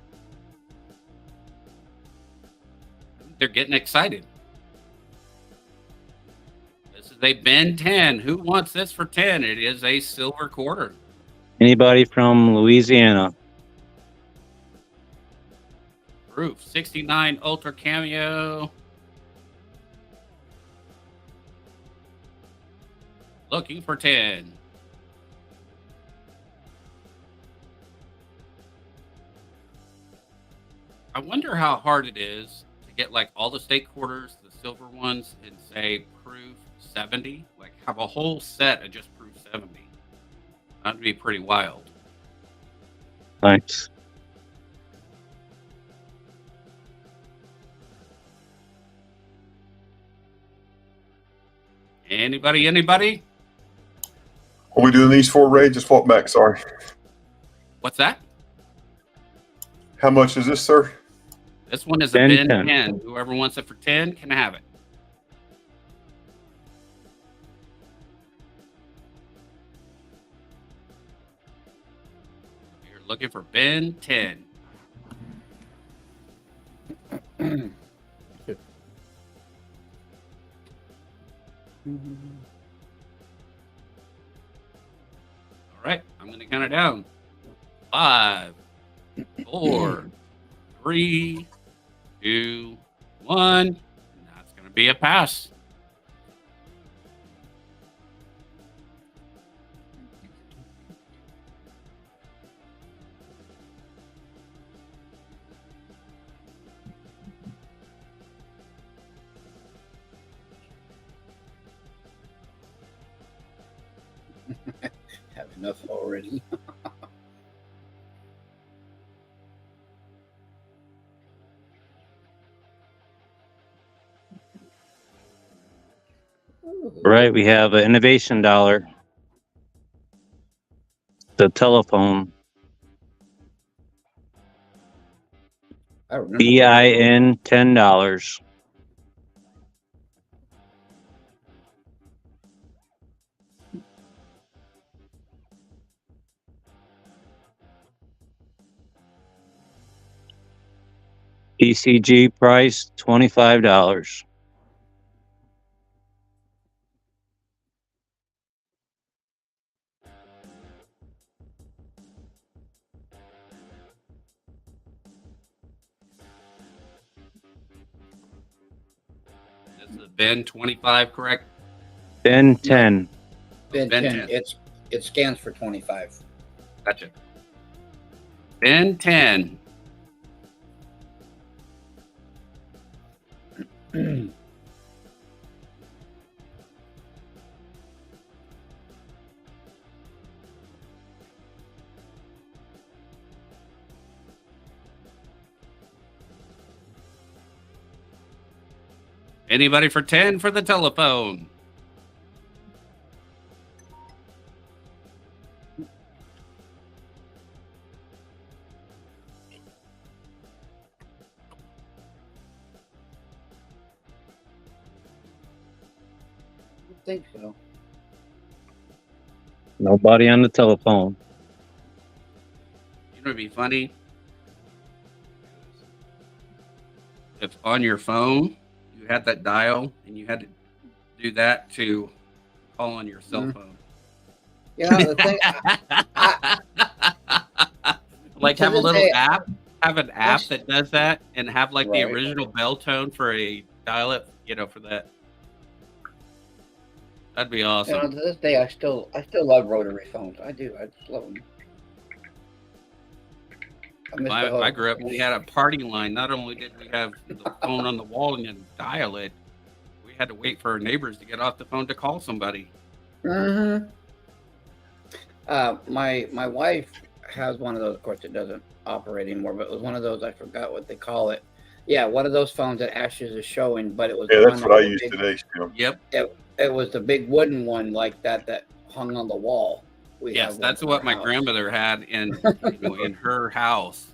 [SPEAKER 5] They're getting excited. This is a bin 10. Who wants this for 10? It is a silver quarter.
[SPEAKER 4] Anybody from Louisiana?
[SPEAKER 5] Proof 69 Ultra Cameo. Looking for 10. I wonder how hard it is to get like all the state quarters, the silver ones, and say proof 70. Like have a whole set of just proof 70. That'd be pretty wild.
[SPEAKER 4] Nice.
[SPEAKER 5] Anybody?
[SPEAKER 3] Are we doing these four, Ray? Just walk back. Sorry.
[SPEAKER 5] What's that?
[SPEAKER 3] How much is this, sir?
[SPEAKER 5] This one is a
[SPEAKER 4] bin
[SPEAKER 5] bin
[SPEAKER 4] 10.
[SPEAKER 5] 10. Whoever wants it for 10 can have it. You're looking for bin 10. All right, I'm going to count it down. 5, 4, 3, 2, 1. And that's going to be a pass.
[SPEAKER 6] Have enough already.
[SPEAKER 4] Right, we have an innovation dollar. The telephone.
[SPEAKER 6] I remember.
[SPEAKER 4] BIN $10. ECG price $25.
[SPEAKER 5] This is bin 25, correct?
[SPEAKER 4] Bin 10.
[SPEAKER 6] Ben
[SPEAKER 5] Ben
[SPEAKER 6] 10.
[SPEAKER 5] 10.
[SPEAKER 6] It scans for 25.
[SPEAKER 5] Gotcha. Ben 10. Anybody for 10 for the telephone?
[SPEAKER 6] I think so.
[SPEAKER 4] Nobody on the telephone.
[SPEAKER 5] You know, it'd be funny if on your phone you had that dial and you had to do that to call on your cell
[SPEAKER 6] Mhm.
[SPEAKER 5] phone.
[SPEAKER 6] You know, the thing,
[SPEAKER 5] Like
[SPEAKER 6] To
[SPEAKER 5] have a
[SPEAKER 6] this
[SPEAKER 5] little
[SPEAKER 6] day,
[SPEAKER 5] app, have an app
[SPEAKER 6] s-
[SPEAKER 5] that does that, and have like the
[SPEAKER 6] Right.
[SPEAKER 5] original bell tone for a dial up, for that. That'd be
[SPEAKER 6] you know,
[SPEAKER 5] awesome.
[SPEAKER 6] to this day, I still love rotary phones. I do. I just love them. I miss the
[SPEAKER 5] I
[SPEAKER 6] whole.
[SPEAKER 5] grew up, we had a party line. Not only did we have the phone on the wall and then dial it, we had to wait for our neighbors to get off the phone to call somebody.
[SPEAKER 6] Mm-hmm. My wife has one of those. Of course, it doesn't operate anymore, but it was one of those. I forgot what they call it. Yeah, one of those phones that Ashes is showing, but it was
[SPEAKER 3] Yeah,
[SPEAKER 6] the
[SPEAKER 3] that's
[SPEAKER 6] one
[SPEAKER 3] what I
[SPEAKER 6] that
[SPEAKER 3] use
[SPEAKER 6] big,
[SPEAKER 3] today still.
[SPEAKER 5] Yep.
[SPEAKER 6] It was the big wooden one like that hung on the wall. We
[SPEAKER 5] Yes,
[SPEAKER 6] have one
[SPEAKER 5] that's
[SPEAKER 6] in
[SPEAKER 5] what
[SPEAKER 6] our
[SPEAKER 5] my
[SPEAKER 6] house.
[SPEAKER 5] grandmother had in her house.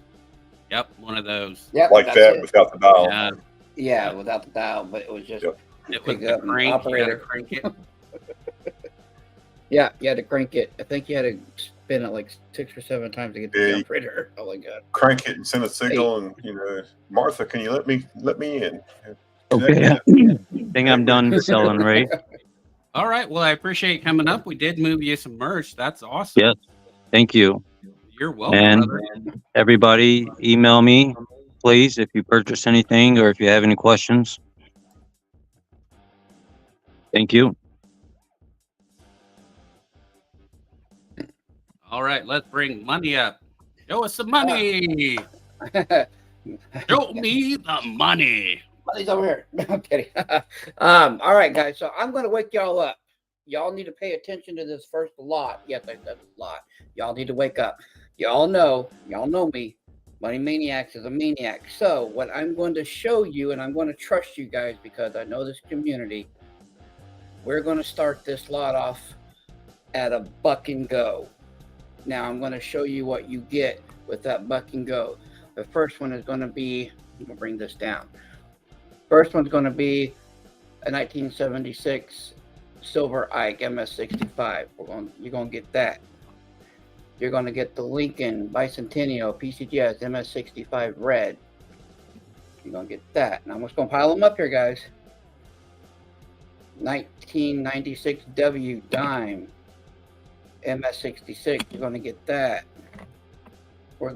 [SPEAKER 5] Yep, one of those.
[SPEAKER 6] Yep,
[SPEAKER 3] Like
[SPEAKER 6] that's
[SPEAKER 3] that
[SPEAKER 6] it.
[SPEAKER 3] without the dial.
[SPEAKER 5] Yeah,
[SPEAKER 6] Yeah, without the dial, but it was just
[SPEAKER 3] Yep.
[SPEAKER 6] you
[SPEAKER 5] it was
[SPEAKER 6] pick it
[SPEAKER 5] the
[SPEAKER 6] up and
[SPEAKER 5] crank. You
[SPEAKER 6] operator.
[SPEAKER 5] gotta crank it.
[SPEAKER 6] Yeah, you had to crank it. I think you had to spin it like 6 or 7 times to get to
[SPEAKER 3] Yeah,
[SPEAKER 6] the
[SPEAKER 3] you-
[SPEAKER 6] operator. Oh my god.
[SPEAKER 3] Crank it and send a signal, and Martha, can you let me in?
[SPEAKER 4] Okay. Think I'm done selling, right?
[SPEAKER 5] All right. Well, I appreciate you coming up. We did move you some merch. That's awesome.
[SPEAKER 4] Yes. Thank you.
[SPEAKER 5] You're welcome,
[SPEAKER 4] And
[SPEAKER 5] brother.
[SPEAKER 4] everybody, email me, please, if you purchase anything or if you have any questions. Thank you.
[SPEAKER 5] All right, let's bring money up. Show us some money. Show me the money.
[SPEAKER 6] Money's over here. No, I'm kidding. All right, guys. So I'm going to wake y'all up. Y'all need to pay attention to this first lot. Yes, I said lot. Y'all need to wake up. Y'all know me. Money Maniacs is a maniac. So what I'm going to show you, and I'm going to trust you guys because I know this community. We're going to start this lot off at a buck and go. Now I'm going to show you what you get with that buck and go. The first one is going to be, I'm going to bring this down. First one's going to be a 1976 Silver Ike MS65. You're going to get that. You're going to get the Lincoln Bicentennial PCGS MS65 Red. You're going to get that. And I'm just going to pile them up here, guys. 1996 W Dime MS66. You're going to get that.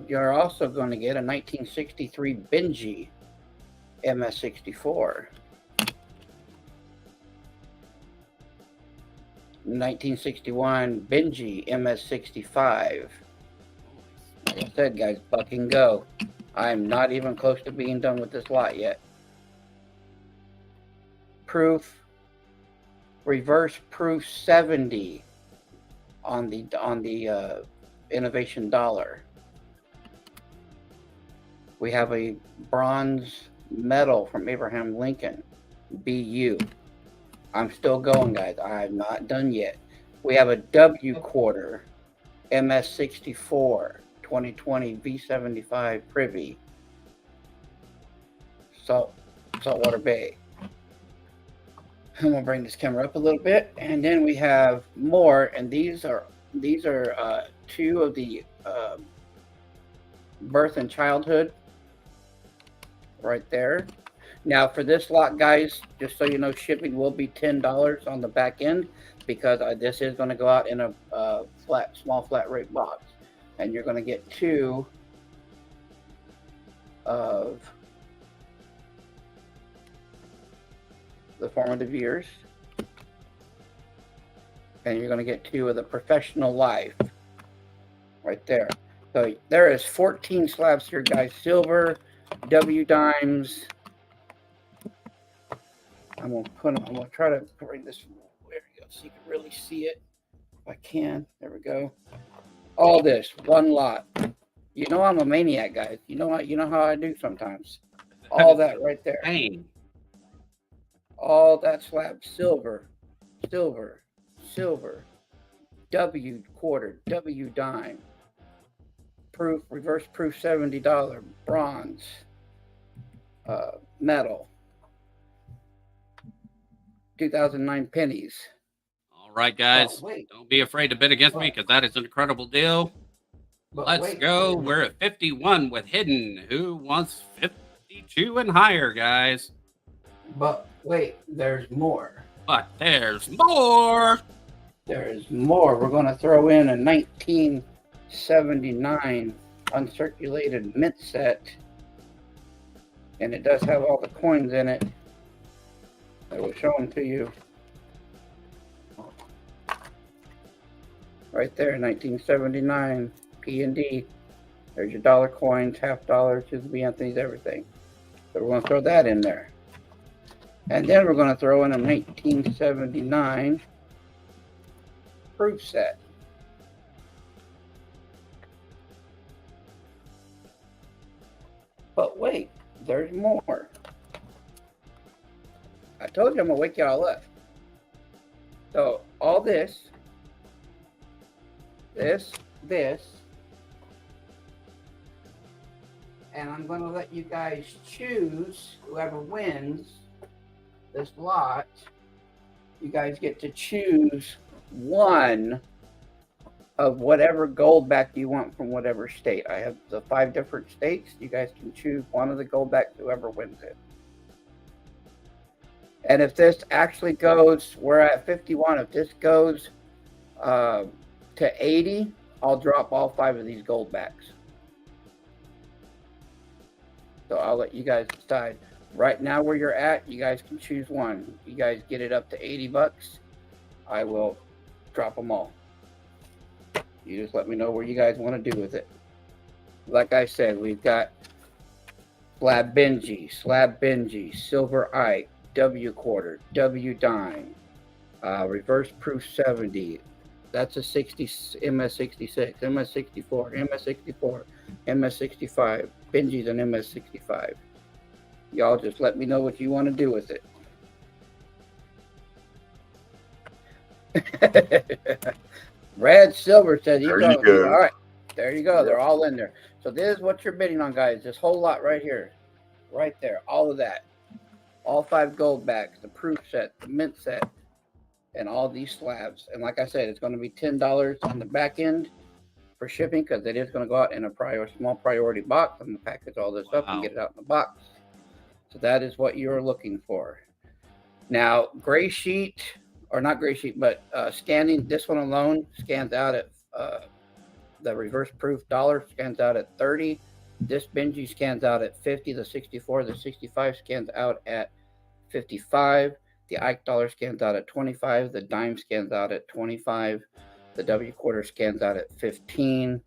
[SPEAKER 6] You're also going to get a 1963 Benji MS64. 1961 Benji MS65. Like I said, guys, fucking go. I'm not even close to being done with this lot yet. Reverse proof 70 on the Innovation Dollar. We have a bronze medal from Abraham Lincoln, BU. I'm still going, guys. I'm not done yet. We have a W quarter, MS64, 2020 V75 Privy, Saltwater Bay. I'm gonna bring this camera up a little bit, and then we have more. And these are two of the birth and childhood right there. Now for this lot, guys, just so you know, shipping will be $10 on the back end because this is going to go out in a small flat rate box, and you're going to get 2 of the formative years. and you're going to get 2 of the Professional Life right there. So there is 14 slabs here, guys. Silver, W dimes. I'm gonna try to bring this. There you go, so you can really see it. If I can, there we go. All this one lot. You know I'm a maniac, guys. You know how I do sometimes. All that right there.
[SPEAKER 5] Dang.
[SPEAKER 6] All that slab, silver, silver, silver, W quarter, W dime, proof, reverse proof $70, bronze, metal, 2009 pennies.
[SPEAKER 5] All right, guys.
[SPEAKER 6] Oh, wait.
[SPEAKER 5] Don't be afraid to bid against me because that is an incredible deal.
[SPEAKER 6] But
[SPEAKER 5] Let's
[SPEAKER 6] wait,
[SPEAKER 5] go.
[SPEAKER 6] wait.
[SPEAKER 5] We're at 51 with hidden. Who wants 52 and higher, guys?
[SPEAKER 6] But wait, there's more.
[SPEAKER 5] But there's more.
[SPEAKER 6] There is more. We're going to throw in a 1979 uncirculated mint set. And it does have all the coins in it. I will show them to you. Right there, 1979 P&D. There's your dollar coins, half dollars, Susan Anthony's, everything. So we're going to throw that in there. And then we're going to throw in a 1979 proof set. But wait, there's more. I told you I'm going to wake y'all up. So all this, and I'm going to let you guys choose whoever wins this lot. You guys get to choose one of whatever gold back you want from whatever state. I have the 5 different states. You guys can choose one of the gold back, whoever wins it. And if this actually goes, we're at 51. If this goes to 80, I'll drop all 5 of these gold backs. So I'll let you guys decide. Right now where you're at, you guys can choose one. You guys get it up to 80 bucks, I will drop them all. You just let me know what you guys want to do with it. Like I said, we've got Slab Benji, Silver Ike, W quarter, W dime, reverse proof 70. That's a 60 MS66, MS64, MS64, MS65. Benji's an MS65. Y'all just let me know what you want to do with it. Red Silver says,
[SPEAKER 3] There you go.
[SPEAKER 6] All right, there you go. They're all in there. So this is what you're bidding on, guys. This whole lot right here, right there, all of that, all 5 gold backs, the proof set, the mint set, and all these slabs. And like I said, it's going to be $10 on the back end for shipping because it is going to go out in a small priority box. I'm going to package all this up and get it out in the box. So that is what you're looking for. Now, gray sheet, or not gray sheet, but scanning, this one alone scans out at, the reverse proof dollar scans out at 30. This Benji scans out at 50. The 64, the 65 scans out at 55. The Ike dollar scans out at 25. The dime scans out at 25. The W quarter scans out at 15.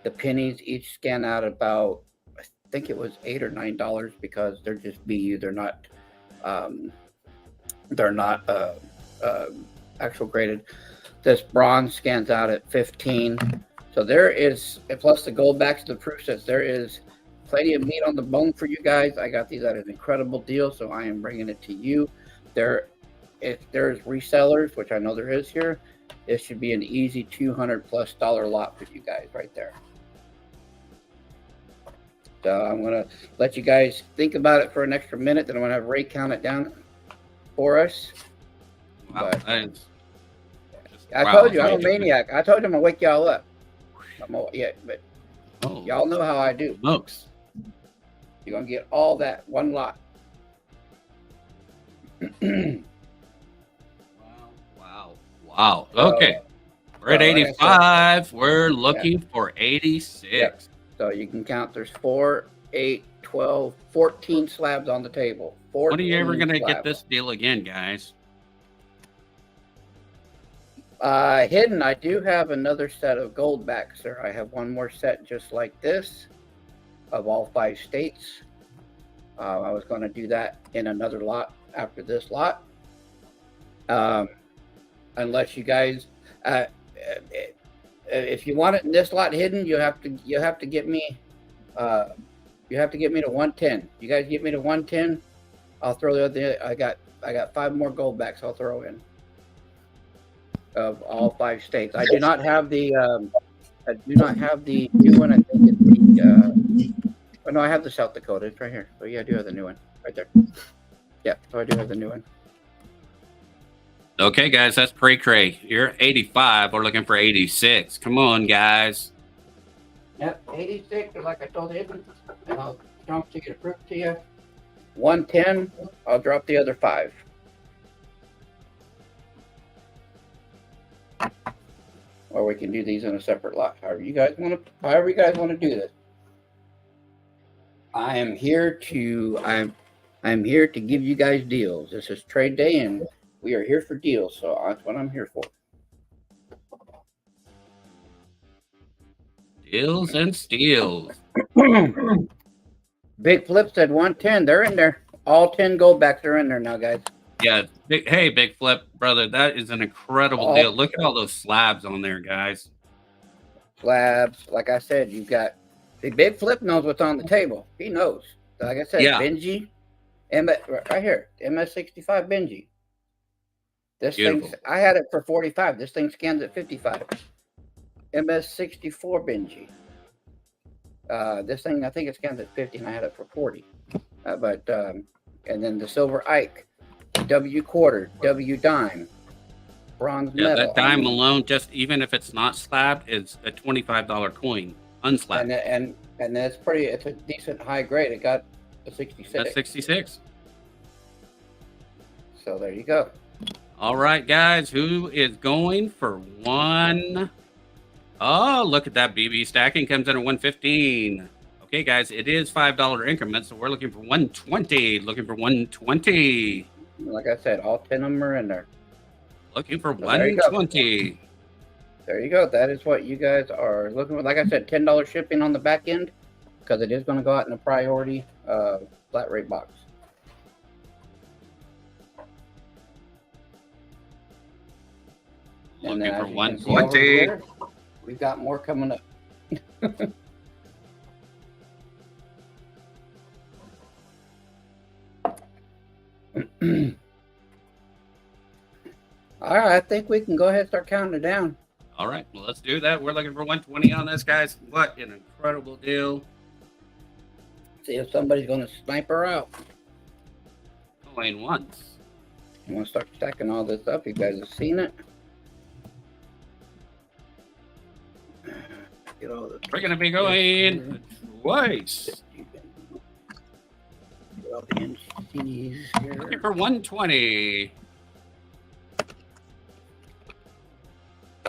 [SPEAKER 6] The pennies each scan out about, I think it was $8 or $9 because they're just BU. They're not actual graded. This bronze scans out at 15. So there is, plus the gold backs to the proof sets, there is plenty of meat on the bone for you guys. I got these at an incredible deal, so I am bringing it to you. If there's resellers, which I know there is here, this should be an easy $200+ lot for you guys right there. So I'm going to let you guys think about it for an extra minute, then I'm going to have Ray count it down for us.
[SPEAKER 5] Wow,
[SPEAKER 6] But
[SPEAKER 5] that is just
[SPEAKER 6] I
[SPEAKER 5] wow.
[SPEAKER 6] told you, I'm a maniac. I told you I'm going to wake y'all up. But
[SPEAKER 5] Oh,
[SPEAKER 6] y'all know how I do.
[SPEAKER 5] smokes.
[SPEAKER 6] You're going to get all that, one lot.
[SPEAKER 5] Wow. Okay. We're at
[SPEAKER 6] like I said,
[SPEAKER 5] 85. We're looking for 86.
[SPEAKER 6] Yeah. So you can count, there's 4, 8, 12, 14 slabs on the table.
[SPEAKER 5] When are you ever
[SPEAKER 6] 14
[SPEAKER 5] going to get
[SPEAKER 6] slabs.
[SPEAKER 5] this deal again, guys?
[SPEAKER 6] Hidden, I do have another set of gold backs, sir. I have one more set just like this of all 5 states. I was going to do that in another lot after this lot. Unless you guys, if you want it in this lot hidden, you have to get me, to 110. You guys get me to 110, I'll throw the other. I got 5 more gold backs I'll throw in of all 5 states. I do not have the new one. I think it's the oh no, I have the South Dakota. It's right here. So yeah, I do have the new one right there. Yeah, so I do have the new one.
[SPEAKER 5] Okay, guys, that's cray. You're 85. We're looking for 86. Come on, guys.
[SPEAKER 6] Yep, 86, or like I told Edmund, and I'll jump to get a proof to you. 110, I'll drop the other 5. Or we can do these in a separate lot. However you guys want to do this. I'm here to give you guys deals. This is trade day and we are here for deals, so that's what I'm here for.
[SPEAKER 5] Deals and steals.
[SPEAKER 6] Big Flip said 110. They're in there. All 10 gold backs are in there now, guys.
[SPEAKER 5] Yeah. Big Flip, brother. That is an incredible deal. Look at all those slabs on there, guys.
[SPEAKER 6] Slabs. Like I said, you've got the Big Flip knows what's on the table. He knows. Like I said, Benji, right here, MS65 Benji. This thing, I had it for 45. This thing scans at 55. MS64 Benji. This thing, I think it scans at 50, and I had it for 40. And then the Silver Ike, W quarter, W dime, bronze metal.
[SPEAKER 5] That dime alone, just even if it's not slabbed, is a $25 coin, unslabbed.
[SPEAKER 6] And that's pretty. It's a decent high grade. It got a 66.
[SPEAKER 5] That's 66.
[SPEAKER 6] So there you go.
[SPEAKER 5] All right, guys, who is going for 1? Oh, look at that. BB stacking comes in at 115. Okay, guys, it is $5 increments, so we're looking for 120. Looking for 120.
[SPEAKER 6] Like I said, all 10 of them are in there.
[SPEAKER 5] Looking for
[SPEAKER 6] So
[SPEAKER 5] 120.
[SPEAKER 6] There you go. That is what you guys are looking for. Like I said, $10 shipping on the back end because it is going to go out in a priority flat rate box.
[SPEAKER 5] Looking for 120.
[SPEAKER 6] We've got more coming up. All right, I think we can go ahead and start counting it down.
[SPEAKER 5] All right, well, let's do that. We're looking for 120 on this, guys. What an incredible deal.
[SPEAKER 6] See if somebody's going to snipe her out.
[SPEAKER 5] Going once.
[SPEAKER 6] I'm going to start stacking all this up. You guys have seen it. Get all the
[SPEAKER 5] We're going to be going twice.
[SPEAKER 6] Get all the NCs here.
[SPEAKER 5] Looking for 120.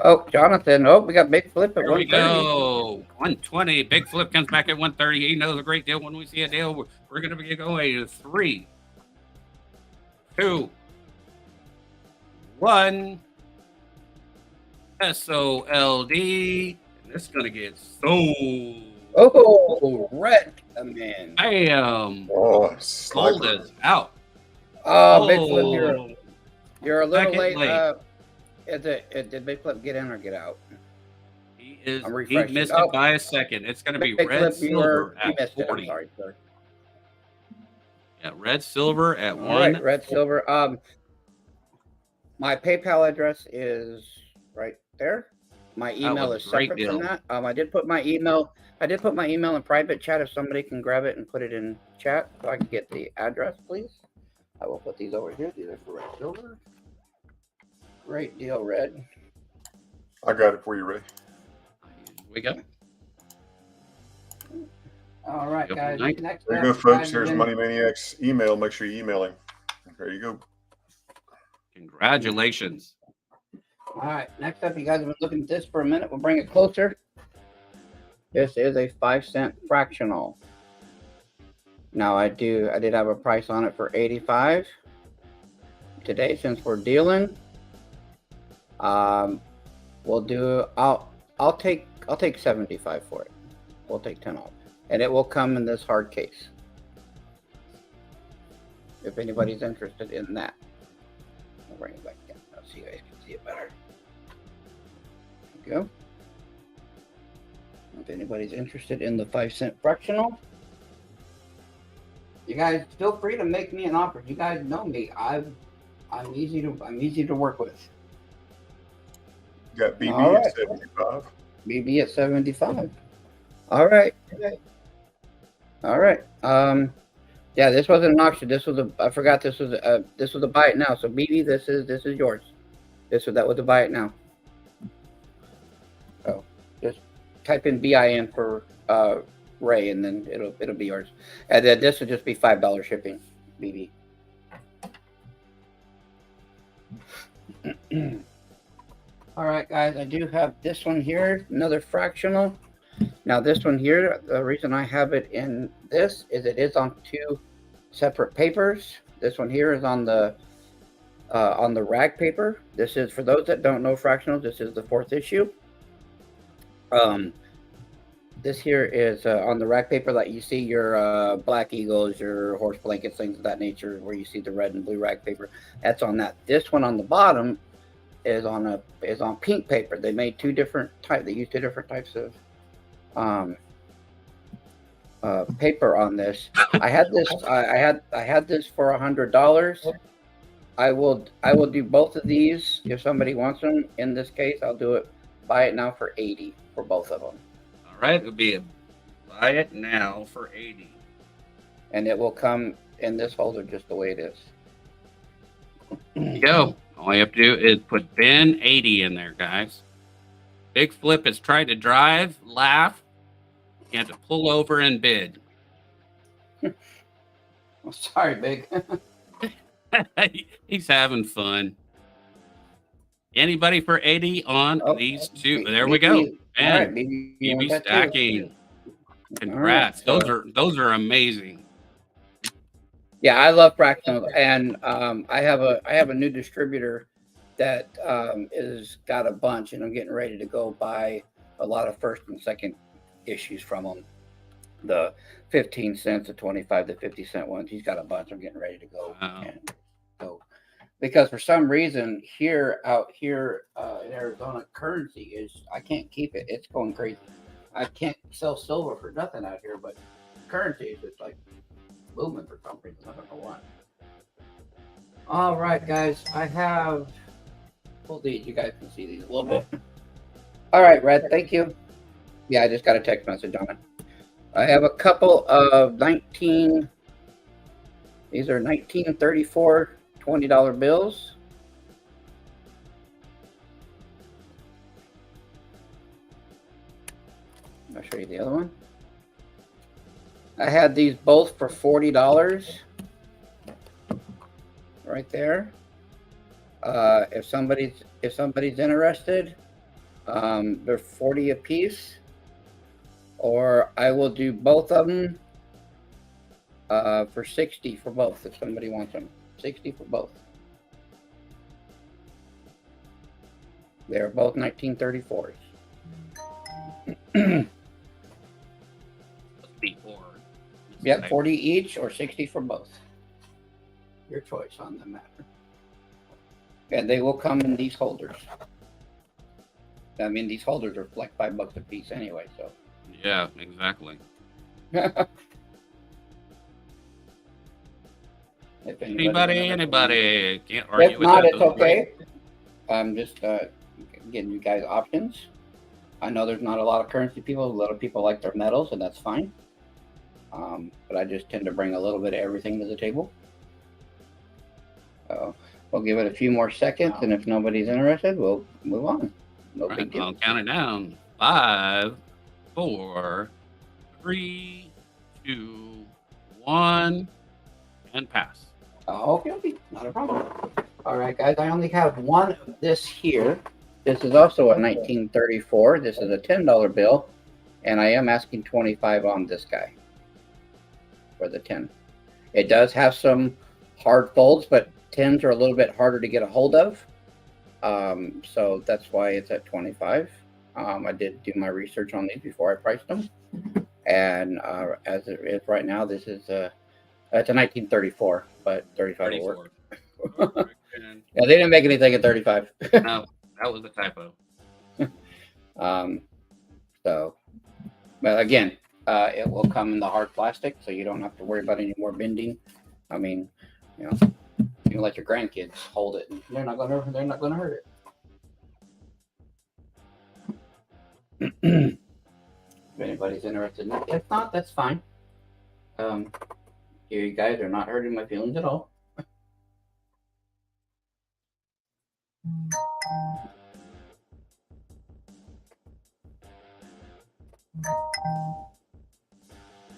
[SPEAKER 6] Oh, Jonathan. Oh, we got Big Flip at
[SPEAKER 5] There we
[SPEAKER 6] 130.
[SPEAKER 5] go. 120. Big Flip comes back at 130. He knows a great deal. When we see a deal, we're going to be going 3, 2, 1. SOLD. And it's going to get sold.
[SPEAKER 6] Oh, Red. Man.
[SPEAKER 5] Bam.
[SPEAKER 3] Oh,
[SPEAKER 5] Gold
[SPEAKER 3] sniper.
[SPEAKER 5] is out.
[SPEAKER 6] Oh, Big Flip, you're a little
[SPEAKER 5] Second
[SPEAKER 6] late.
[SPEAKER 5] late.
[SPEAKER 6] Did Big Flip get in or get out?
[SPEAKER 5] He
[SPEAKER 6] I'm
[SPEAKER 5] he
[SPEAKER 6] refreshing.
[SPEAKER 5] missed
[SPEAKER 6] Oh.
[SPEAKER 5] it by a second. It's going to be
[SPEAKER 6] Big
[SPEAKER 5] red
[SPEAKER 6] Flip,
[SPEAKER 5] silver
[SPEAKER 6] you
[SPEAKER 5] at
[SPEAKER 6] missed it. I'm
[SPEAKER 5] 40.
[SPEAKER 6] sorry, sir.
[SPEAKER 5] Yeah, red silver at
[SPEAKER 6] All right,
[SPEAKER 5] 1.
[SPEAKER 6] red silver. My PayPal address is right there. My email
[SPEAKER 5] was
[SPEAKER 6] is
[SPEAKER 5] a great
[SPEAKER 6] separate from
[SPEAKER 5] deal.
[SPEAKER 6] that. I did put my email. In private chat. If somebody can grab it and put it in chat, so I can get the address, please. I will put these over here. These are for red silver. Great deal, red.
[SPEAKER 3] I got it for you, Ray.
[SPEAKER 5] We go.
[SPEAKER 6] All right,
[SPEAKER 5] Go
[SPEAKER 6] guys.
[SPEAKER 5] Mike.
[SPEAKER 6] Next
[SPEAKER 3] There you
[SPEAKER 6] up,
[SPEAKER 3] go, folks.
[SPEAKER 6] guys,
[SPEAKER 3] Here's
[SPEAKER 6] again-
[SPEAKER 3] Money Maniac's email. Make sure you email him. There you go.
[SPEAKER 5] Congratulations.
[SPEAKER 6] All right. Next up, you guys have been looking at this for a minute. We'll bring it closer. This is a 5-cent fractional. Now I did have a price on it for 85 today since we're dealing. We'll do. I'll take 75 for it. We'll take 10 off, and it will come in this hard case. If anybody's interested in that, I'll bring it back down. I'll see you guys can see it better. There we go. If anybody's interested in the 5-cent fractional, you guys feel free to make me an offer. You guys know me. I'm easy to work with.
[SPEAKER 3] Got BB
[SPEAKER 6] All right.
[SPEAKER 3] at 75.
[SPEAKER 6] BB at 75. All right. All right. Yeah, this wasn't an auction. This was I forgot this was a buy it now. So BB, this is yours. That was a buy it now. So just type in BIN for Ray, and then it'll be yours. And then this will just be $5 shipping, BB. All right, guys, I do have this one here, another fractional. Now this one here, the reason I have it in this is it is on 2 separate papers. This one here is on the rag paper. This is, for those that don't know fractionals, this is the 4th issue. This here is on the rag paper that you see your Black Eagles, your horse blankets, things of that nature, where you see the red and blue rag paper. That's on that. This one on the bottom is on pink paper. They made 2 different types. They used 2 different types of paper on this. I had this. I had this for $100. I will do both of these if somebody wants them. In this case, I'll do it. Buy it now for $80 for both of them.
[SPEAKER 5] All right, it'll be a buy it now for $80.
[SPEAKER 6] And it will come in this holder just the way it is.
[SPEAKER 5] There you go. All you have to do is put Ben 80 in there, guys. Big Flip is trying to drive, laugh. You have to pull over and bid.
[SPEAKER 6] Oh, sorry, Big.
[SPEAKER 5] He's having fun. Anybody for 80 on these 2? There we go. Ben,
[SPEAKER 6] All right, BB
[SPEAKER 5] stacking. Congrats.
[SPEAKER 6] All
[SPEAKER 5] Those are amazing.
[SPEAKER 6] Yeah, I love fractionals, and I have a new distributor that is got a bunch, and I'm getting ready to go buy a lot of 1st and 2nd issues from him. The 15 cents, the 25, the 50-cent ones. He's got a bunch. I'm getting ready to go.
[SPEAKER 5] Wow.
[SPEAKER 6] And go because for some reason out here in Arizona, currency is, I can't keep it. It's going crazy. I can't sell silver for nothing out here, but currency is just like movement for some reason. I don't know why. All right, guys, I have pulled these. You guys can see these a little bit. All right, Red, thank you. Yeah, I just got a text message on it. I have a couple of these are 1934 $20 bills. I'll show you the other one. I had these both for $40 right there. If somebody's interested, they're $40 a piece, or I will do both of them for $60 for both if somebody wants them. $60 for both. They're both 1934s. Yep, 40 each or 60 for both. Your choice on the matter. And they will come in these holders. I mean, these holders are like $5 a piece anyway, so.
[SPEAKER 5] Yeah, exactly. Anybody can't argue
[SPEAKER 6] If
[SPEAKER 5] with
[SPEAKER 6] not,
[SPEAKER 5] that.
[SPEAKER 6] it's okay. I'm just getting you guys options. I know there's not a lot of currency people. A lot of people like their metals, and that's fine. But I just tend to bring a little bit of everything to the table. So we'll give it a few more seconds, and if nobody's interested, we'll move on. No big deal.
[SPEAKER 5] I'll count it down. 5, 4, 3, 2, 1, and pass.
[SPEAKER 6] Okay, not a problem. All right, guys, I only have one of this here. This is also a 1934. This is a $10 bill, and I am asking 25 on this guy for the 10. It does have some hard folds, but 10s are a little bit harder to get a hold of. So that's why it's at 25. I did do my research on these before I priced them, and as it is right now, this is it's a 1934, but 35 will work.
[SPEAKER 5] 34.
[SPEAKER 6] Yeah, they didn't make anything at 35.
[SPEAKER 5] No, that was a typo.
[SPEAKER 6] So, but again, it will come in the hard plastic, so you don't have to worry about any more bending. I mean, you know, you can let your grandkids hold it, and they're not gonna hurt it. If anybody's interested in it, if not, that's fine. You guys are not hurting my feelings at all.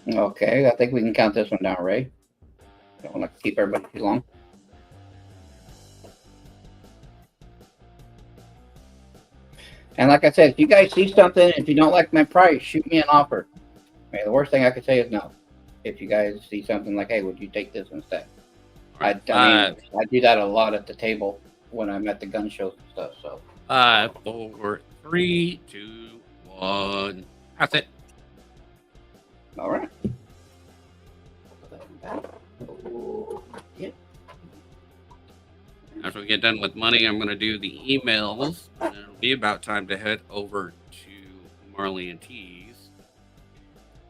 [SPEAKER 6] Okay, I think we can count this one down, Ray. Don't want to keep everybody too long. And like I said, if you guys see something, if you don't like my price, shoot me an offer. I mean, the worst thing I could say is no. If you guys see something like, hey, would you take this instead? I do that a lot at the table when I'm at the gun shows and stuff. So
[SPEAKER 5] 5, 4, 3, 2, 1. That's it.
[SPEAKER 6] all right. Yeah.
[SPEAKER 5] After we get done with money, I'm going to do the emails. And it'll be about time to head over to Marley and Tees.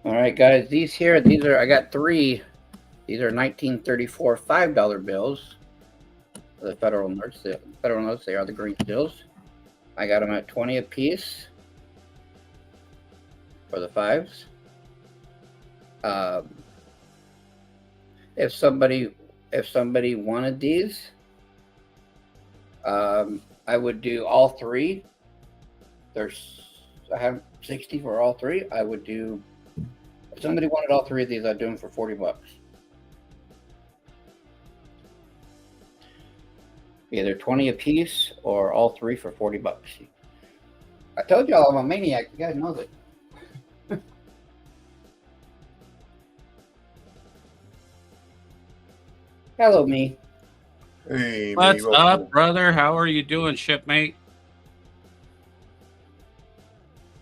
[SPEAKER 6] All right, guys. These are I got 3. These are 1934 $5 bills. The federal notes. They are the green stills. I got them at 20 a piece for the 5s. If somebody wanted these, I would do all 3. I have 60 for all 3. I would do. If somebody wanted all 3 of these, I'd do them for $40. Either 20 a piece or all 3 for $40. I told y'all I'm a maniac. You guys know that. Hello, me.
[SPEAKER 3] Hey,
[SPEAKER 5] What's
[SPEAKER 3] me,
[SPEAKER 5] up, brother? How are you doing, shipmate?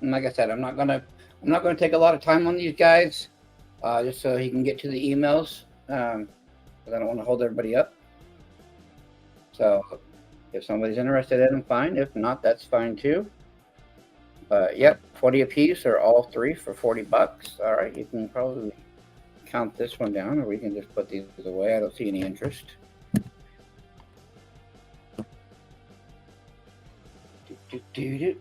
[SPEAKER 6] And like I said, I'm not gonna take a lot of time on these guys, just so he can get to the emails. Because I don't want to hold everybody up. So, if somebody's interested in them, fine. If not, that's fine too. But yep, 20 a piece or all 3 for $40. All right, you can probably count this one down, or we can just put these away. I don't see any interest.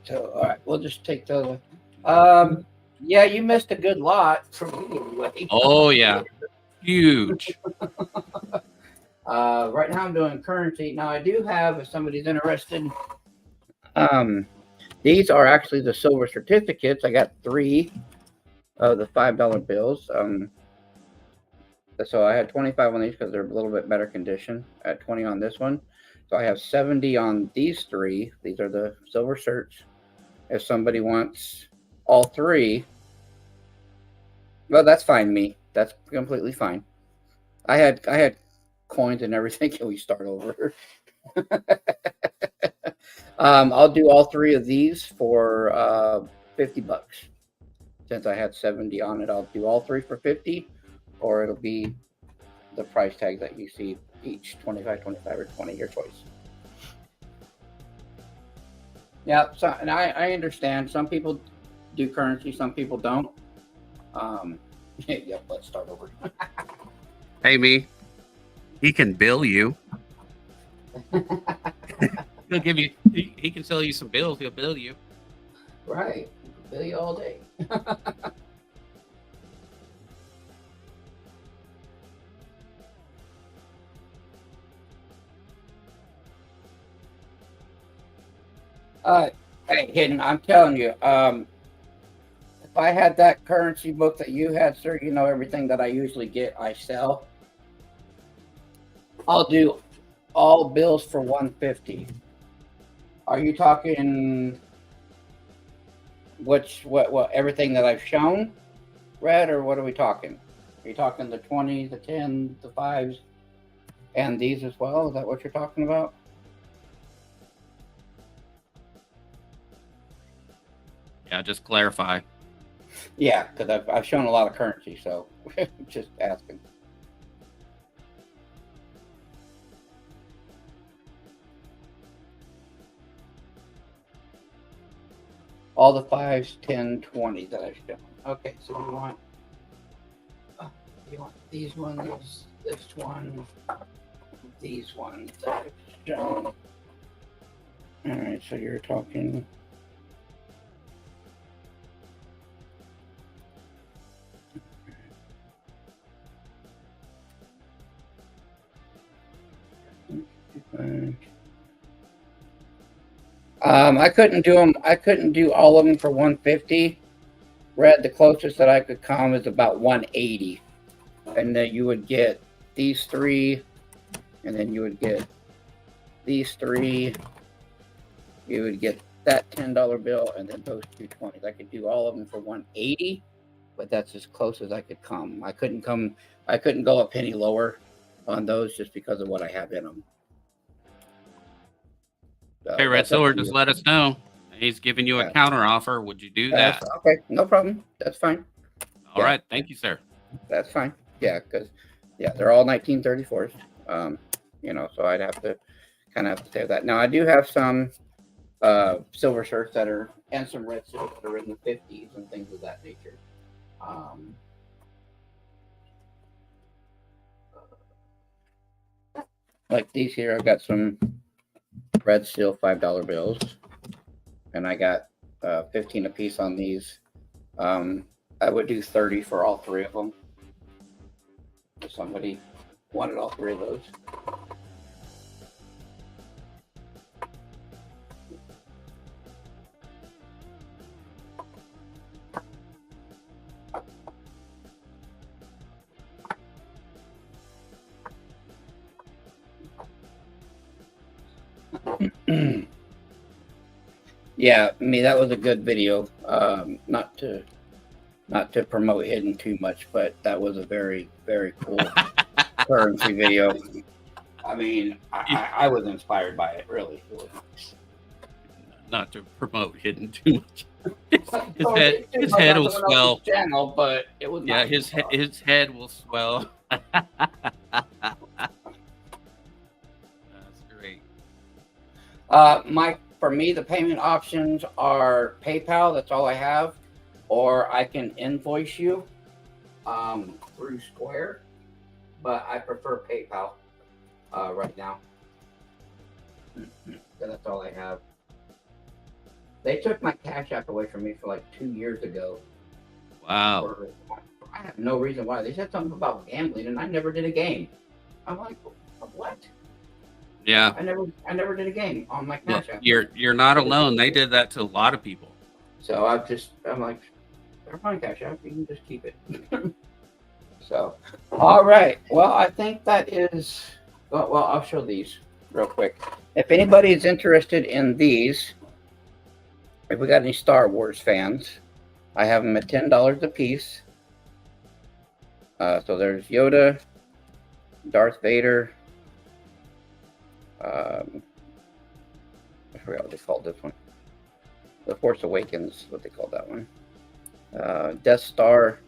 [SPEAKER 6] So, all right, we'll just take those. Yeah, you missed a good lot for me anyway.
[SPEAKER 5] Oh, yeah. Huge.
[SPEAKER 6] Right now I'm doing currency. Now I do have, if somebody's interested, these are actually the silver certificates. I got 3 of the $5 bills. So I had 25 on these because they're a little bit better condition. I had 20 on this one. So I have 70 on these 3. These are the silver certs. If somebody wants all 3, well, that's fine. Me, that's completely fine. I had coins and everything. Can we start over? I'll do all 3 of these for $50. Since I had 70 on it, I'll do all 3 for 50, or it'll be the price tag that you see each, 25, 25, or 20, your choice. Yeah, so, and I understand some people do currency, some people don't. Yep, let's start over.
[SPEAKER 5] Hey, me. He can bill you. He'll give you. He can sell you some bills. He'll bill you.
[SPEAKER 6] Right, bill you all day. Hey, Hidden, I'm telling you, if I had that currency book that you had, sir, you know everything that I usually get, I sell. I'll do all bills for $150. Are you talking what everything that I've shown, Red, or what are we talking? Are you talking the 20, the 10, the 5s, and these as well? Is that what you're talking about?
[SPEAKER 5] Yeah, just clarify.
[SPEAKER 6] Yeah, because I've shown a lot of currency, so just asking. All the 5s, 10, 20 that I've shown. Okay, so you want these ones, this one, these ones that I've shown. All right, so you're talking. I couldn't do them. I couldn't do all of them for 150. Red, the closest that I could come is about 180, and then you would get these three, and then you would get these three. You would get that $10 bill, and then those 220s. I could do all of them for 180, but that's as close as I could come. I couldn't go a penny lower on those just because of what I have in them.
[SPEAKER 5] Okay, Red Silver, just let us know. He's giving you a counter offer. Would you do that?
[SPEAKER 6] Okay, no problem. That's fine.
[SPEAKER 5] All right. Thank you, sir.
[SPEAKER 6] That's fine. Yeah, because they're all 1934s. So I'd have to say that. Now I do have some silver shirts that are, and some red shirts that are in the 50s and things of that nature. Like these here, I've got some red steel $5 bills, and I got 15 a piece on these. I would do 30 for all three of them. If somebody wanted all three of those. Yeah, that was a good video. Not to promote Hidden too much, but that was a very, very cool currency video. I mean, I was inspired by it, really.
[SPEAKER 5] Not to promote Hidden too much. His head will swell.
[SPEAKER 6] Channel, but it was
[SPEAKER 5] his head will swell. That's great.
[SPEAKER 6] For me, the payment options are PayPal. That's all I have, or I can invoice you through Square, but I prefer PayPal right now. So that's all I have. They took my Cash App away from me for like 2 years ago.
[SPEAKER 5] Wow.
[SPEAKER 6] I have no reason why. They said something about gambling, and I never did a game. I'm like, what?
[SPEAKER 5] Yeah.
[SPEAKER 6] I never did a game on my Cash App.
[SPEAKER 5] You're not alone. They did that to a lot of people.
[SPEAKER 6] So I'm like, never mind Cash App. You can just keep it. So, all right. Well, I think that is. Well, I'll show these real quick. If anybody is interested in these, if we got any Star Wars fans, I have them at $10 a piece. So there's Yoda, Darth Vader. I forgot what they called this one. The Force Awakens, what they called that one. Death Star,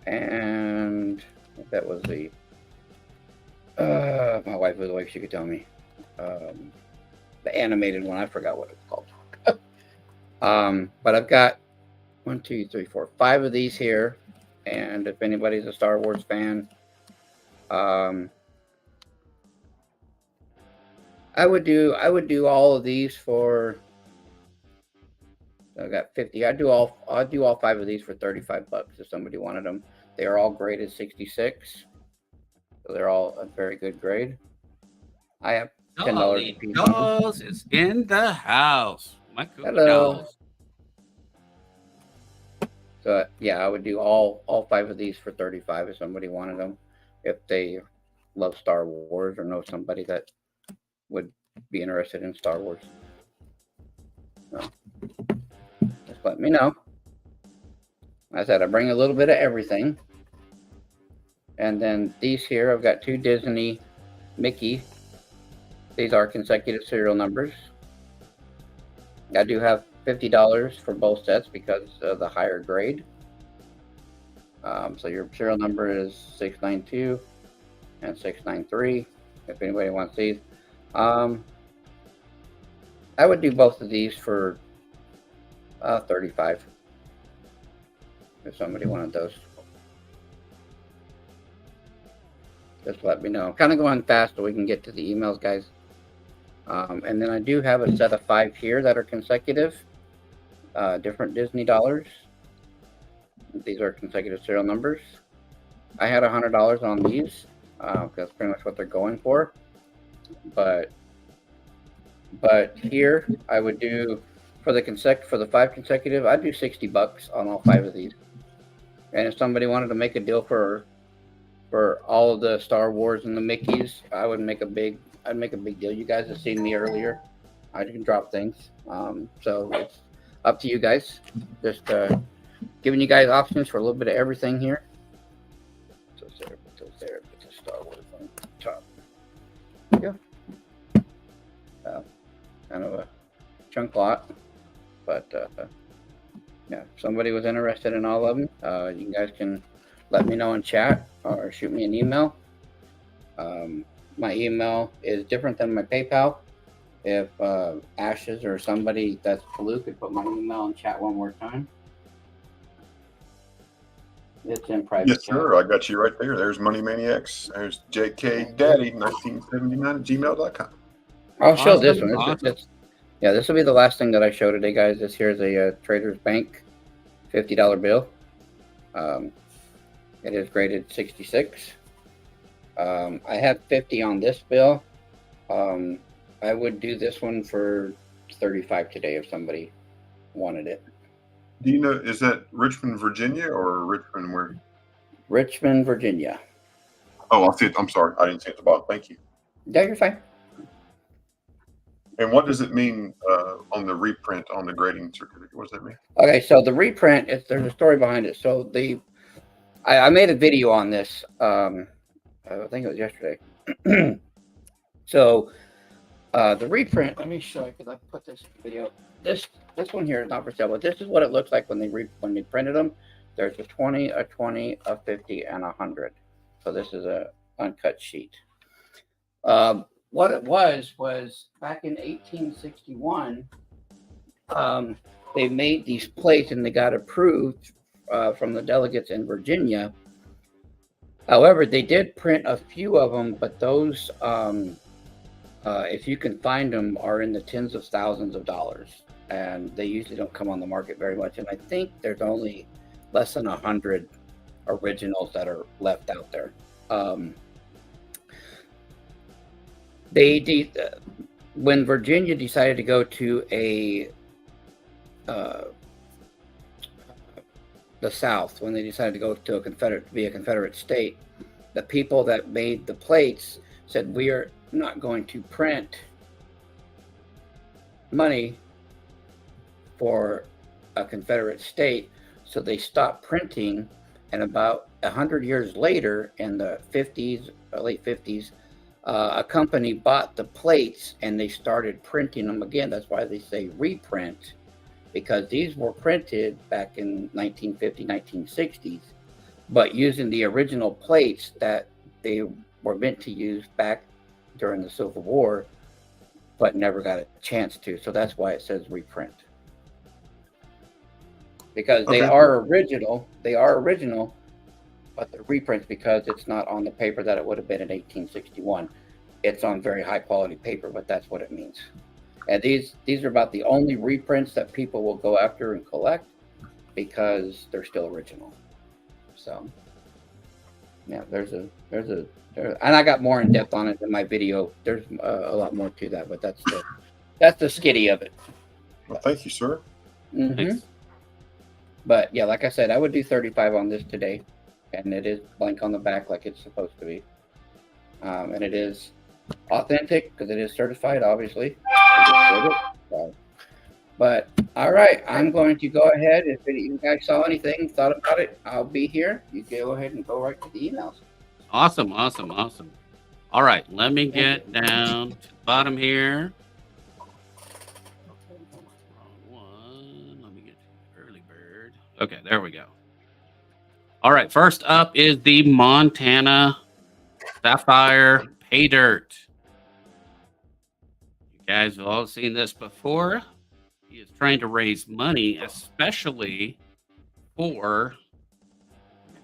[SPEAKER 6] and that was the. My wife was away; she could tell me. The animated one, I forgot what it's called. But I've got 1, 2, 3, 4, 5 of these here, and if anybody's a Star Wars fan, I would do all of these for. I got 50. I'd do all 5 of these for $35 if somebody wanted them. They are all graded 66, so they're all a very good grade. I have $10 a piece.
[SPEAKER 5] Dolls is in the house. My cookie
[SPEAKER 6] Hello.
[SPEAKER 5] dolls.
[SPEAKER 6] So yeah, I would do all 5 of these for $35 if somebody wanted them. If they love Star Wars or know somebody that would be interested in Star Wars. So, just let me know. I said I bring a little bit of everything. And then these here, I've got 2 Disney Mickey. These are consecutive serial numbers. I do have $50 for both sets because of the higher grade. So your serial number is 692 and 693. If anybody wants these, I would do both of these for 35. If somebody wanted those, just let me know. I'm kind of going fast so we can get to the emails, guys. And then I do have a set of 5 here that are consecutive, different Disney dollars. These are consecutive serial numbers. I had $100 on these. That's pretty much what they're going for. But here I would do for the 5 consecutive, I'd do $60 on all 5 of these. And if somebody wanted to make a deal for all of the Star Wars and the Mickeys, I'd make a big deal. You guys have seen me earlier. I can drop things. So it's up to you guys. Just giving you guys options for a little bit of everything here. So there, put those there, put the Star Wars on top. Yeah. Kind of a chunk lot, but yeah, if somebody was interested in all of them, you guys can let me know in chat or shoot me an email. My email is different than my PayPal. If Ashes or somebody that's blue could put my email in chat one more time. It's in private.
[SPEAKER 3] Yes, sir. I got you right there. There's Money Maniacs. There's jkdaddy1979@gmail.com.
[SPEAKER 6] I'll show
[SPEAKER 5] Awesome,
[SPEAKER 6] this one.
[SPEAKER 5] awesome.
[SPEAKER 6] Yeah, this will be the last thing that I show today, guys. This here is a Traders Bank $50 bill. It is graded 66. I have 50 on this bill. I would do this one for 35 today if somebody wanted it.
[SPEAKER 3] Do you know, is that Richmond, Virginia or Richmond where?
[SPEAKER 6] Richmond, Virginia.
[SPEAKER 3] Oh, I see it. I'm sorry. I didn't see it at the bottom. Thank you.
[SPEAKER 6] Yeah, you're fine.
[SPEAKER 3] And what does it mean on the reprint on the grading certificate? What does that mean?
[SPEAKER 6] Okay, so the reprint, there's a story behind it. So I made a video on this. I think it was yesterday. So the reprint, let me show you because I put this video. This one here is not for sale, but this is what it looks like when they printed them. There's a 20, a 20, a 50, and 100. So this is a uncut sheet. What it was back in 1861, they made these plates and they got approved from the delegates in Virginia. However, they did print a few of them, but those, if you can find them, are in the tens of thousands of dollars, and they usually don't come on the market very much. And I think there's only less than 100 originals that are left out there. When Virginia decided to go to the South, when they decided to go to a Confederate state, the people that made the plates said, we are not going to print money for a Confederate state. So they stopped printing, and about 100 years later, in the 50s, late 50s, a company bought the plates and they started printing them again. That's why they say reprint, because these were printed back in 1950, 1960s, but using the original plates that they were meant to use back during the Civil War, but never got a chance to. So that's why it says reprint. Because they are original, but the reprints, because it's not on the paper that it would have been in 1861. It's on very high quality paper, but that's what it means. And these are about the only reprints that people will go after and collect because they're still original. So yeah, and I got more in depth on it in my video. There's a lot more to that, but that's the skitty of it.
[SPEAKER 3] Well, thank you, sir.
[SPEAKER 6] Mm-hmm.
[SPEAKER 5] Thanks.
[SPEAKER 6] But yeah, like I said, I would do 35 on this today, and it is blank on the back like it's supposed to be, and it is authentic because it is certified, obviously. So, but all right, I'm going to go ahead. If you guys saw anything, thought about it, I'll be here. You go ahead and go right to the emails.
[SPEAKER 5] Awesome. All right, let me get down to the bottom here. Wrong one. Okay, there we go. All right, first up is the Montana Sapphire Pay Dirt. You guys have all seen this before. He is trying to raise money, especially for,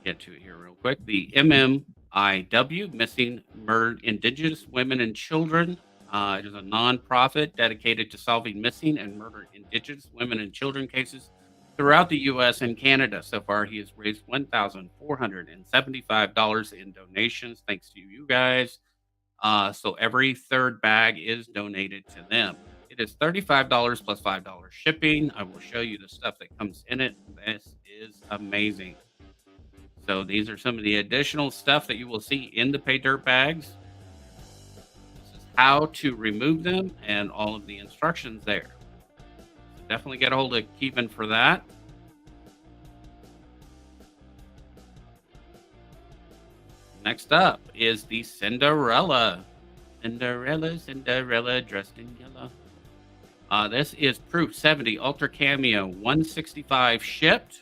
[SPEAKER 5] get to it here real quick, the MMIW, Missing Murdered Indigenous Women and Children. It is a nonprofit dedicated to solving missing and murdered Indigenous women and children cases throughout the U.S. and Canada. So far, he has raised $1,475 in donations, thanks to you guys. So every third bag is donated to them. It is $35 plus $5 shipping. I will show you the stuff that comes in it. This is amazing. So these are some of the additional stuff that you will see in the Pay Dirt bags. This is how to remove them and all of the instructions there. So definitely get a hold of Kevin for that. Next up is the Cinderella. Cinderella dressed in yellow. This is Proof 70 Ultra Cameo 165 shipped.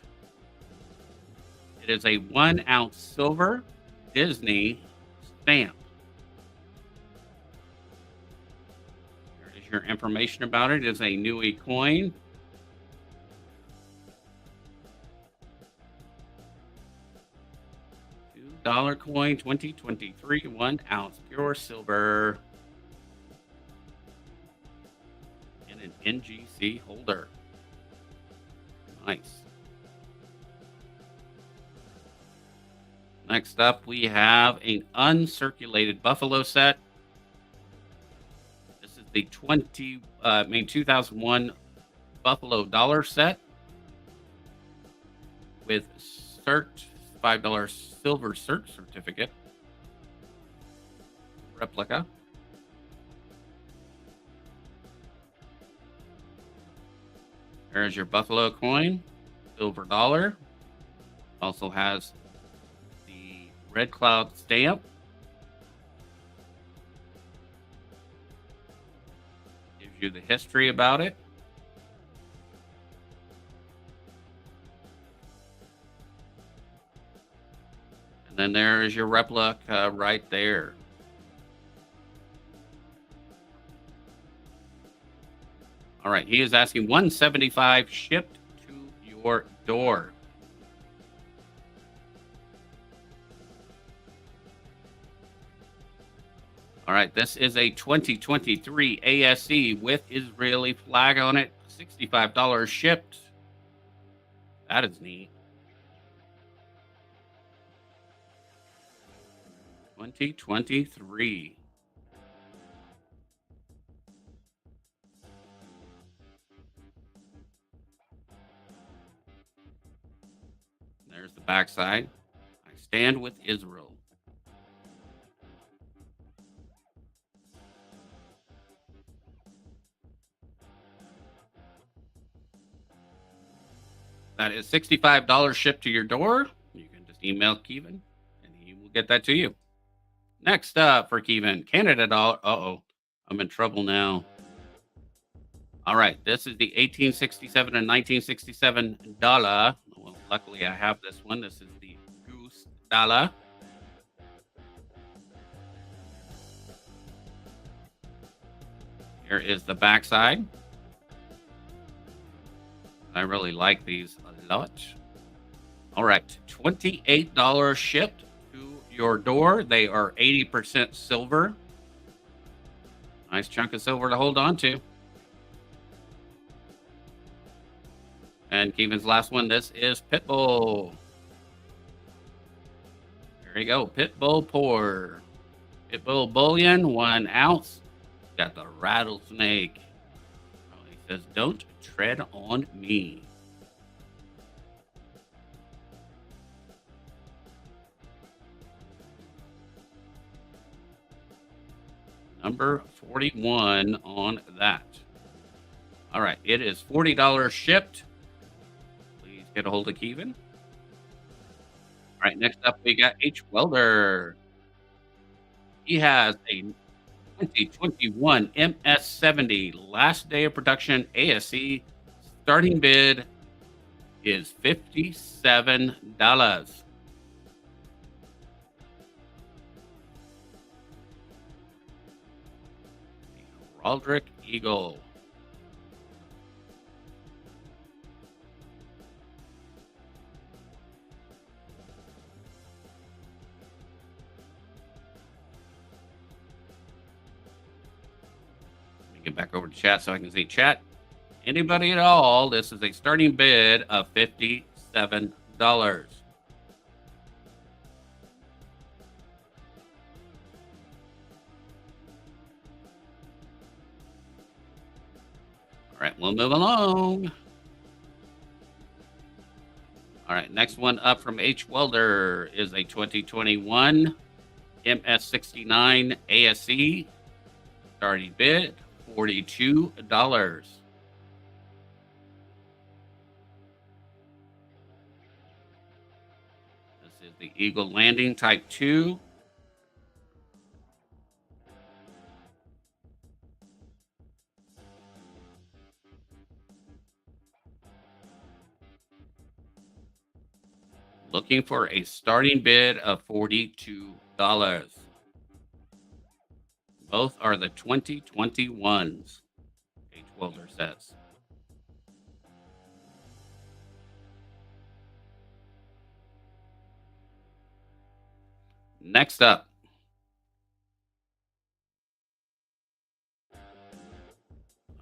[SPEAKER 5] It is a 1 ounce silver Disney stamp. There is your information about it. It is a Niue coin. $2 coin 2023 1 ounce pure silver. In an NGC holder. Nice. Next up, we have an uncirculated Buffalo set. This is the 2001 Buffalo dollar set with CERT $5 silver CERT certificate replica. There's your Buffalo coin, silver dollar. Also has the Red Cloud stamp. Gives you the history about it. And then there is your replica right there. All right, he is asking $175 shipped to your door. All right, this is a 2023 ASE with Israeli flag on it. $65 shipped. That is neat. 2023. There's the backside. I stand with Israel. That is $65 shipped to your door. You can just email Kevin and he will get that to you. Next up for Kevin, Canada dollar. Uh-oh, I'm in trouble now. All right, this is the 1867 and 1967 dollar. Well, luckily I have this one. This is the goose dollar. Here is the backside. I really like these a lot. All right, $28 shipped to your door. They are 80% silver. Nice chunk of silver to hold on to. And Kevin's last one, this is Pitbull. There you go, Pitbull pour. Pitbull bullion, 1 ounce. Got the rattlesnake. Oh, he says, don't tread on me. Number 41 on that. All right, it is $40 shipped. Please get a hold of Kevin. All right, next up we got H. Welder. He has a 2021 MS70 last day of production ASE starting bid is $57. Aldrich Eagle. Let me get back over to chat so I can see chat. Anybody at all? This is a starting bid of $57. All right, we'll move along. All right, next one up from H Welder is a 2021 MS69 ASE. Starting bid $42. This is the Eagle Landing Type 2. Looking for a starting bid of $42. Both are the 2021s, H Welder says. Next up.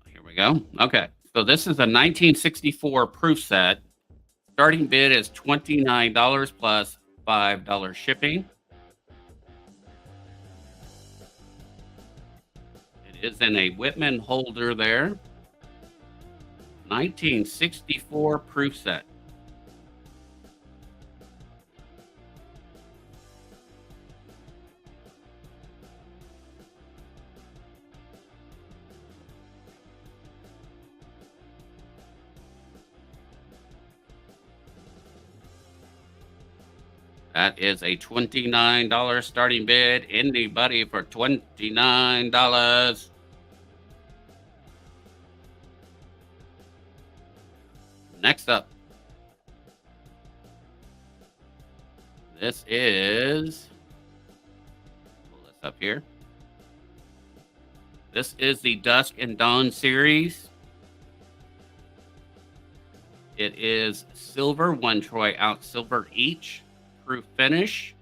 [SPEAKER 5] Here we go. Okay. So this is a 1964 proof set. Starting bid is $29 plus $5 shipping. It is in a Whitman holder there. 1964 proof set. That is a $29 starting bid. Anybody for $29? Next up. This is, pull this up here. This is the Dusk and Dawn series. It is silver, 1 troy ounce silver each. Proof finish.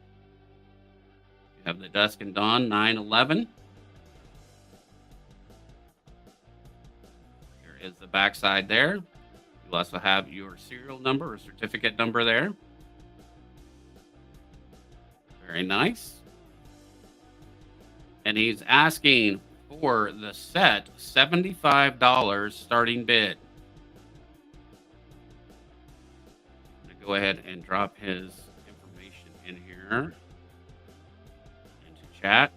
[SPEAKER 5] You have the Dusk and Dawn 911. Here is the backside there. You also have your serial number or certificate number there. Very nice. And he's asking for the set $75 starting bid. I'm going to go ahead and drop his in here into chat.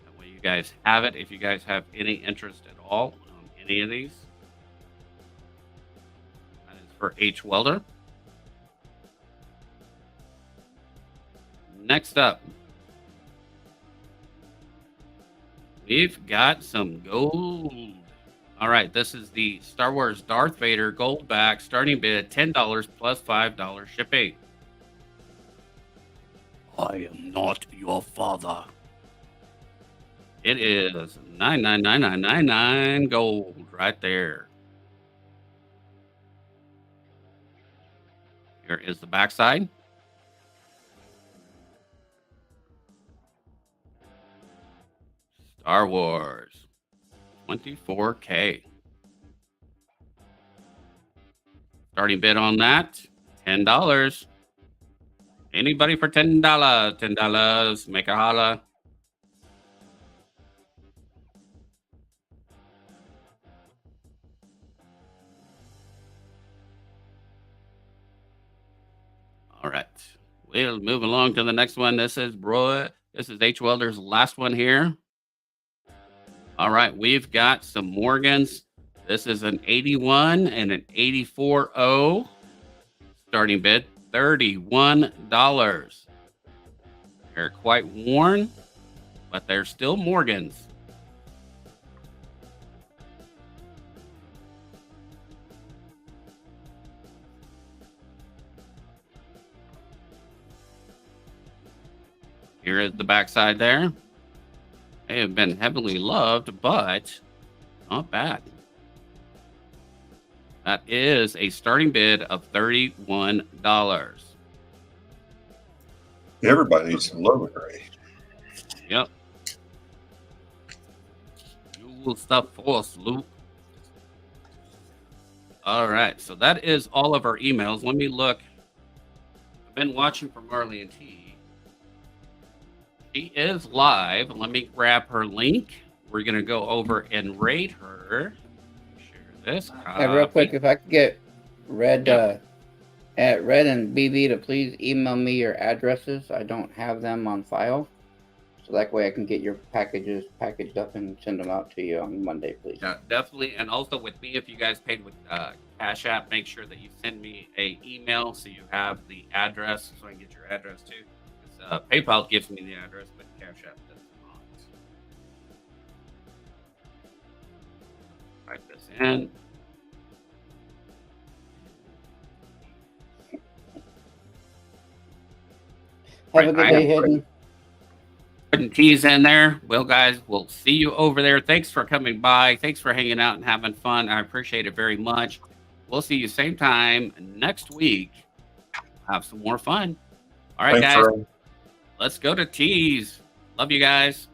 [SPEAKER 5] That way you guys have it if you guys have any interest at all on any of these. That is for H Welder. Next up, we've got some gold. All right, this is the Star Wars Darth Vader gold back starting bid $10 plus $5 shipping. I am not your father. It is 999999 gold right there. Here is the backside. Star Wars 24K. Starting bid on that $10. Anybody for $10? $10. Make a holla. All right. We'll move along to the next one. This is H Welder's last one here. All right. We've got some Morgans. This is an 81 and an 84O. Starting bid $31. They're quite worn, but they're still Morgans. Here is the backside there. They have been heavily loved, but not bad. That is a starting bid of $31.
[SPEAKER 3] Everybody needs some logo gray.
[SPEAKER 5] Yep. Cool stuff for us, Luke. All right, so that is all of our emails. Let me look. I've been watching for Marley T. She is live. Let me grab her link. We're gonna go over and rate her. Share this.
[SPEAKER 6] Hey, real quick, if I could get Red at Red and BB to please email me your addresses. I don't have them on file, so that way I can get your packages packaged up and send them out to you on Monday, please.
[SPEAKER 5] Yeah, definitely. And also with me, if you guys paid with Cash App, make sure that you send me a email so you have the address so I can get your address too. Because PayPal gives me the address, but Cash App does not. Type this in.
[SPEAKER 6] Have a good day, Hidden.
[SPEAKER 5] Putting teas in there. Well, guys, we'll see you over there. Thanks for coming by. Thanks for hanging out and having fun. I appreciate it very much. We'll see you same time next week. Have some more fun. All right,
[SPEAKER 3] Thanks,
[SPEAKER 5] guys.
[SPEAKER 3] Ray.
[SPEAKER 5] Let's go to teas. Love you guys.